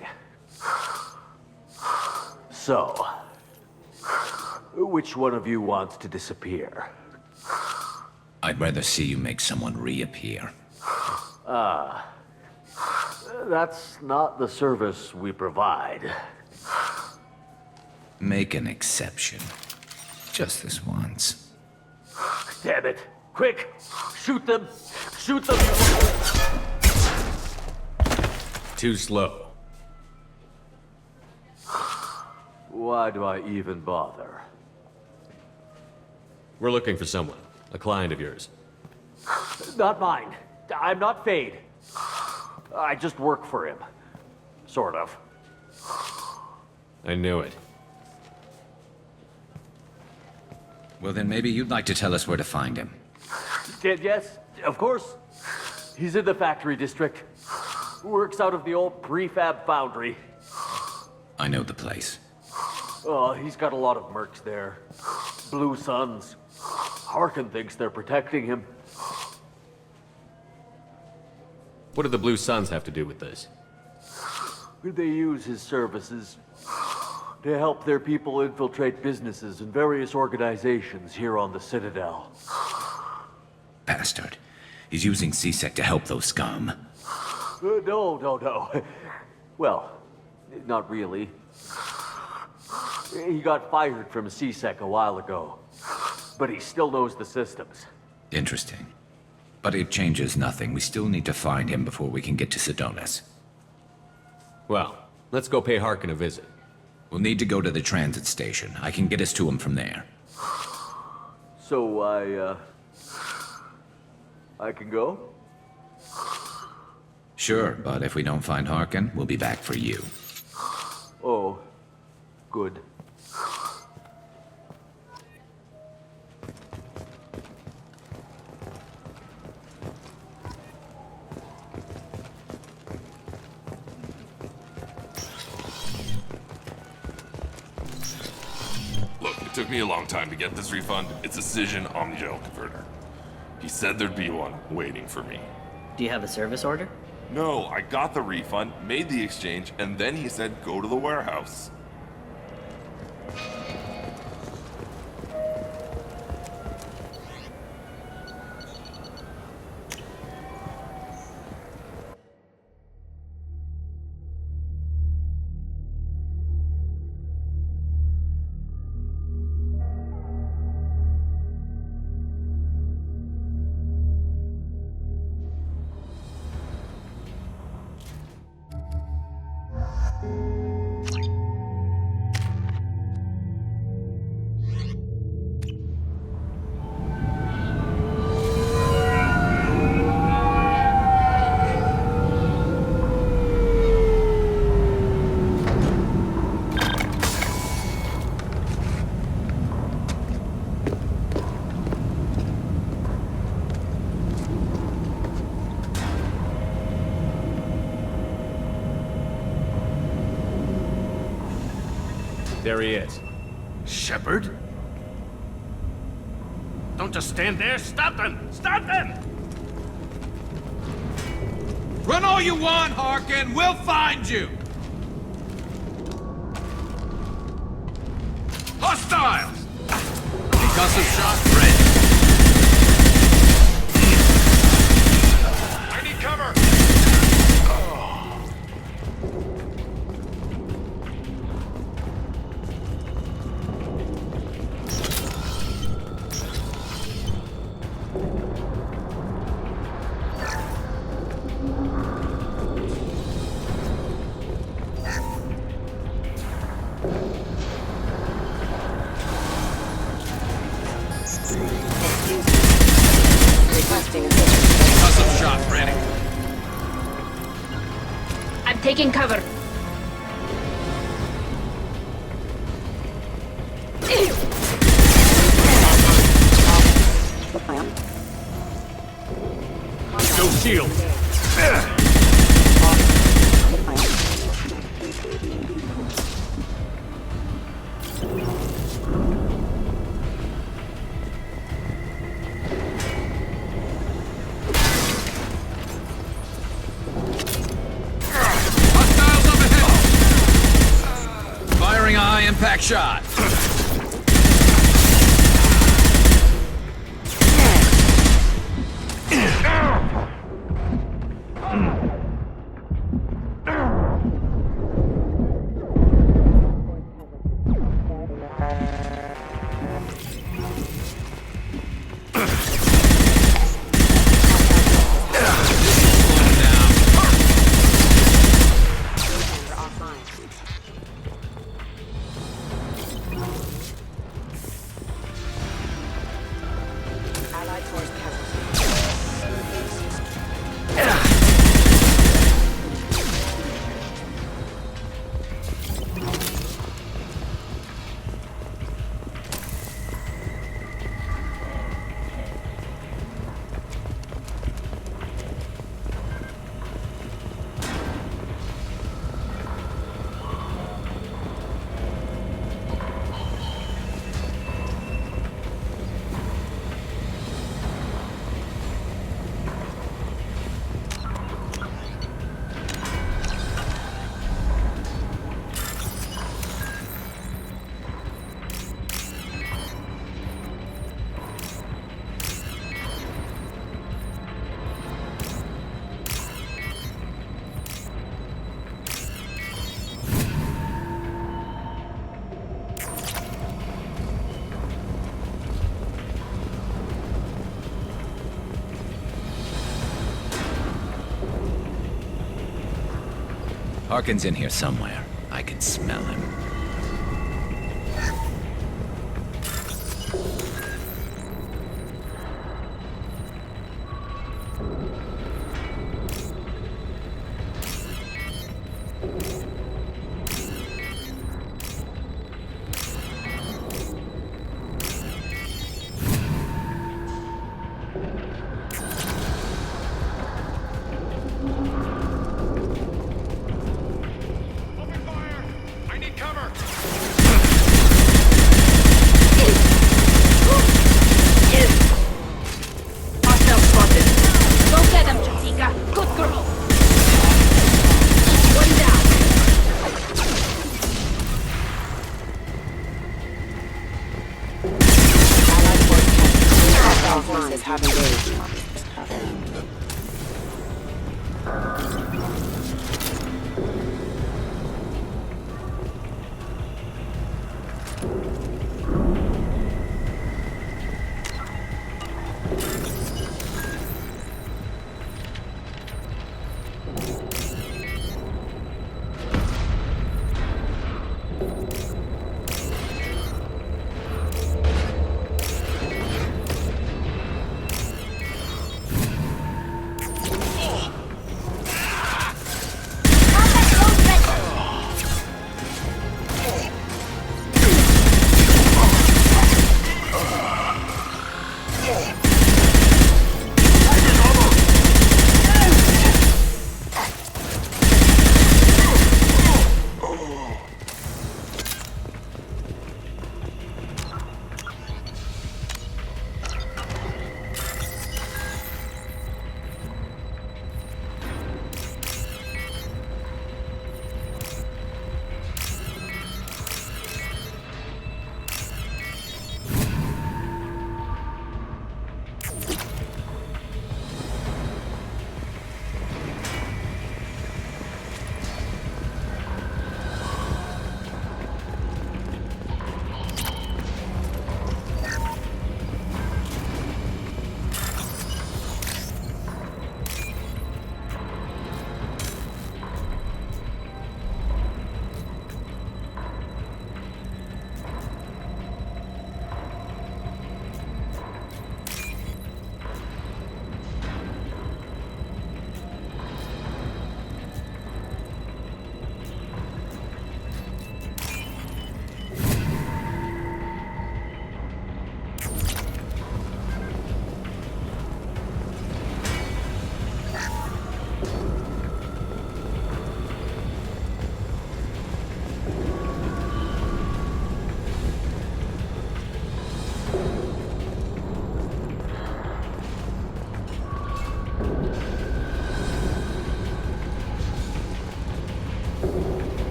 So, which one of you wants to disappear? I'd rather see you make someone reappear. Ah, that's not the service we provide. Make an exception. Just this once. Damn it. Quick! Shoot them! Shoot them! Too slow. Why do I even bother? We're looking for someone. A client of yours. Not mine. I'm not Fade. I just work for him. Sort of. I knew it. Well, then maybe you'd like to tell us where to find him. Yes, of course. He's in the factory district. Works out of the old prefab foundry. I know the place. He's got a lot of mercs there. Blue Suns. Harkin thinks they're protecting him. What do the Blue Suns have to do with this? They use his services to help their people infiltrate businesses and various organizations here on the Citadel. Bastard. He's using C-Sec to help those scum. No. Well, not really. He got fired from C-Sec a while ago, but he still knows the systems. Interesting. But it changes nothing. We still need to find him before we can get to Sidonis. Well, let's go pay Harkin a visit. We'll need to go to the transit station. I can get us to him from there. So I can go? Sure, but if we don't find Harkin, we'll be back for you. Oh, good. Look, it took me a long time to get this refund. It's a Cision Omnigel converter. He said there'd be one waiting for me. Do you have a service order? No, I got the refund, made the exchange, and then he said go to the warehouse. There he is. Shepard? Don't just stand there. Stop them! Stop them! Run all you want, Harkin! We'll find you! Hostiles! Concussive shot ready. I need cover! Concussive shot ready. I'm taking cover. No shield! Firing a high-impact shot. Harkin's in here somewhere. I can smell him.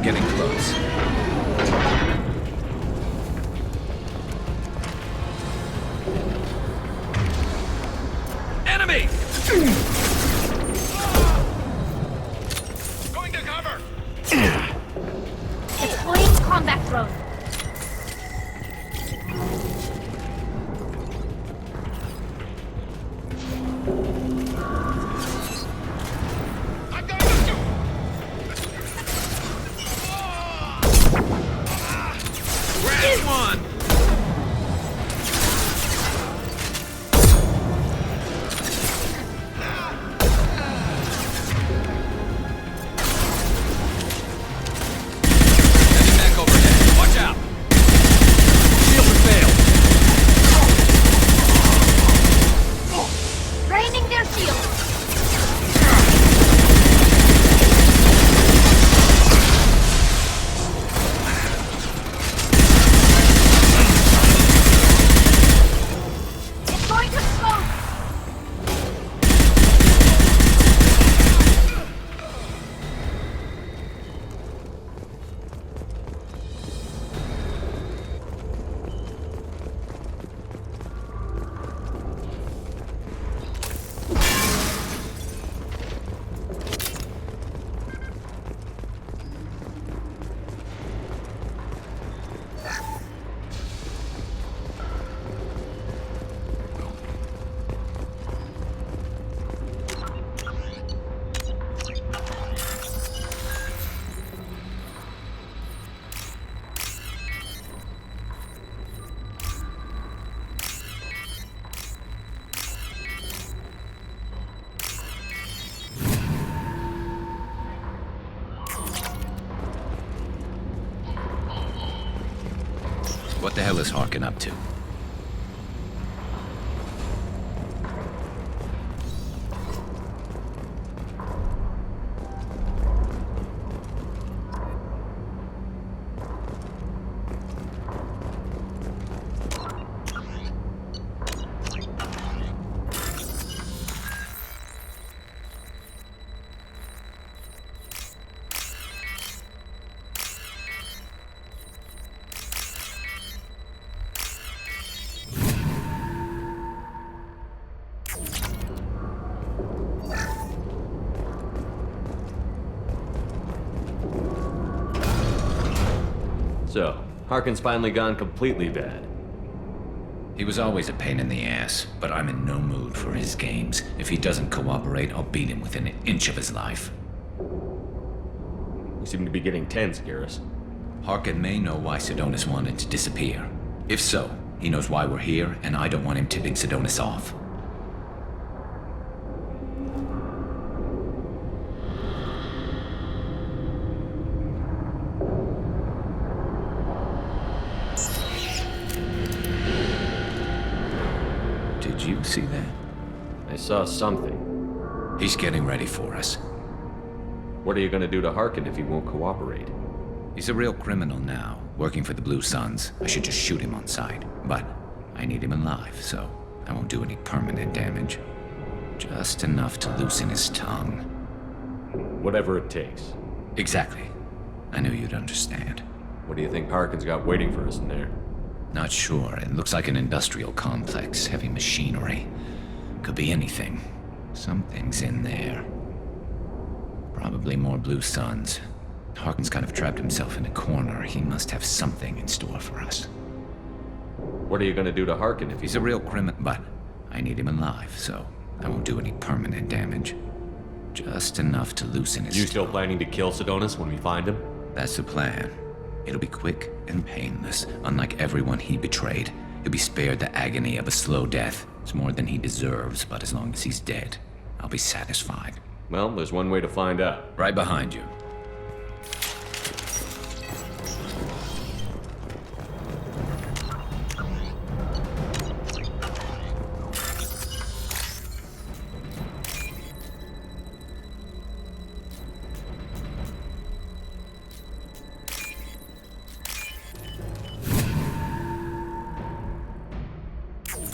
Getting close. Enemy! Going to cover! Deploying combat drone. What the hell is Harkin up to? So, Harkin's finally gone completely bad. He was always a pain in the ass, but I'm in no mood for his games. If he doesn't cooperate, I'll beat him within an inch of his life. You seem to be getting tense, Garrus. Harkin may know why Sidonis wanted to disappear. If so, he knows why we're here, and I don't want him tipping Sidonis off. Did you see that? I saw something. He's getting ready for us. What are you gonna do to Harkin if he won't cooperate? He's a real criminal now, working for the Blue Suns. I should just shoot him on sight. But I need him alive, so I won't do any permanent damage. Just enough to loosen his tongue. Whatever it takes. Exactly. I knew you'd understand. What do you think Harkin's got waiting for us in there? Not sure. It looks like an industrial complex, heavy machinery. Could be anything. Something's in there. Probably more Blue Suns. Harkin's kind of trapped himself in a corner. He must have something in store for us. What are you gonna do to Harkin if he's a real criminal? But I need him alive, so I won't do any permanent damage. Just enough to loosen his... You still planning to kill Sidonis when we find him? That's the plan. It'll be quick and painless. Unlike everyone he betrayed, he'll be spared the agony of a slow death. It's more than he deserves, but as long as he's dead, I'll be satisfied. Well, there's one way to find out. Right behind you.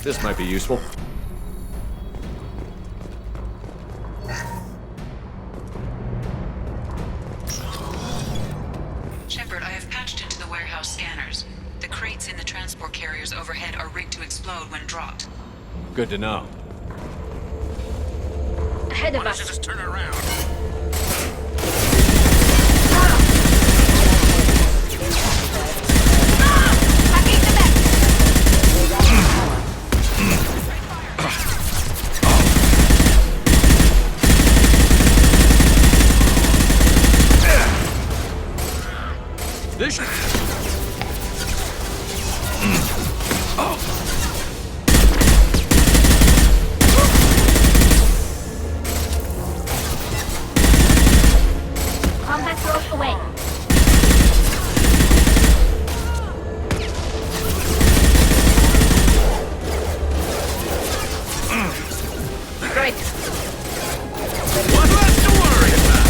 This might be useful. Shepard, I have patched into the warehouse scanners. The crates in the transport carriers overhead are rigged to explode when dropped. Good to know. Ahead of us. Just turn around. This Combat throws away. Great. One less to worry about.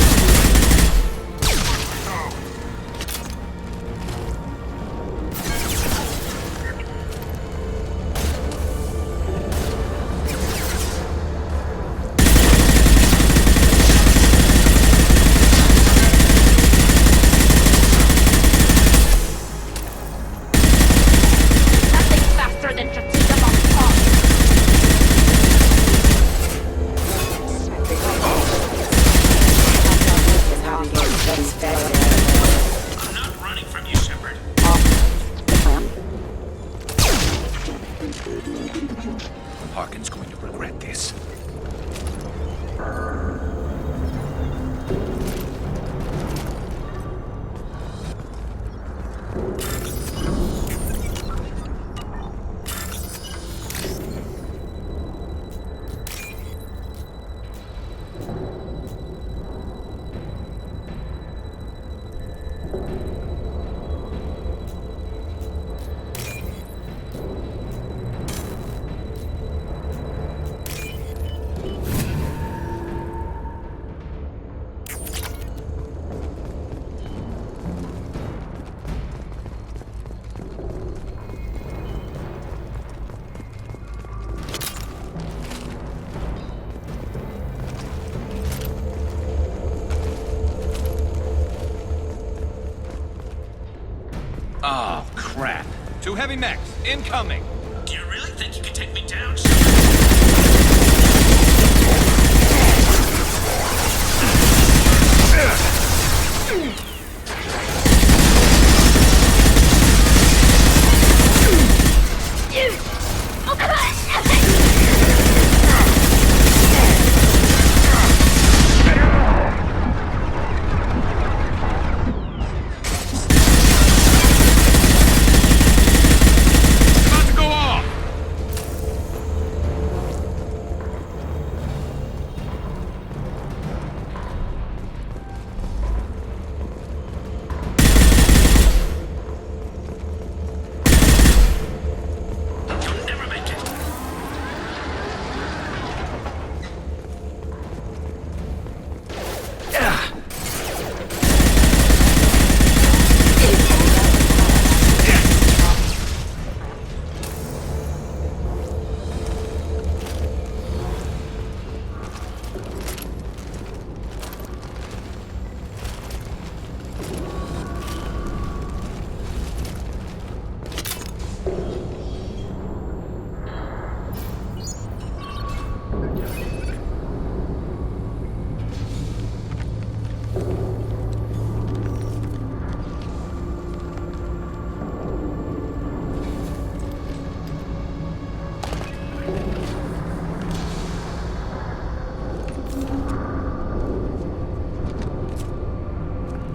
Oh, crap. 2 heavy mechs, incoming! Do you really think you can take me down?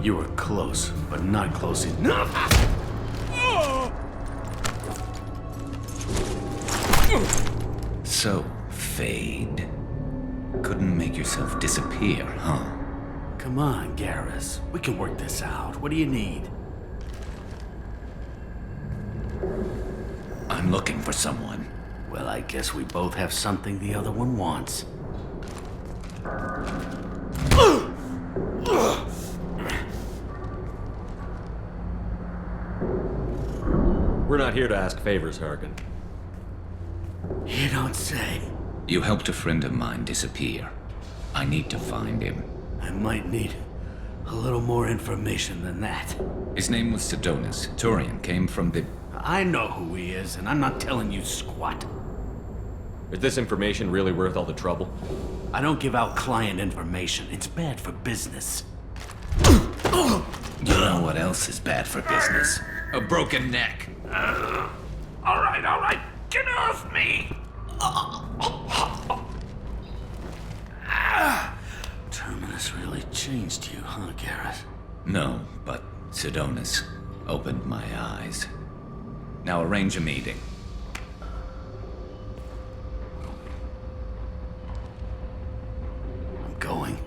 You were close, but not close enough. So, Fade. Couldn't make yourself disappear, huh? Come on, Garrus. We can work this out. What do you need? I'm looking for someone. Well, I guess we both have something the other one wants. We're not here to ask favors, Harkin. You don't say. You helped a friend of mine disappear. I need to find him. I might need a little more information than that. His name was Sidonis. Turian came from the... I know who he is, and I'm not telling you squat. Is this information really worth all the trouble? I don't give out client information. It's bad for business. You know what else is bad for business? A broken neck. All right. Get off me! Terminus really changed you, huh, Garrus? No, but Sidonis opened my eyes. Now arrange a meeting. I'm going.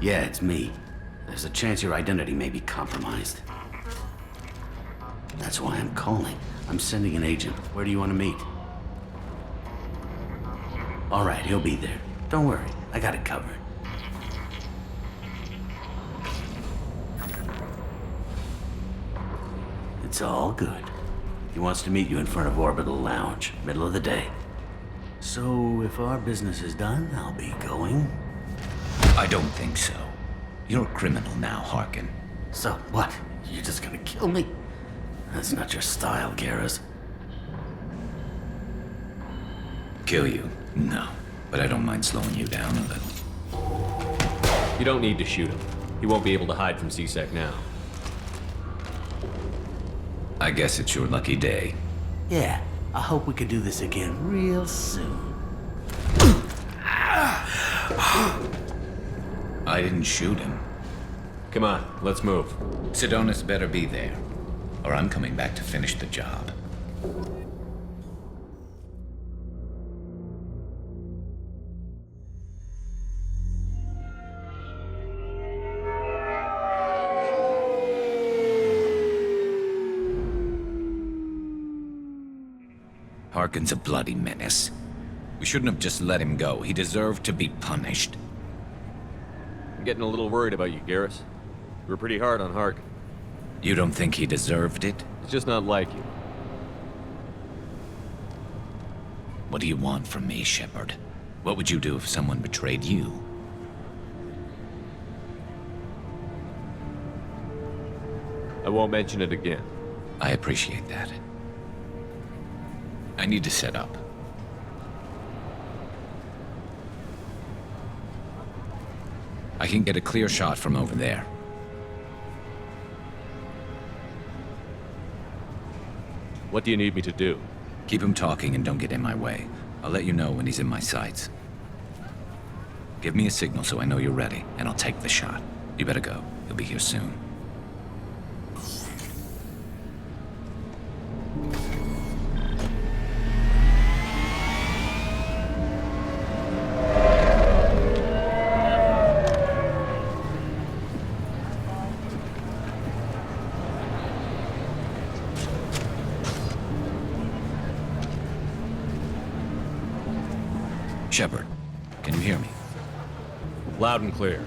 Yeah, it's me. There's a chance your identity may be compromised. That's why I'm calling. I'm sending an agent. Where do you want to meet? All right, he'll be there. Don't worry, I got it covered. It's all good. He wants to meet you in front of Orbital Lounge, middle of the day. So, if our business is done, I'll be going. I don't think so. You're a criminal now, Harkin. So what? You're just gonna kill me? That's not your style, Garrus. Kill you? No. But I don't mind slowing you down a little. You don't need to shoot him. He won't be able to hide from C-Sec now. I guess it's your lucky day. Yeah, I hope we can do this again real soon. I didn't shoot him. Come on, let's move. Sidonis better be there, or I'm coming back to finish the job. Harkin's a bloody menace. We shouldn't have just let him go. He deserved to be punished. I'm getting a little worried about you, Garrus. You were pretty hard on Harkin. You don't think he deserved it? It's just not like you. What do you want from me, Shepard? What would you do if someone betrayed you? I won't mention it again. I appreciate that. I need to set up. I can get a clear shot from over there. What do you need me to do? Keep him talking and don't get in my way. I'll let you know when he's in my sights. Give me a signal so I know you're ready, and I'll take the shot. You better go. He'll be here soon. Shepard, can you hear me? Loud and clear.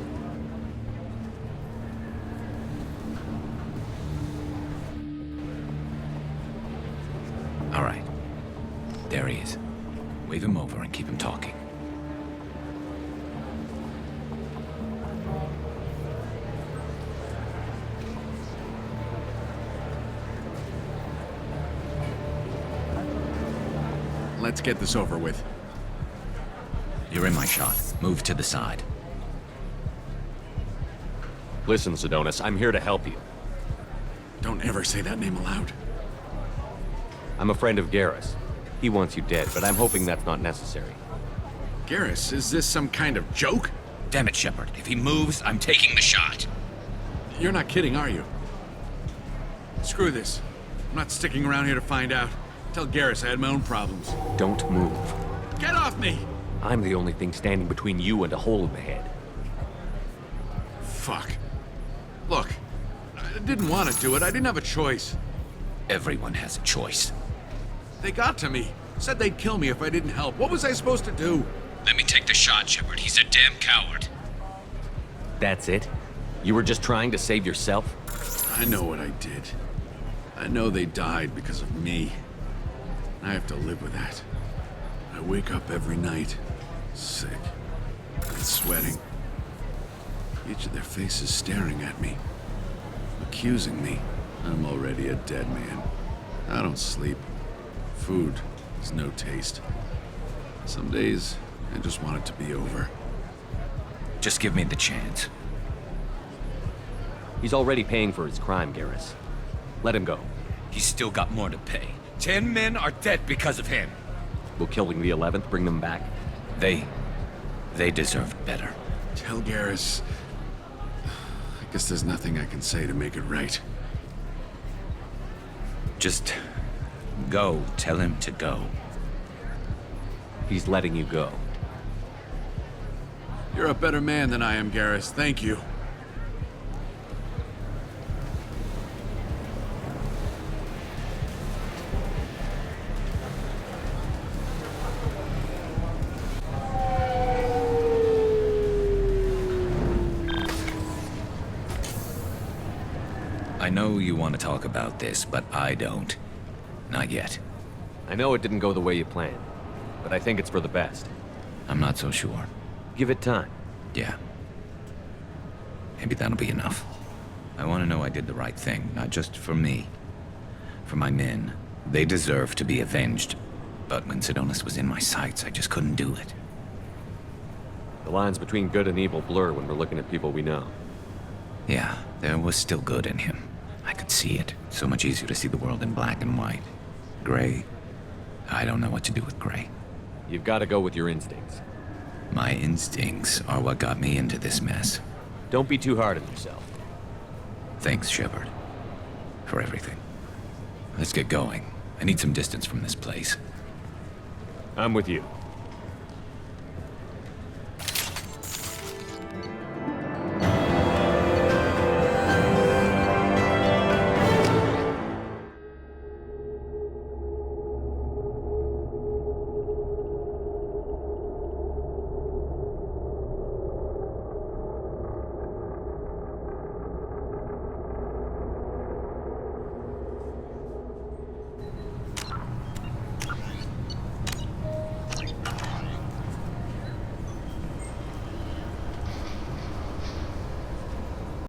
All right. There he is. Wave him over and keep him talking. Let's get this over with. You're in my shot. Move to the side. Listen, Sidonis, I'm here to help you. Don't ever say that name aloud. I'm a friend of Garrus. He wants you dead, but I'm hoping that's not necessary. Garrus, is this some kind of joke? Damn it, Shepard. If he moves, I'm taking the shot. You're not kidding, are you? Screw this. I'm not sticking around here to find out. Tell Garrus I had my own problems. Don't move. Get off me! I'm the only thing standing between you and a hole in the head. Fuck. Look, I didn't want to do it. I didn't have a choice. Everyone has a choice. They got to me. Said they'd kill me if I didn't help. What was I supposed to do? Let me take the shot, Shepard. He's a damn coward. That's it? You were just trying to save yourself? I know what I did. I know they died because of me. I have to live with that. I wake up every night, sick, and sweating. Each of their faces staring at me, accusing me. I'm already a dead man. I don't sleep. Food has no taste. Some days, I just want it to be over. Just give me the chance. He's already paying for his crime, Garrus. Let him go. He's still got more to pay. 10 men are dead because of him. Will killing the 11th bring them back? They deserved better. Tell Garrus... I guess there's nothing I can say to make it right. Just go. Tell him to go. He's letting you go. You're a better man than I am, Garrus. Thank you. I know you want to talk about this, but I don't. Not yet. I know it didn't go the way you planned, but I think it's for the best. I'm not so sure. Give it time. Yeah. Maybe that'll be enough. I want to know I did the right thing, not just for me. For my men. They deserve to be avenged. But when Sidonis was in my sights, I just couldn't do it. The lines between good and evil blur when we're looking at people we know. Yeah, there was still good in him. I could see it. So much easier to see the world in black and white. Gray? I don't know what to do with Gray. You've got to go with your instincts. My instincts are what got me into this mess. Don't be too hard on yourself. Thanks, Shepard. For everything. Let's get going. I need some distance from this place. I'm with you.